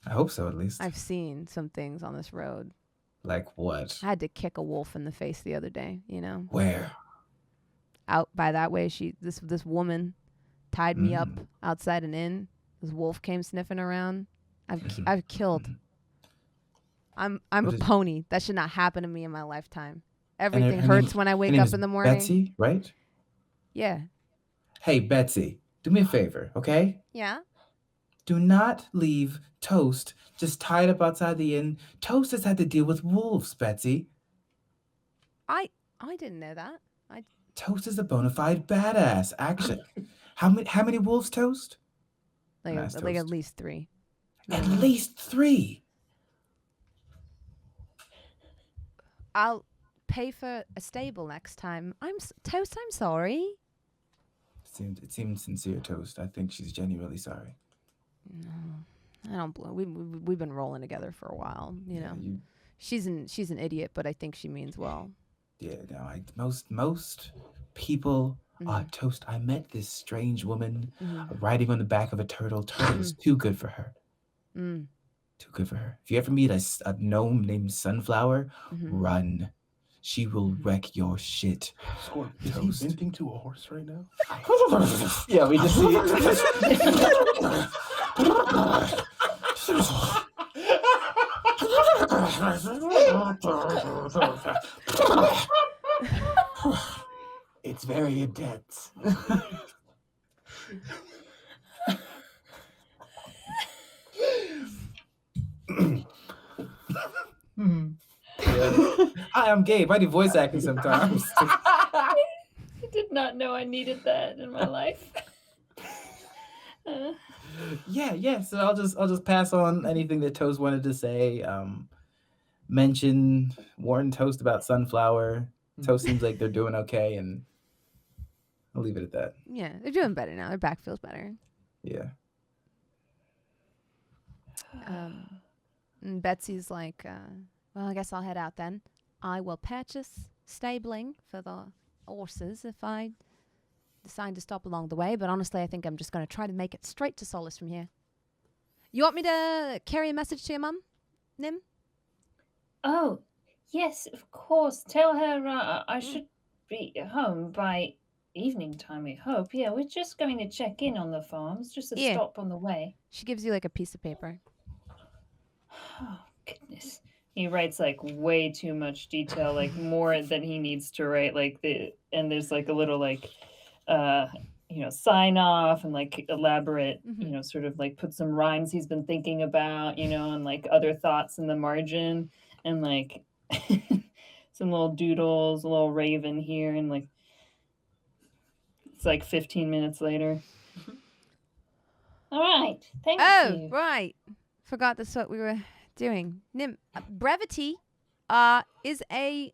I hope so, at least. I've seen some things on this road. Like what? I had to kick a wolf in the face the other day, you know. Where? Out by that way, this woman tied me up Mm. outside an inn. This wolf came sniffing around. I've killed. I'm a What is- pony. That should not happen to me in my lifetime. her Everything name- hurts when I wake Her name up is in the morning. Betsy, right? Yeah. Hey, Betsy, do me a favor, okay? Yeah. Do not leave Toast just tied up outside the inn. Toast has had to deal with wolves, Betsy. I didn't know that. Toast is a bona fide badass. Actually, how many wolves, Toast? Like Nice at toast. least 3. At least 3. I'll pay for a stable next time. Toast, I'm sorry. It seemed sincere, Toast. I think she's genuinely sorry. No, I don't. We've been rolling together for a while. You know, she's an idiot, but I think she means well. Yeah, no, most people. Toast. I met this strange woman riding on the back of a turtle. Turtle was too good for her. Too good for her. If you ever meet a gnome named Sunflower, run. She will wreck your shit. Scorp, is he venting to a horse right now? Yeah, we just see. It's very intense. Hi, I'm Gabe. I do voice acting sometimes. I did not know I needed that in my life. Yeah. So I'll just pass on anything that Toast wanted to say. Warn Toast about Sunflower. Toast seems like they're doing okay, and I'll leave it at that. Yeah, they're doing better now. Their back feels better. Yeah. And Betsy's like, well, I guess I'll head out then. I will purchase stabling for the horses if I decide to stop along the way. But honestly, I think I'm just going to try to make it straight to Solace from here. You want me to carry a message to your mum, Nim? Oh, yes, of course. Tell her I should be home by evening time, we hope. Yeah, we're just going to check in on the farms, just a stop on the way. She gives you like a piece of paper. Oh, goodness. He writes like way too much detail, like more than he needs to write. And there's like a little like, sign off and like elaborate, sort of like put some rhymes he's been thinking about, and like other thoughts in the margin and like some little doodles, a little raven here. And like, it's like 15 minutes later. All right. Thank you. Oh, right. Forgot that's what we were doing. Nim, brevity is a...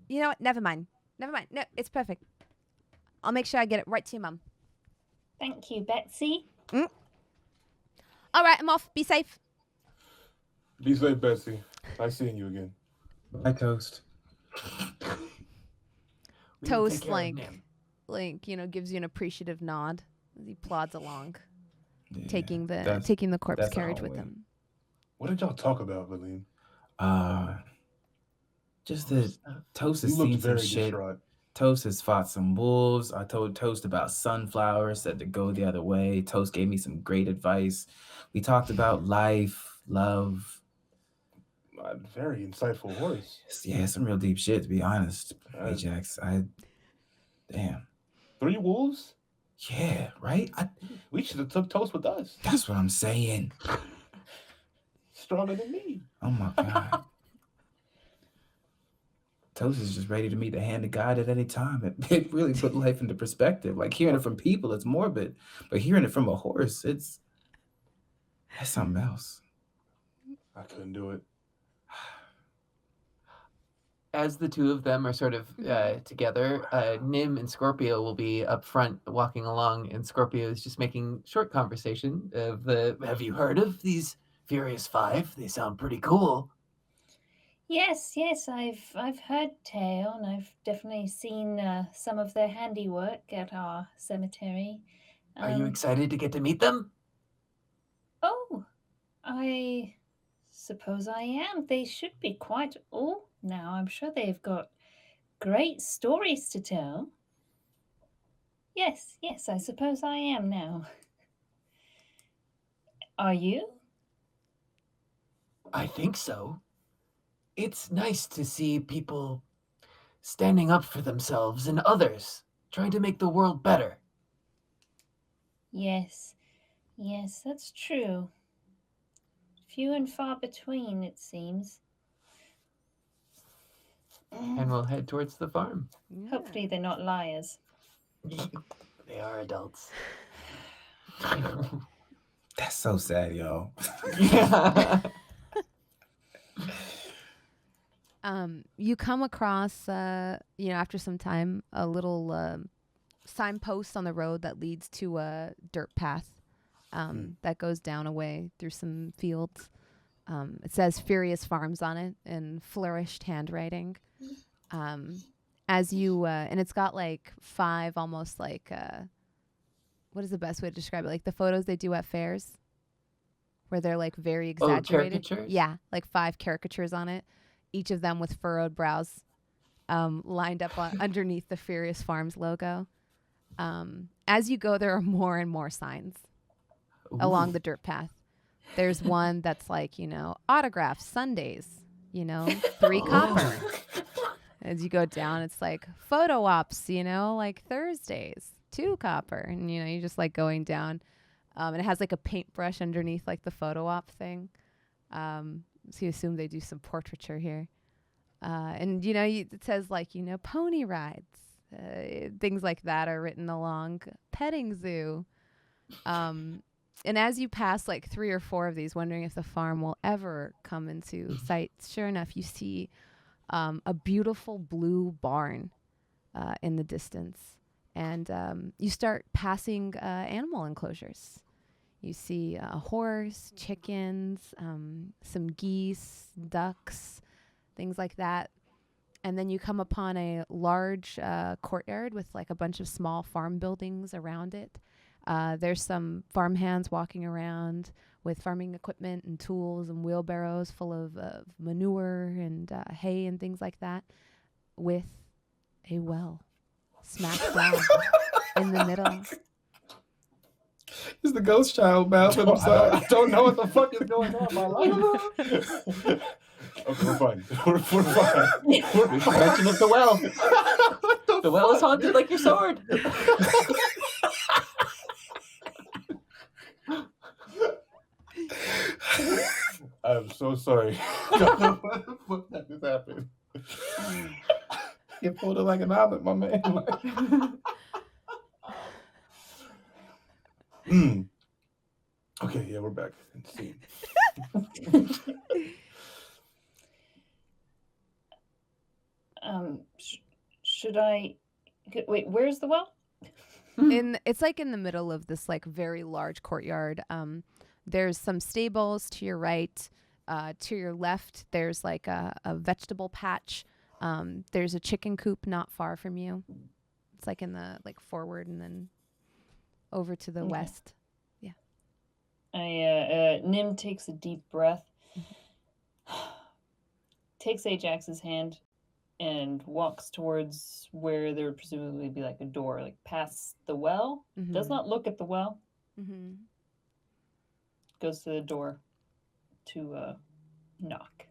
you know what? Never mind. No, it's perfect. I'll make sure I get it right to your mum. Thank you, Betsy. All right, I'm off. Be safe. Be safe, Betsy. Nice seeing you again. Bye, Toast. Toast, gives you an appreciative nod as he plods along, taking the corpse carriage with him. What did y'all talk about, Valym? Just that Toast has You looked seen some very shit. distraught. Toast has fought some wolves. I told Toast about Sunflower, said to go the other way. Toast gave me some great advice. We talked about life, love. A very insightful horse. Yeah, some real deep shit, to be honest. Ajax, damn. 3 wolves? Yeah, right? We should have took Toast with us. That's what I'm saying. Stronger than me. Oh my God. Toast is just ready to meet the hand of God at any time. It really put life into perspective. Like hearing it from people, it's morbid, but hearing it from a horse, that's something else. I couldn't do it. As the two of them are sort of together, Nim and Scorpio will be up front walking along, and Scorpio is just making short conversation of have you heard of these Furious Five? They sound pretty cool. Yes, I've heard tale, and I've definitely seen some of their handiwork at our cemetery. Are you excited to get to meet them? Oh, I suppose I am. They should be quite old now. I'm sure they've got great stories to tell. Yes, I suppose I am now. Are you? I think so. It's nice to see people standing up for themselves and others, trying to make the world better. Yes, that's true. Few and far between, it seems. And we'll head towards the farm. Yeah. Hopefully they're not liars. They are adults. That's so sad, y'all. Yeah. You come across, after some time, a little signpost on the road that leads to a dirt path that goes down a way through some fields. It says Furious Farms on it in flourished handwriting. As you, and it's got like 5 almost like, what is the best way to describe it? Like the photos they do at fairs where they're like very exaggerated. Caricatures? Yeah, like 5 caricatures on it, each of them with furrowed brows lined up underneath the Furious Farms logo. As you go, there are more and more signs along the dirt path. There's one that's like, autographs Sundays, 3 copper. As you go down, it's like photo ops, like Thursdays, 2 copper. And, you're just like going down. And it has like a paintbrush underneath like the photo op thing. So you assume they do some portraiture here. And, it says like, pony rides, things like that are written along, petting zoo. And as you pass like 3 or 4 of these, wondering if the farm will ever come into sight, sure enough, you see a beautiful blue barn in the distance. And you start passing animal enclosures. You see a horse, chickens, some geese, ducks, things like that. And then you come upon a large courtyard with like a bunch of small farm buildings around it. There's some farmhands walking around with farming equipment and tools and wheelbarrows full of manure and hay and things like that, with a well smack dab in the middle. It's the ghost child, Balvin. I'm sorry. I don't know what the fuck is going on in my life. Okay, we're fine. We're fine. We're mention of the well. The well is haunted like your sword. I'm so sorry. I don't know what the fuck that just happened. You pulled it like an omelet, my man. Okay, yeah, we're back. Insane. Should I wait? Where's the well? It's like in the middle of this like very large courtyard. There's some stables to your right. To your left, there's like a vegetable patch. There's a chicken coop not far from you. It's like in the like forward and then over to the west. Yeah. Nim takes a deep breath, takes Ajax's hand, and walks towards where there would presumably be like a door, like past the well. Mm-hmm. Does not look at the well. Mm-hmm. Goes to the door to knock.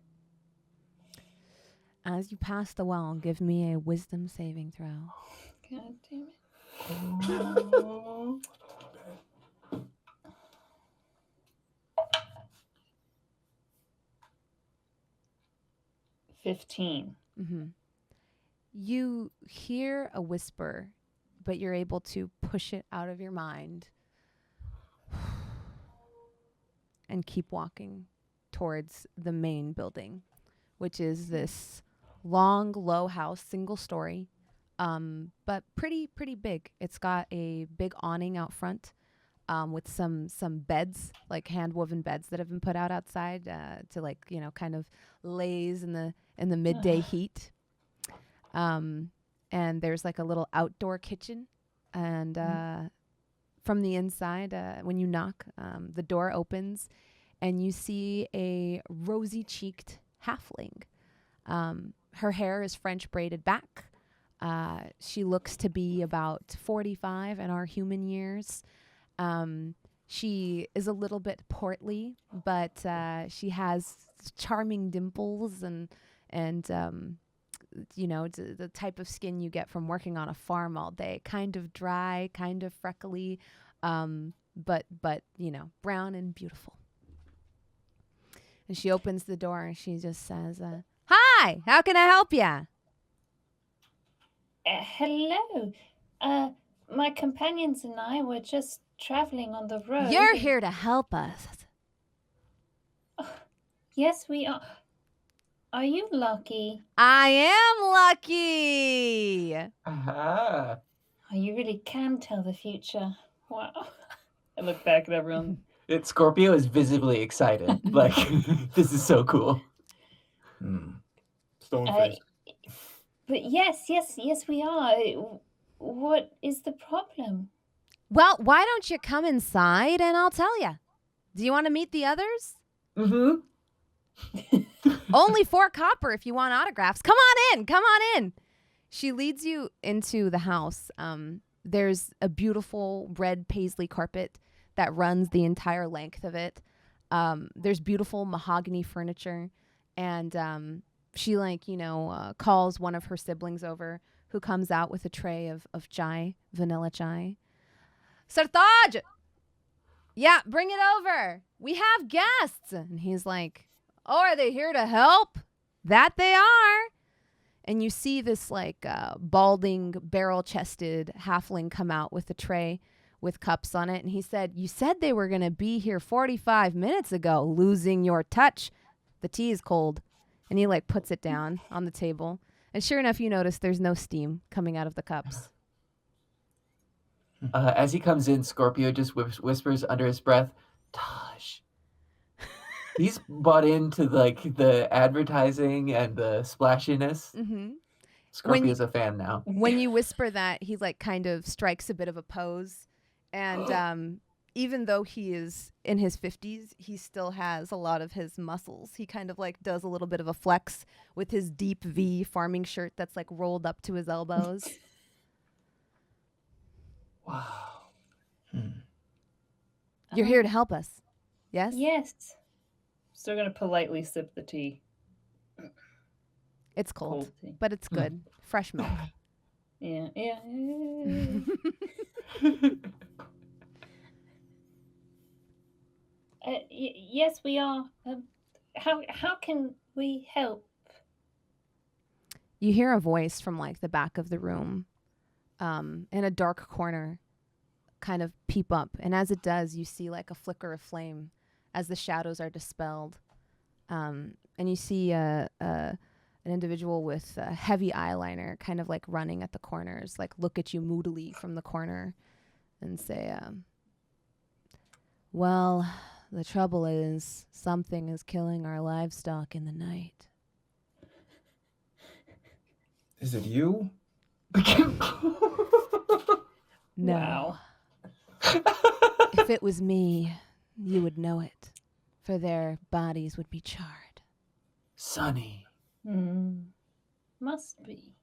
As you pass the well, give me a wisdom saving throw. God damn it. Oh. 15. Mm-hmm. You hear a whisper, but you're able to push it out of your mind and keep walking towards the main building, which is this long, low house, single story, but pretty big. It's got a big awning out front with some beds, like hand-woven beds that have been put out outside to, like, you know, kind of laze in the midday heat. And there's like a little outdoor kitchen, and from the inside, when you knock, the door opens, and you see a rosy-cheeked halfling. Her hair is French braided back. She looks to be about 45 in our human years. She is a little bit portly, but she has charming dimples and you know, the type of skin you get from working on a farm all day. Kind of dry, kind of freckly, but you know, brown and beautiful. And she opens the door and she just says, "Hi, how can I help ya?" Hello. My companions and I were just traveling on the road. You're here to help us. Yes, we are. Are you lucky? I am lucky. Aha. Oh, you really can tell the future. Wow. I look back at everyone. Scorpio is visibly excited. Like, this is so cool. Stone face. But yes, we are. What is the problem? Well, why don't you come inside and I'll tell you. Do you want to meet the others? Mm-hmm. Only 4 copper if you want autographs. Come on in. She leads you into the house. There's a beautiful red paisley carpet that runs the entire length of it. There's beautiful mahogany furniture. And she, like, you know, calls one of her siblings over, who comes out with a tray of chai, vanilla chai. Sartaj! Yeah, bring it over. We have guests. And he's like, "Oh, are they here to help?" That they are. And you see this, like, balding, barrel-chested halfling come out with a tray with cups on it. And he said, "You said they were going to be here 45 minutes ago, losing your touch. The tea is cold." And he, like, puts it down on the table. And sure enough, you notice there's no steam coming out of the cups. As he comes in, Scorpio just whispers under his breath, "Tosh." He's bought into, like, the advertising and the splashiness. Mm-hmm. Scorpio's a fan now. When you whisper that, he, like, kind of strikes a bit of a pose. And even though he is in his 50s, he still has a lot of his muscles. He kind of, like, does a little bit of a flex with his deep V farming shirt that's, like, rolled up to his elbows. Wow. You're here to help us. Yes? Yes. Still gonna politely sip the tea. It's cold, tea. but it's good. Fresh milk. Yeah. Yes, we are. How can we help? You hear a voice from, like, the back of the room, in a dark corner, kind of peep up. And as it does, you see, like, a flicker of flame as the shadows are dispelled. And you see an individual with heavy eyeliner kind of, like, running at the corners, like, look at you moodily from the corner and say, "Well, the trouble is something is killing our livestock in the night." Is it you? No. Wow. If it was me, you would know it, for their bodies would be charred. Sunny. Must be.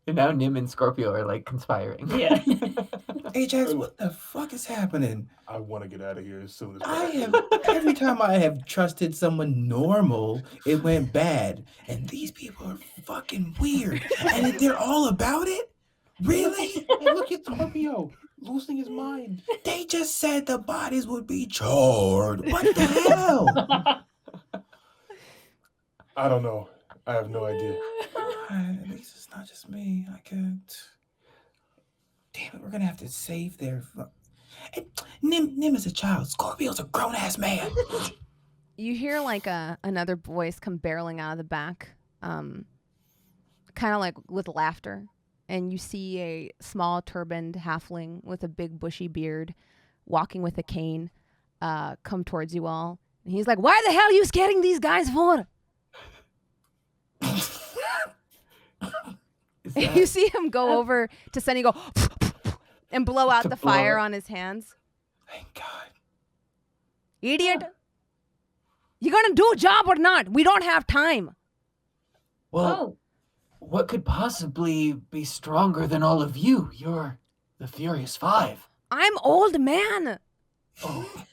And now Nim and Scorpio are, like, conspiring. Yeah. Ajax, what the fuck is happening? I want to get out of here as soon as Every time I have trusted someone normal, it went bad. And these people are fucking weird. And they're all about it? Really? Hey, look at Scorpio losing his mind. They just said the bodies would be charred. What the hell? I don't know. I have no idea. At least it's not just me. I can't. Damn it, we're gonna have to save their. Hey, Nim is a child. Scorpio's a grown ass man. You hear like another voice come barreling out of the back, kind of like with laughter, and you see a small turbaned halfling with a big bushy beard, walking with a cane, come towards you all. And he's like, "Why the hell are you scaring these guys for?" You see him go over to Sunny, go and blow out the fire on his hands. Thank God. Idiot! You gonna do a job or not? We don't have time. Well, what could possibly be stronger than all of you? You're the Furious Five. I'm old man. Oh.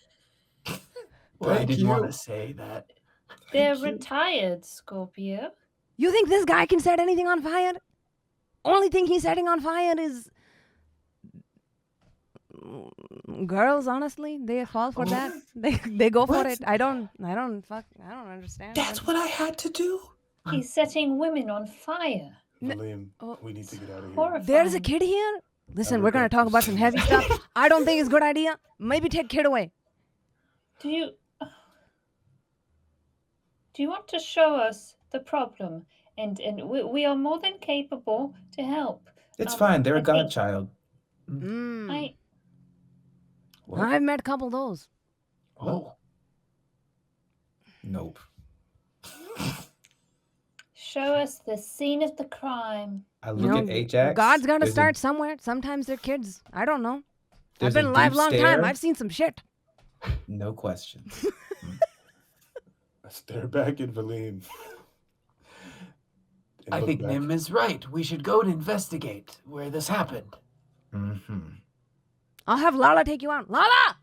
Well, I didn't want to say that. They're retired, Scorpio. You think this guy can set anything on fire? Only thing he's setting on fire is girls. Honestly, they fall for that. They go for it. I don't understand. That's what I had to do. He's setting women on fire. Valym, we need to get out of here. Horrifying. There's a kid here. Listen, we're gonna talk about some heavy stuff. I don't think it's a good idea. Maybe take kid away. Do you want to show us the problem? And we are more than capable to help. It's fine. They're a godchild. I've met a couple of those. Oh. Nope. Show us the scene of the crime. I look at Ajax. God's got to start somewhere. Sometimes they're kids. I don't know. I've been alive a long time. I've seen some shit. No question. I stare back at Valym. I think Nim is right. We should go and investigate where this happened. Mm-hmm. I'll have Lala take you out. Lala!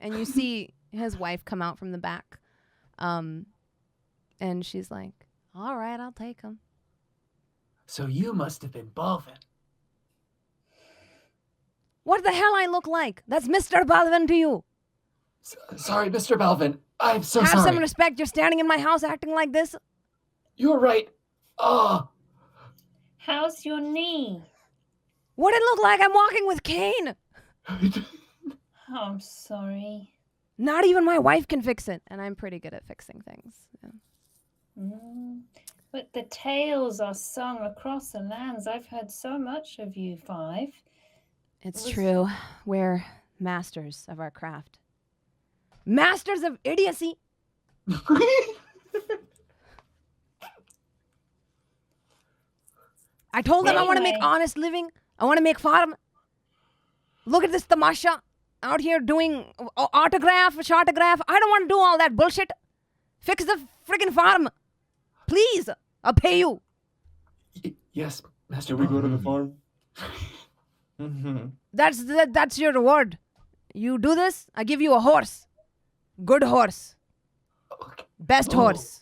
And you see his wife come out from the back. And she's like, all right, I'll take him. So you must have been Balvin. What the hell I look like? That's Mr. Balvin to you. Sorry, Mr. Balvin. I'm so sorry. Have some respect. You're standing in my house acting like this. You're right. Oh. How's your knee? What it look like? I'm walking with cane. Oh, I'm sorry. Not even my wife can fix it. And I'm pretty good at fixing things. Yeah. But the tales are sung across the lands. I've heard so much of you five. It's true. We're masters of our craft. Masters of idiocy. I told them I want to make honest living. I want to make farm. Look at this tamasha out here doing autograph, shotograph. I don't want to do all that bullshit. Fix the friggin' farm. Please, I'll pay you. Yes, Master. Should we go to the farm? Mm-hmm. That's your reward. You do this, I give you a horse. Good horse. Okay. Best horse.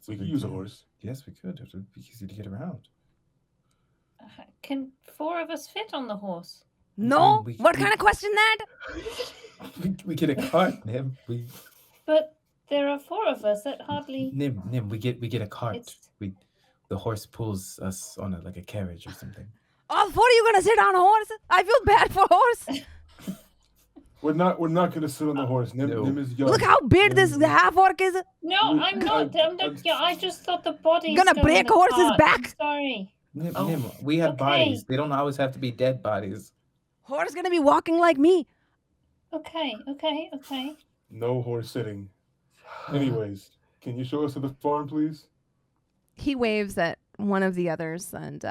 We could use a horse. Yes, we could. It would be easy to get around. Can 4 of us fit on the horse? No? What kind of question that? We get a cart, Nim. But there are 4 of us that hardly. Nim. We get a cart. The horse pulls us on a carriage or something. All 4 of you gonna sit on a horse? I feel bad for horse. We're not gonna sit on the horse. Nim is young. Look how big this half orc is. No, I'm not. I just thought the body's gonna break a horse's back. I'm sorry. Nim, we have bodies. They don't always have to be dead bodies. Horse gonna be walking like me. Okay. No horse sitting. Anyways, can you show us to the farm, please? He waves at one of the others, and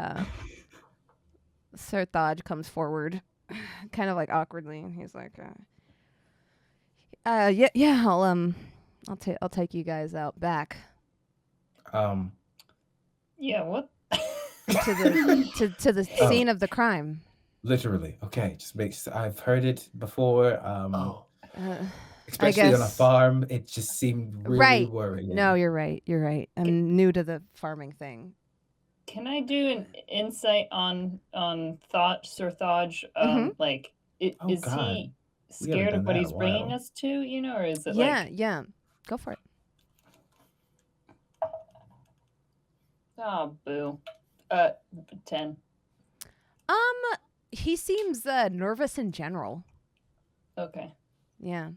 Sir Thaj comes forward, kind of like awkwardly, and he's like, yeah, I'll take you guys out back. Yeah, what? to the scene of the crime. Literally. Okay, I've heard it before. Especially I guess, on a farm, it just seemed really worrying. No, you're right. I'm new to the farming thing. Can I do an insight on Sir Thaj? Like, is he scared of what he's bringing us to? Or is it Yeah. Go for it. Oh, boo. 10. He seems nervous in general. Okay. Yeah.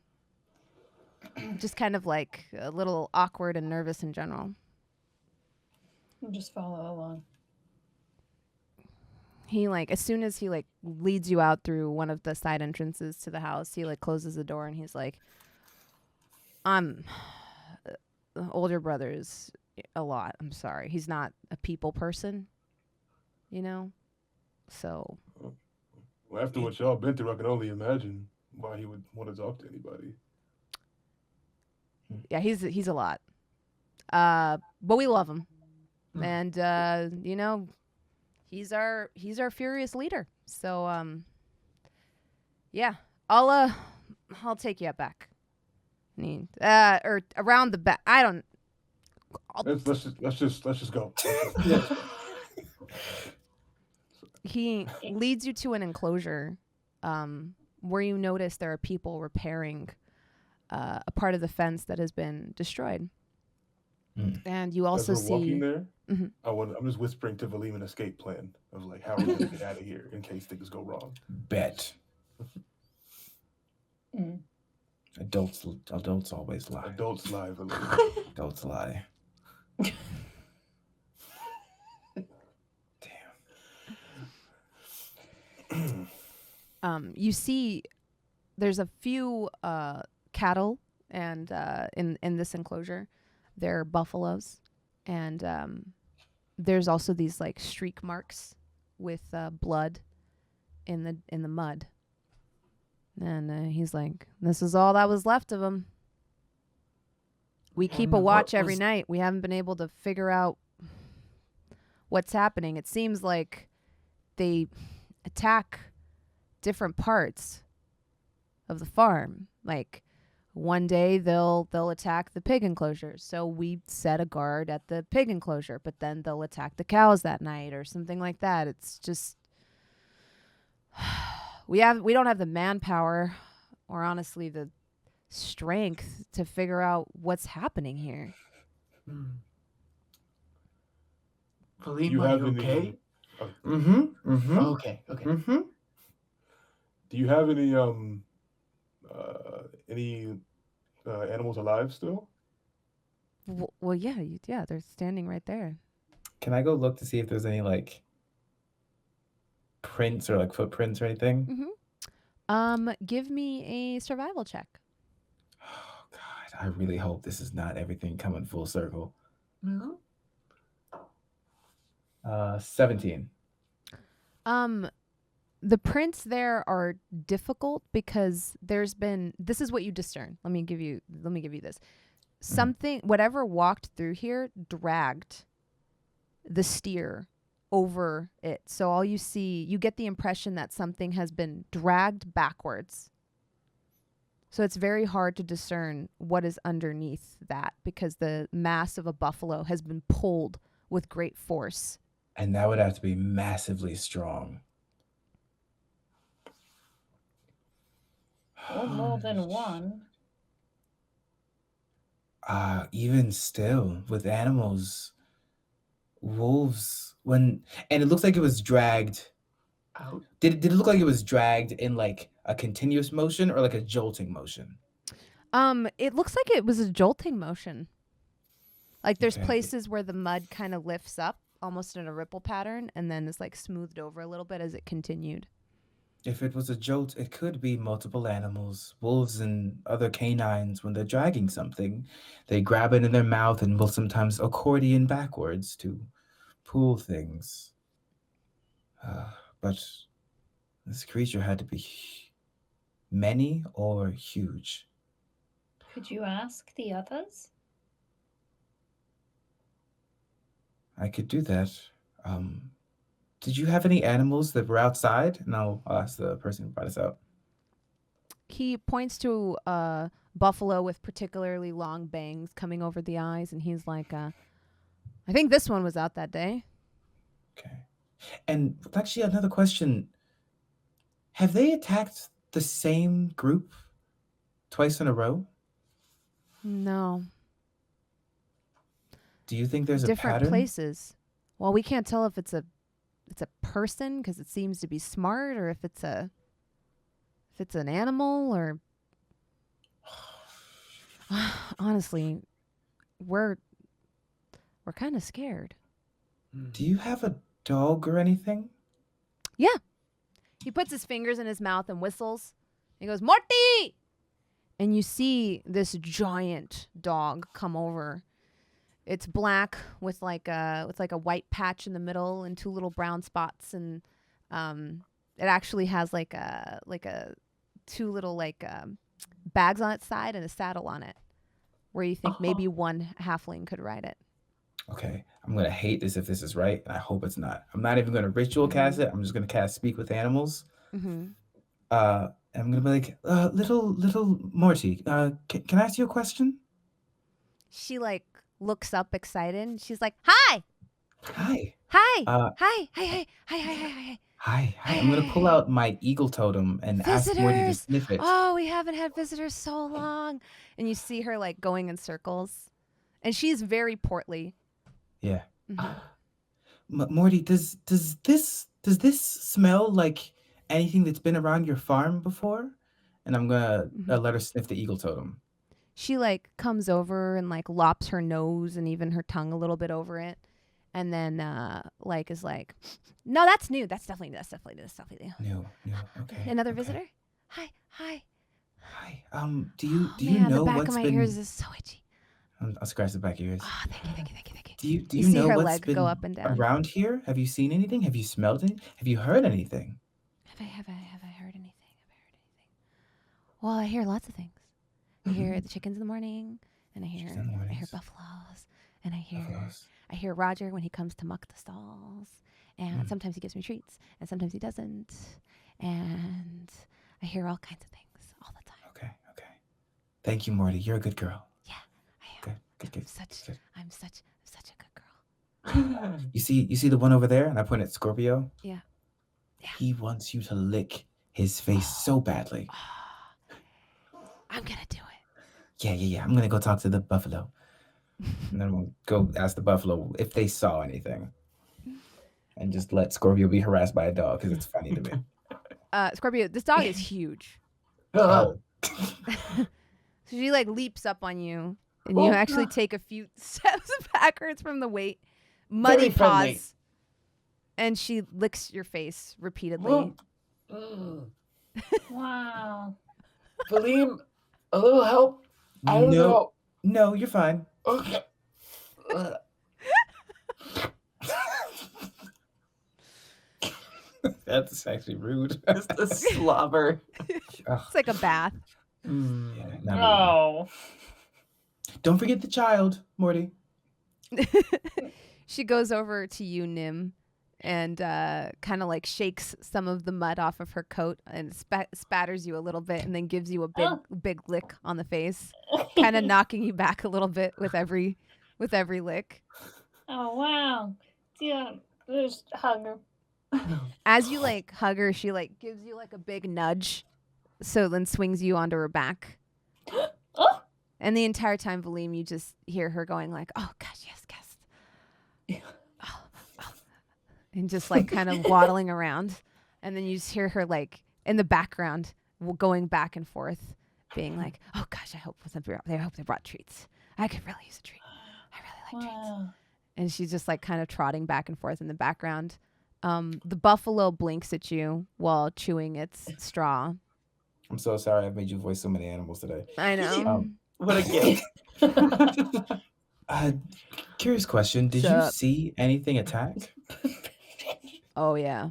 Just kind of like a little awkward and nervous in general. I'll just follow along. He as soon as he leads you out through one of the side entrances to the house, he closes the door and he's like, I'm older brother's a lot. I'm sorry. He's not a people person, So Well, after what y'all been through, I can only imagine why he would want to talk to anybody. Yeah, he's a lot. But we love him. And he's our furious leader. So yeah, I'll take you out back. Or around the back. I don't. Let's just go. He leads you to an enclosure, where you notice there are people repairing a part of the fence that has been destroyed. And you also As we're walking see. there, Mhm. I'm just whispering to Valym an escape plan of how we're gonna get out of here in case things go wrong. Bet. Adults always lie. Adults lie, Valym. Adults lie. You see there's a few cattle and in this enclosure. They're buffaloes, and there's also these streak marks with blood in the mud. And he's like, this is all that was left of them. We keep a watch every night. We haven't been able to figure out what's happening. It seems like they attack different parts of the farm. One day they'll attack the pig enclosure, so we set a guard at the pig enclosure, but then they'll attack the cows that night or something like that. It's just we don't have the manpower or honestly the strength to figure out what's happening here. Valym, are you okay? Okay. Do you have any animals alive still? Well, yeah, they're standing right there. Can I go look to see if there's any prints or footprints or anything? Give me a survival check. Oh God, I really hope this is not everything coming full circle. 17. The prints there are difficult because this is what you discern. Let me give you this. Something, whatever walked through here dragged the steer over it. So all you see, you get the impression that something has been dragged backwards. So it's very hard to discern what is underneath that because the mass of a buffalo has been pulled with great force. And that would have to be massively strong. Or more than one. Even still, with animals, wolves, and it looks like it was dragged out. Did it look like it was dragged in a continuous motion or a jolting motion? It looks like it was a jolting motion. There's places where the mud kind of lifts up almost in a ripple pattern and then is smoothed over a little bit as it continued. If it was a jolt, it could be multiple animals. Wolves and other canines, when they're dragging something, they grab it in their mouth and will sometimes accordion backwards to pull things. But this creature had to be many or huge. Could you ask the others? I could do that. Did you have any animals that were outside? And I'll ask the person who brought us out. He points to a buffalo with particularly long bangs coming over the eyes, and he's like, I think this one was out that day. Okay. And actually, another question. Have they attacked the same group twice in a row? No. Do you think there's different a pattern? Places. Well, we can't tell if it's a person because it seems to be smart, or if it's an animal, or honestly, we're kind of scared. Do you have a dog or anything? Yeah. He puts his fingers in his mouth and whistles. He goes, Morty! And you see this giant dog come over. It's black with like a white patch in the middle and 2 little brown spots, and it actually has like a 2 little bags on its side and a saddle on it, where you think maybe one halfling could ride it. Okay, I'm gonna hate this if this is right, and I hope it's not. I'm not even gonna ritual cast it. I'm just gonna cast Speak with Animals. Mm-hmm. I'm gonna be like, little Morty, can I ask you a question? She looks up excited. She's like, "Hi, Hi. hi, Uh, hi, hi, hi, hi, hi, hi, Hi. I'm gonna pull out my eagle totem and ask Morty to visitors! sniff it. Oh, we haven't had visitors so long." And you see her going in circles, and she's very portly. Yeah. Mm-hmm. Morty, does this smell like anything that's been around your farm before? And I'm gonna let her sniff the eagle totem. She comes over and lops her nose and even her tongue a little bit over it, and then is like, "No, that's new. That's definitely new. No. Okay. Another okay. visitor? Hi. Hi. Do you Man, know the back what's of my been? ears is so itchy. I'll scratch the back of your ears. Oh, thank you. Do you You see know her what's leg been go up and down. around here? Have you seen anything? Have you smelled anything? Have you heard anything? Have I heard anything? Well, I hear lots of things. I hear the chickens in the morning, and I hear buffaloes, and I hear Roger when he comes to muck the stalls, and sometimes he gives me treats, and sometimes he doesn't, and I hear all kinds of things all the time. Okay. Thank you, Morty. You're a good girl. Yeah, I am. Good. I'm such a good girl. You see the one over there, and I point at Scorpio. Yeah. He wants you to lick his face so badly. I'm gonna do it. Yeah. I'm gonna go talk to the buffalo, and then we'll go ask the buffalo if they saw anything, and just let Scorpio be harassed by a dog because it's funny to me. Scorpio, this dog is huge. Oh. So she leaps up on you, and you actually take a few steps backwards from the weight. Muddy paws. And she licks your face repeatedly. Wow. Valym, a little help? I don't know. No, you're fine. Okay. That's actually rude. Just a slobber. It's like a bath. No. Don't forget the child, Morty. She goes over to you, Nim, and kind of shakes some of the mud off of her coat and spatters you a little bit, and then gives you a big lick on the face, kind of knocking you back a little bit with every lick. Oh wow. Yeah, just hug her. As you hug her, she gives you a big nudge, so then swings you onto her back. Oh. And the entire time, Valym, you just hear her going "Oh gosh, yes, guest." Oh. And just kind of waddling around, and then you just hear her in the background going back and forth, being "Oh gosh, I hope they brought treats. I could really use a treat. I really like treats." And she's just kind of trotting back and forth in the background. The buffalo blinks at you while chewing its straw. I'm so sorry I've made you voice so many animals today. I know. What a gift. Curious question. Did you see anything attack? Oh yeah.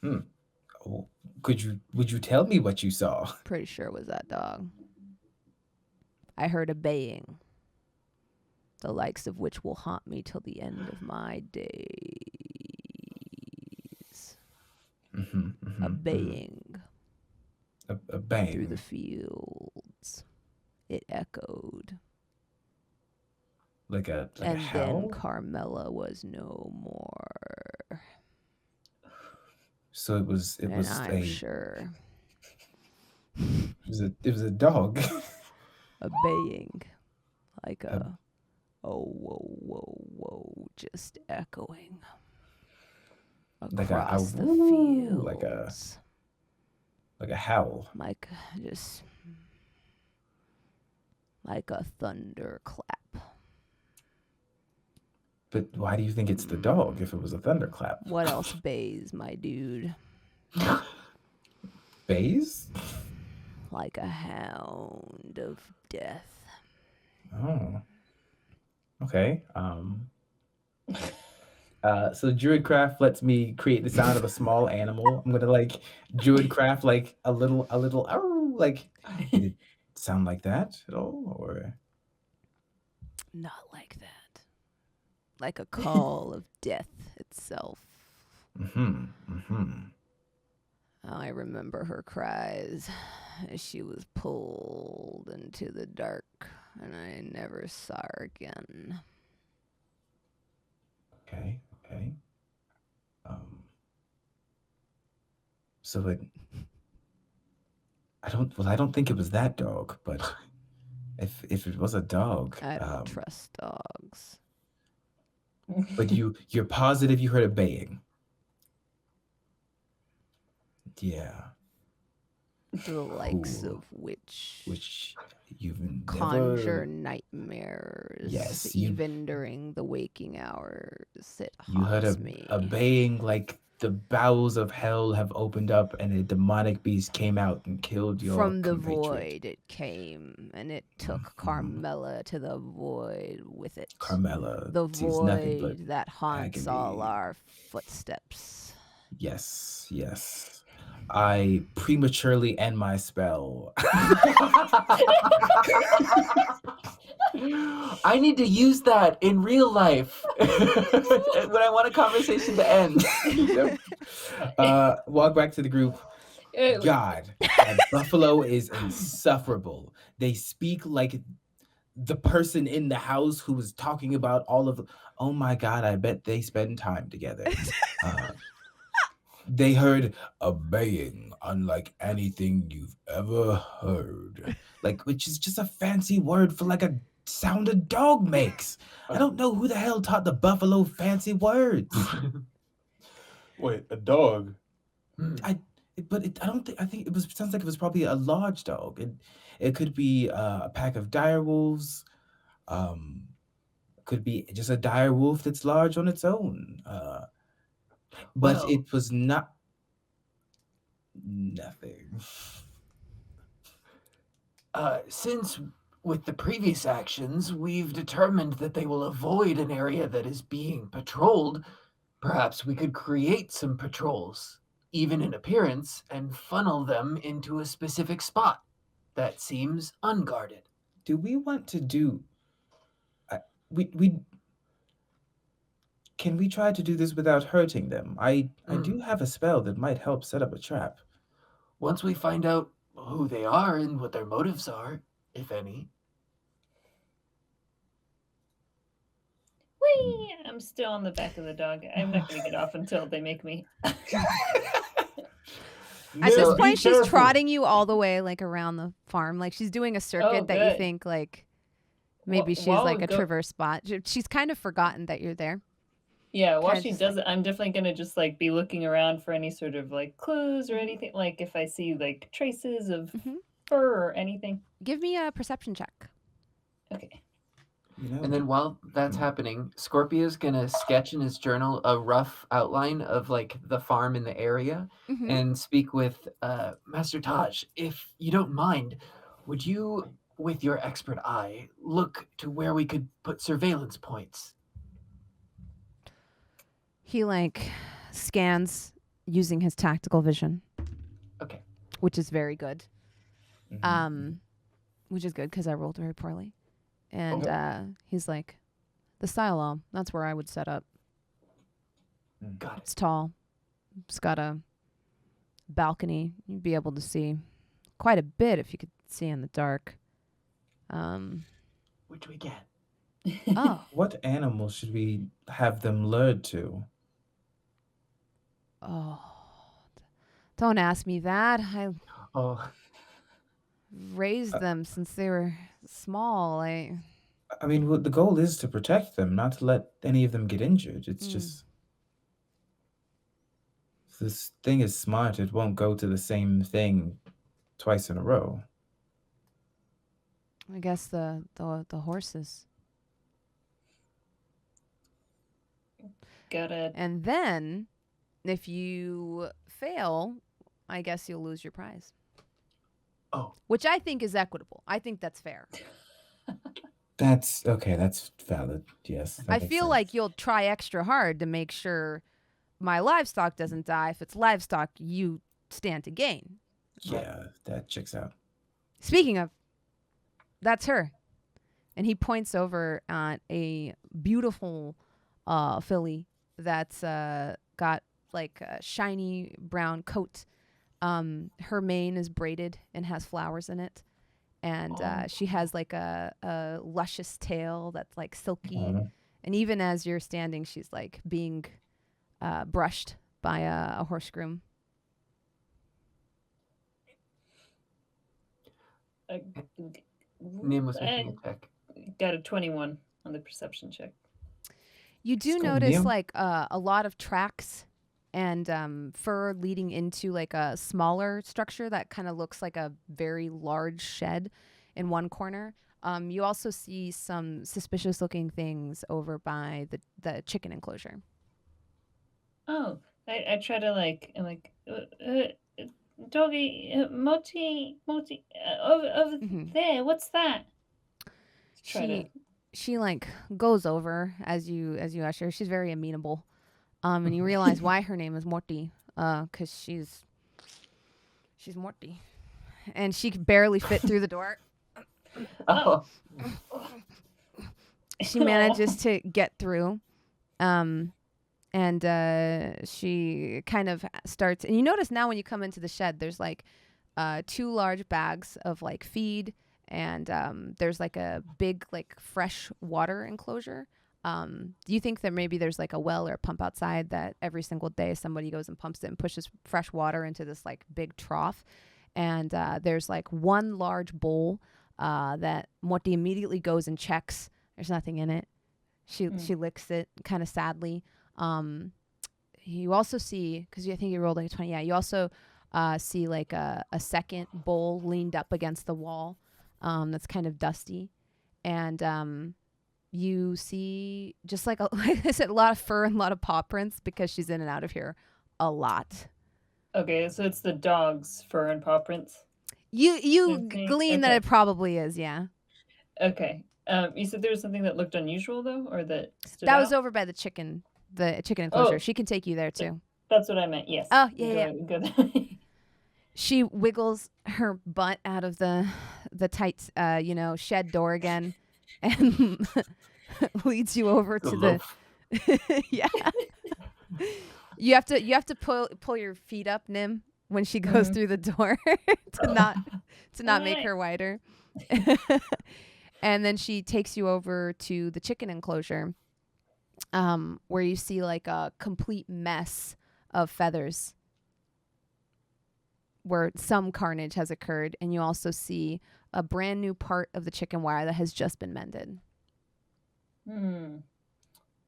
Oh, would you tell me what you saw? Pretty sure it was that dog. I heard a baying, the likes of which will haunt me till the end of my days. A baying. A bang. Through the fields. It echoed. Like a and howl? Then Carmela was no more. So it was I'm sure. It was a dog. A baying. Like a Oh, whoa, whoa, whoa, just echoing Like across the woo, fields. like a howl. Like a thunderclap. But why do you think it's the dog if it was a thunderclap? What else bays, my dude? Bays? Like a hound of death. Oh. Okay. So Druidcraft lets me create the sound of a small animal. I'm gonna like Druidcraft like a little "Arr!" like did it sound like that at all? Or Not like that. Like a call of death itself. I remember her cries as she was pulled into the dark, and I never saw her again. Okay. So I don't think it was that dog, but if it was a dog, I don't trust dogs. but you're positive you heard a baying. Yeah. The likes Ooh. of which You've conjure never. nightmares. Yes, even during the waking hours. It You heard haunts me. a baying like the bowels of hell have opened up and a demonic beast came out and killed your From the compatriot. void it came, and it took Carmela to the void with it. Carmela, The sees nothing but void that haunts all agony. our footsteps. Yes. I prematurely end my spell. I need to use that in real life when I want a conversation to end. Walk back to the group. God, that buffalo is insufferable. They speak like the person in the house who was talking about all of. Oh my God, I bet they spend time together. They heard a baying unlike anything you've ever heard. Like, which is just a fancy word for like a sound a dog makes. I don't know who the hell taught the buffalo fancy words. Wait, a dog? I think it sounds like it was probably a large dog. It could be a pack of dire wolves. Could be just a dire wolf that's large on its own. But Well, it was not nothing. Since with the previous actions, we've determined that they will avoid an area that is being patrolled, perhaps we could create some patrols, even in appearance, and funnel them into a specific spot that seems unguarded. Do we want to do? Can we try to do this without hurting them? I do have a spell that might help set up a trap. Once we find out who they are and what their motives are, if any. Whee! I'm still on the back of the dog. I'm not going to get off until they make me. At this point, she's trotting you all the way like around the farm. Like she's doing a circuit that you think like maybe she's like a traverse spot. She's kind of forgotten that you're there. Yeah, while she does it, I'm definitely going to just like be looking around for any sort of like clues or anything. Like if I see like traces of fur or anything. Give me a perception check. Okay. And then while that's happening, Scorpio's gonna sketch in his journal a rough outline of like the farm in the area and speak with Master Taj. If you don't mind, would you, with your expert eye, look to where we could put surveillance points? He like scans using his tactical vision. Okay. Which is very good. Which is good because I rolled very poorly. And he's like, the silo, that's where I would set up. Got it. It's tall. It's got a balcony. You'd be able to see quite a bit if you could see in the dark. Which we get. Oh. What animal should we have them lured to? Oh. Don't ask me that. I raised them since they were small. I mean, the goal is to protect them, not to let any of them get injured. It's just if this thing is smart. It won't go to the same thing twice in a row. I guess the horses. Got it. And then, if you fail, I guess you'll lose your prize. Oh. Which I think is equitable. I think that's fair. That's okay. That's valid. Yes. I feel like you'll try extra hard to make sure my livestock doesn't die. If it's livestock, you stand to gain. Yeah, that checks out. Speaking of, that's her. And he points over at a beautiful filly that's got like a shiny brown coat. Her mane is braided and has flowers in it. And she has like a luscious tail that's like silky. And even as you're standing, she's like being brushed by a horse groom. Name was making a check. Got a 21 on the perception check. You do notice like a lot of tracks and fur leading into like a smaller structure that kind of looks like a very large shed in one corner. You also see some suspicious looking things over by the chicken enclosure. Oh, I try to like, I'm like, doggy, Moti, over there. What's that? She like goes over as you usher. She's very amenable. And you realize why her name is Morty. 'Cause she's Morty. And she could barely fit through the door. Oh. She manages to get through. And she kind of starts, and you notice now when you come into the shed, there's like 2 large bags of like feed, and there's like a big like fresh water enclosure. Do you think that maybe there's like a well or a pump outside that every single day somebody goes and pumps it and pushes fresh water into this like big trough? And there's like one large bowl that Morty immediately goes and checks. There's nothing in it. She licks it kind of sadly. You also see, because I think you rolled like a 20. Yeah, you also see like a second bowl leaned up against the wall that's kind of dusty. And you see just like I said, a lot of fur and a lot of paw prints because she's in and out of here a lot. Okay, so it's the dog's fur and paw prints. You glean that it probably is, yeah. Okay. You said there was something that looked unusual though, or that stood That out? was over by the chicken enclosure. Oh. She can take you there too. That's what I meant. Yes. Oh, yeah. Good. She wiggles her butt out of the tight shed door again and leads you over to the yeah. You have to pull your feet up, Nim, when she goes through the door to not make her wider. And then she takes you over to the chicken enclosure, where you see like a complete mess of feathers, where some carnage has occurred, and you also see a brand new part of the chicken wire that has just been mended. Can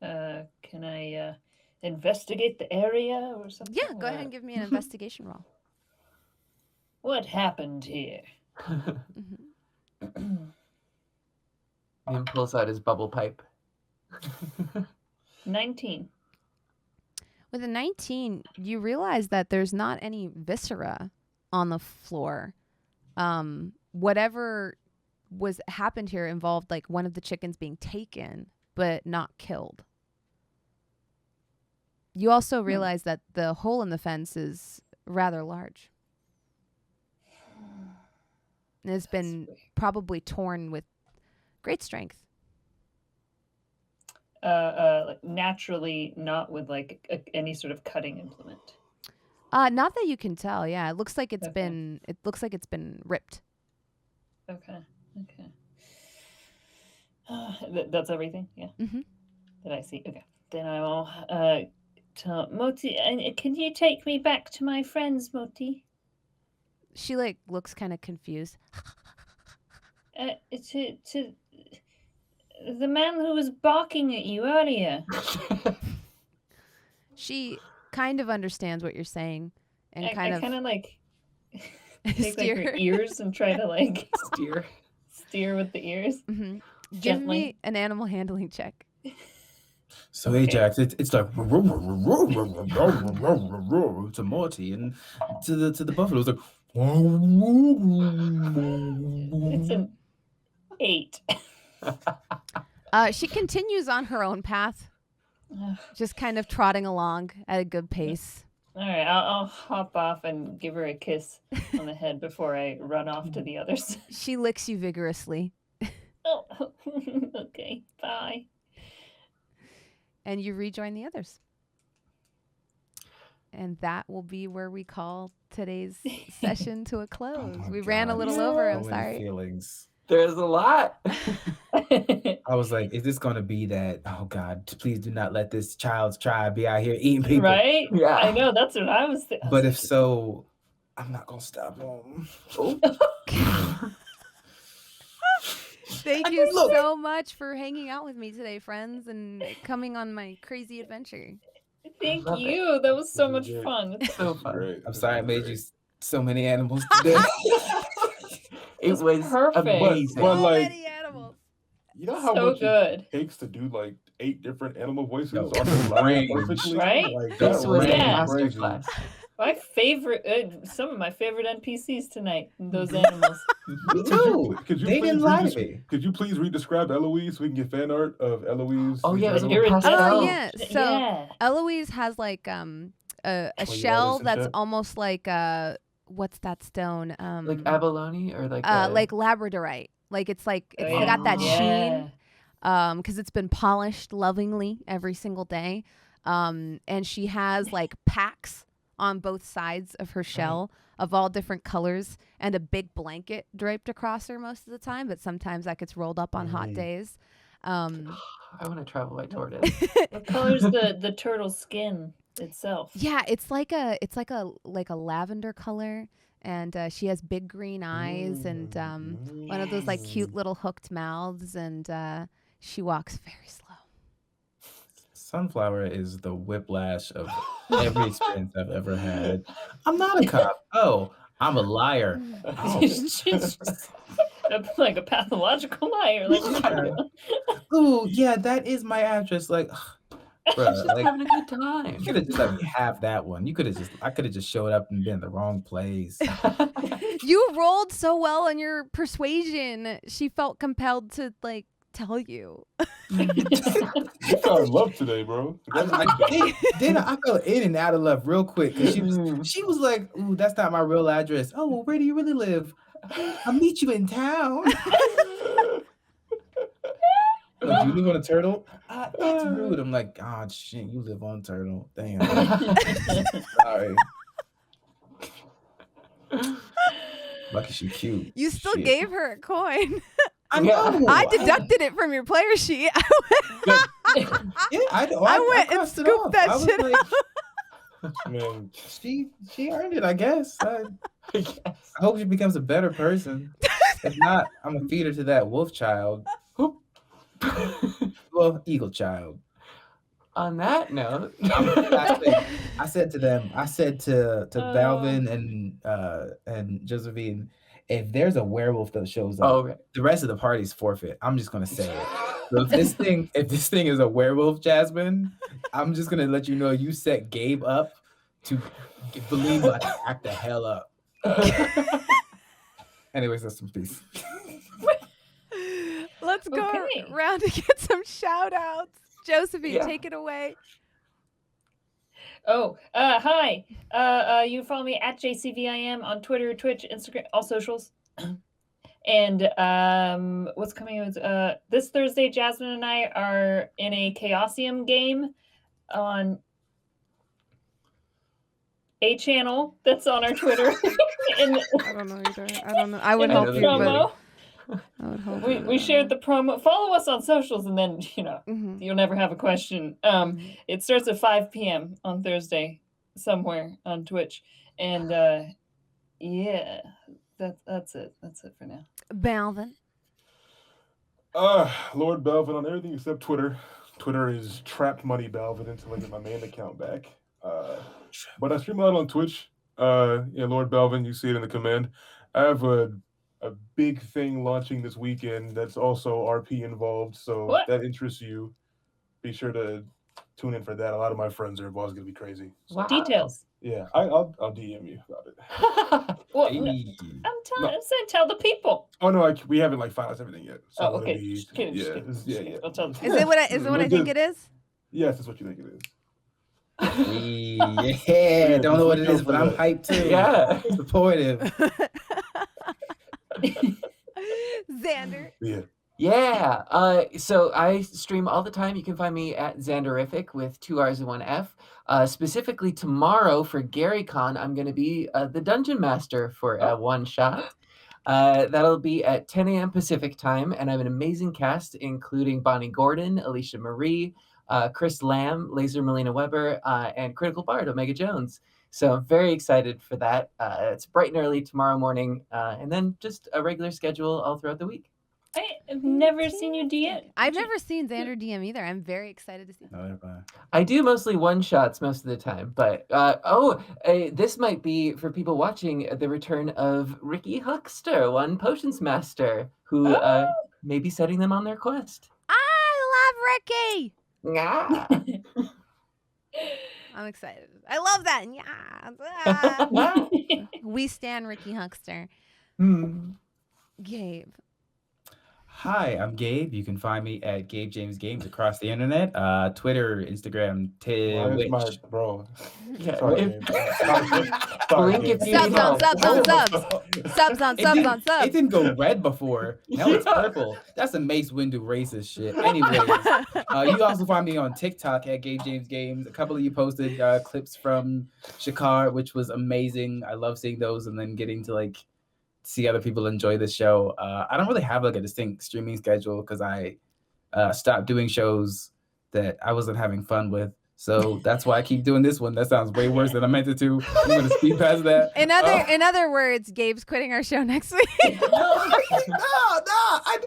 I investigate the area or something? Yeah, go ahead and give me an investigation roll. What happened here? He pulls out his bubble pipe. 19. With a 19, you realize that there's not any viscera on the floor. Whatever happened here involved like one of the chickens being taken, but not killed. You also realize that the hole in the fence is rather large. And it's been probably torn with great strength. Like naturally, not with like any sort of cutting implement. Not that you can tell. Yeah, it looks like it's been. It looks like it's been ripped. Okay. That's everything. Yeah. That I see. Okay. Then I will tell Moti. Can you take me back to my friends, Moti? She like looks kind of confused. The man who was barking at you earlier. She kind of understands what you're saying and I kind of like take like steer her ears and try to like Steer with the ears. Mhm. Give Gently. me an animal handling check. So Okay. Ajax, it's like to Morty, and to the buffalo, it's like. It's an 8. She continues on her own path, just kind of trotting along at a good pace. All right, I'll hop off and give her a kiss on the head before I run off to the others. She licks you vigorously, Oh, okay, bye. and you rejoin the others. And that will be where we call today's session to a close. Oh my We ran a God, little so over. I'm many sorry. Feelings. There's a lot. I was like, is this going to be that? Oh God, please do not let this child's tribe be out here eating people. Right? Yeah. I know, that's what I was thinking. But if so, I'm not gonna stop them. Thank you so much for hanging out with me today, friends, and coming on my crazy adventure. Thank Love you. That was so much Great. fun. So fun. Great. I'm sorry I made you so many animals today. It was perfect. amazing. But So like, many animals. you know how So much good. it takes to do like 8 different animal voices No, on the line range. perfectly? Right? Like, This that was a range Yeah. is crazy. masterclass. My favorite, some of my favorite NPCs tonight, those animals. Me too. Could you They please didn't lie to me. Could you please re-describe Eloise so we can get fan art of Eloise? Oh, yeah, it was incredible? pastel. Oh yeah. So Yeah. Eloise has like a shell and that's shit? almost like what's that stone? Like abalone or like like labradorite. Like it's Oh, got that yeah. sheen. Because it's been polished lovingly every single day. And she has like packs on both sides of her shell of all different colors and a big blanket draped across her most of the time, but sometimes that gets rolled up on hot days. I want to travel by tortoise. What color's the turtle skin itself? Yeah, it's like a lavender color, and she has big green eyes and one of those like cute little hooked mouths, and she walks very slow. Sunflower is the whiplash of every experience I've ever had. I'm not a cop. Oh, I'm a liar. Oh. She's like a pathological liar. Like, Ooh, yeah, that is my address. Like, bruh, Just like having a good time. you could have just let me have that one. I could have just showed up and been in the wrong place. You rolled so well on your persuasion. She felt compelled to like tell you. You found love today, bro. I fell in and out of love real quick because she was like, "Ooh, that's not my real address." Oh, well, where do you really live? I'll meet you in town. Like, do you live on a turtle? That's rude. I'm like, God, shit, you live on a turtle. Damn. Sorry. Lucky she cute. You still Shit. gave her a coin. I know. I deducted it from your player sheet. Yeah, I went and crossed it scooped off. that I was shit like, Man, she earned it, I guess. I hope she becomes a better person. If not, I'm gonna feed her to that wolf child. Well, eagle child. On that note, I said to Balvin and Josephine, if there's a werewolf that shows up, the rest of the party's forfeit. I'm just gonna say it. So if this thing is a werewolf, Jasmine, I'm just gonna let you know you set Gabe up to believe about to act the hell up. Anyways, that's some peace. Let's go around to get some shout outs. Josephine, take it away. Oh, hi. You can follow me at JCVIM on Twitter, Twitch, Instagram, all socials. And what's coming out this Thursday, Jasmine and I are in a Chaosium game on a channel that's on our Twitter. I don't know either. I don't know. I would help you, but I would hope we shared the promo. Follow us on socials, and then you'll never have a question. It starts at 5 p.m. on Thursday, somewhere on Twitch, and yeah, that's it. That's it for now. Balvin. LordBalvin on everything except Twitter. Twitter is trapped money Balvin until I get my main account back. But I stream a lot on Twitch. LordBalvin, you see it in the command. I have a big thing launching this weekend that's also RP involved. So if that interests you, be sure to tune in for that. A lot of my friends are involved. It's gonna be crazy. So, Wow. Details. Yeah, I'll DM you about it. Well, I'm saying tell the people. Oh no, we haven't finalized everything yet. So okay. Just kidding. I'll tell the people. Is it what I think it is? Yes, that's what you think it is. Yeah, don't know what it is, but I'm hyped too. Yeah, supportive. Xander. Yeah. So I stream all the time. You can find me at Xanderific with 2 R's and 1 F. Specifically tomorrow for GaryCon, I'm going to be the Dungeon Master for a one-shot. That'll be at 10 a.m. Pacific time, and I have an amazing cast, including Bonnie Gordon, Alicia Marie, Chris Lamb, Laser Melina Weber, and Critical Bard, Omega Jones. So I'm very excited for that. It's bright and early tomorrow morning, and then just a regular schedule all throughout the week. I have never seen you DM. I've never seen Xander DM either. I'm very excited to see. I do mostly one-shots most of the time, but this might be, for people watching, the return of Ricky Huckster, one Potions Master, who may be setting them on their quest. I love Ricky! Yeah. I'm excited. I love that. Yeah. We stan Ricky Huckster. Gabe. Hi, I'm Gabe. You can find me at Gabe James Games across the internet, Twitter, Instagram, Twitch. Bro. Yeah, Subs. It didn't go red before. Now it's purple. That's some Mace Windu racist shit. Anyways, you can also find me on TikTok at Gabe James Games. A couple of you posted clips from Shikar, which was amazing. I love seeing those and then getting to see other people enjoy the show. I don't really have a distinct streaming schedule because I stopped doing shows that I wasn't having fun with. So that's why I keep doing this one. That sounds way worse than I meant it to. I'm gonna speed past that. In other words, Gabe's quitting our show next week. No. I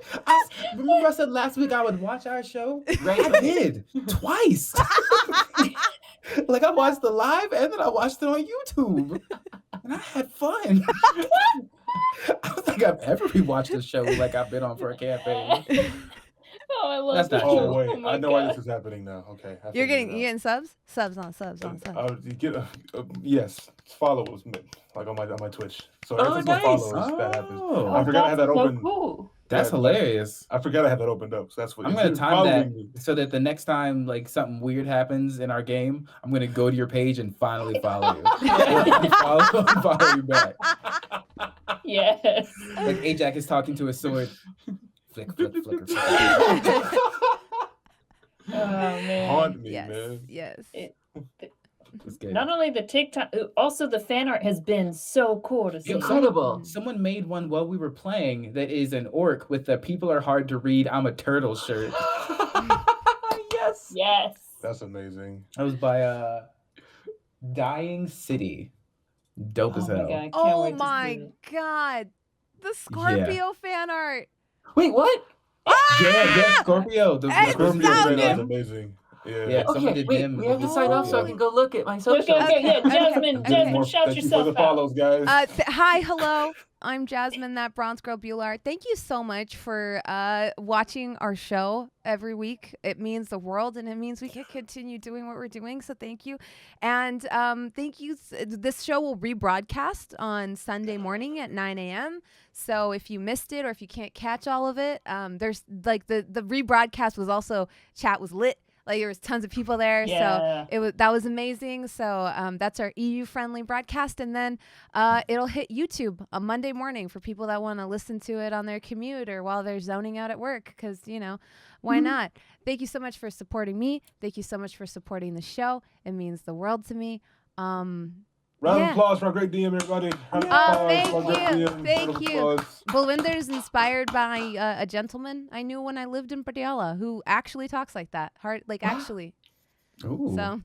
remember I said last week I would watch our show. Right. I did twice. I watched the live and then I watched it on YouTube, and I had fun. I don't think I've ever rewatched a show I've been on for a campaign. Oh, I love That's that. not true. Oh wait, Oh, I know why this is happening now. Okay, You getting subs? Subs on subs. You get yes, follows on my Twitch. So Oh, if nice. follows, that happens. Oh, I forgot I had that open. So cool. That's hilarious. I forgot I had that opened up. So that's what I'm gonna time that so that the next time something weird happens in our game, I'm gonna go to your page and finally follow you. follow you back. Yes. Ajax is talking to his sword. Flick. Oh man. Haunt me, Yes. man. Yes. It's good. Not only the TikTok, also the fan art has been so cool to see. Incredible. Someone made one while we were playing that is an orc with the "People are hard to read, I'm a turtle" shirt. Yes. Yes. That's amazing. That was by Dying City. Dope as hell. God, I can't Oh wait to see my it. God. The Scorpio fan art. Wait, what? Yeah, Scorpio. The It's Scorpio so fan good. is amazing. Yeah. someone Okay, did wait, them we have to with sign off so I Scorpio. can go look at my Okay, social. yeah, Jasmine, Okay. Jasmine, shout Thank you for yourself the follows, guys. Hi, hello. I'm Jasmine ThatBronzeGirl Bhullar. Thank you so much for watching our show every week. It means the world, and it means we can continue doing what we're doing. So thank you. And thank you. This show will rebroadcast on Sunday morning at 9 a.m. So if you missed it or if you can't catch all of it, there's the rebroadcast was also, chat was lit. There was tons of people there, Yeah. so that was amazing. So that's our EU-friendly broadcast, and then it'll hit YouTube on Monday morning for people that want to listen to it on their commute or while they're zoning out at work, because, why not? Thank you so much for supporting me. Thank you so much for supporting the show. It means the world to me. Round of applause for our great DM, everybody. Thank you. Balvinder's inspired by a gentleman I knew when I lived in Patiala who actually talks like that. Actually. Ooh. So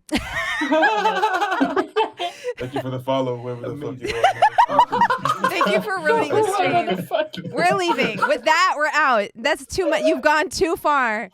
Thank you for the follow, whoever the fuck you are. Thank you for ruining the stream. We're leaving. With that, we're out. That's too much. You've gone too far.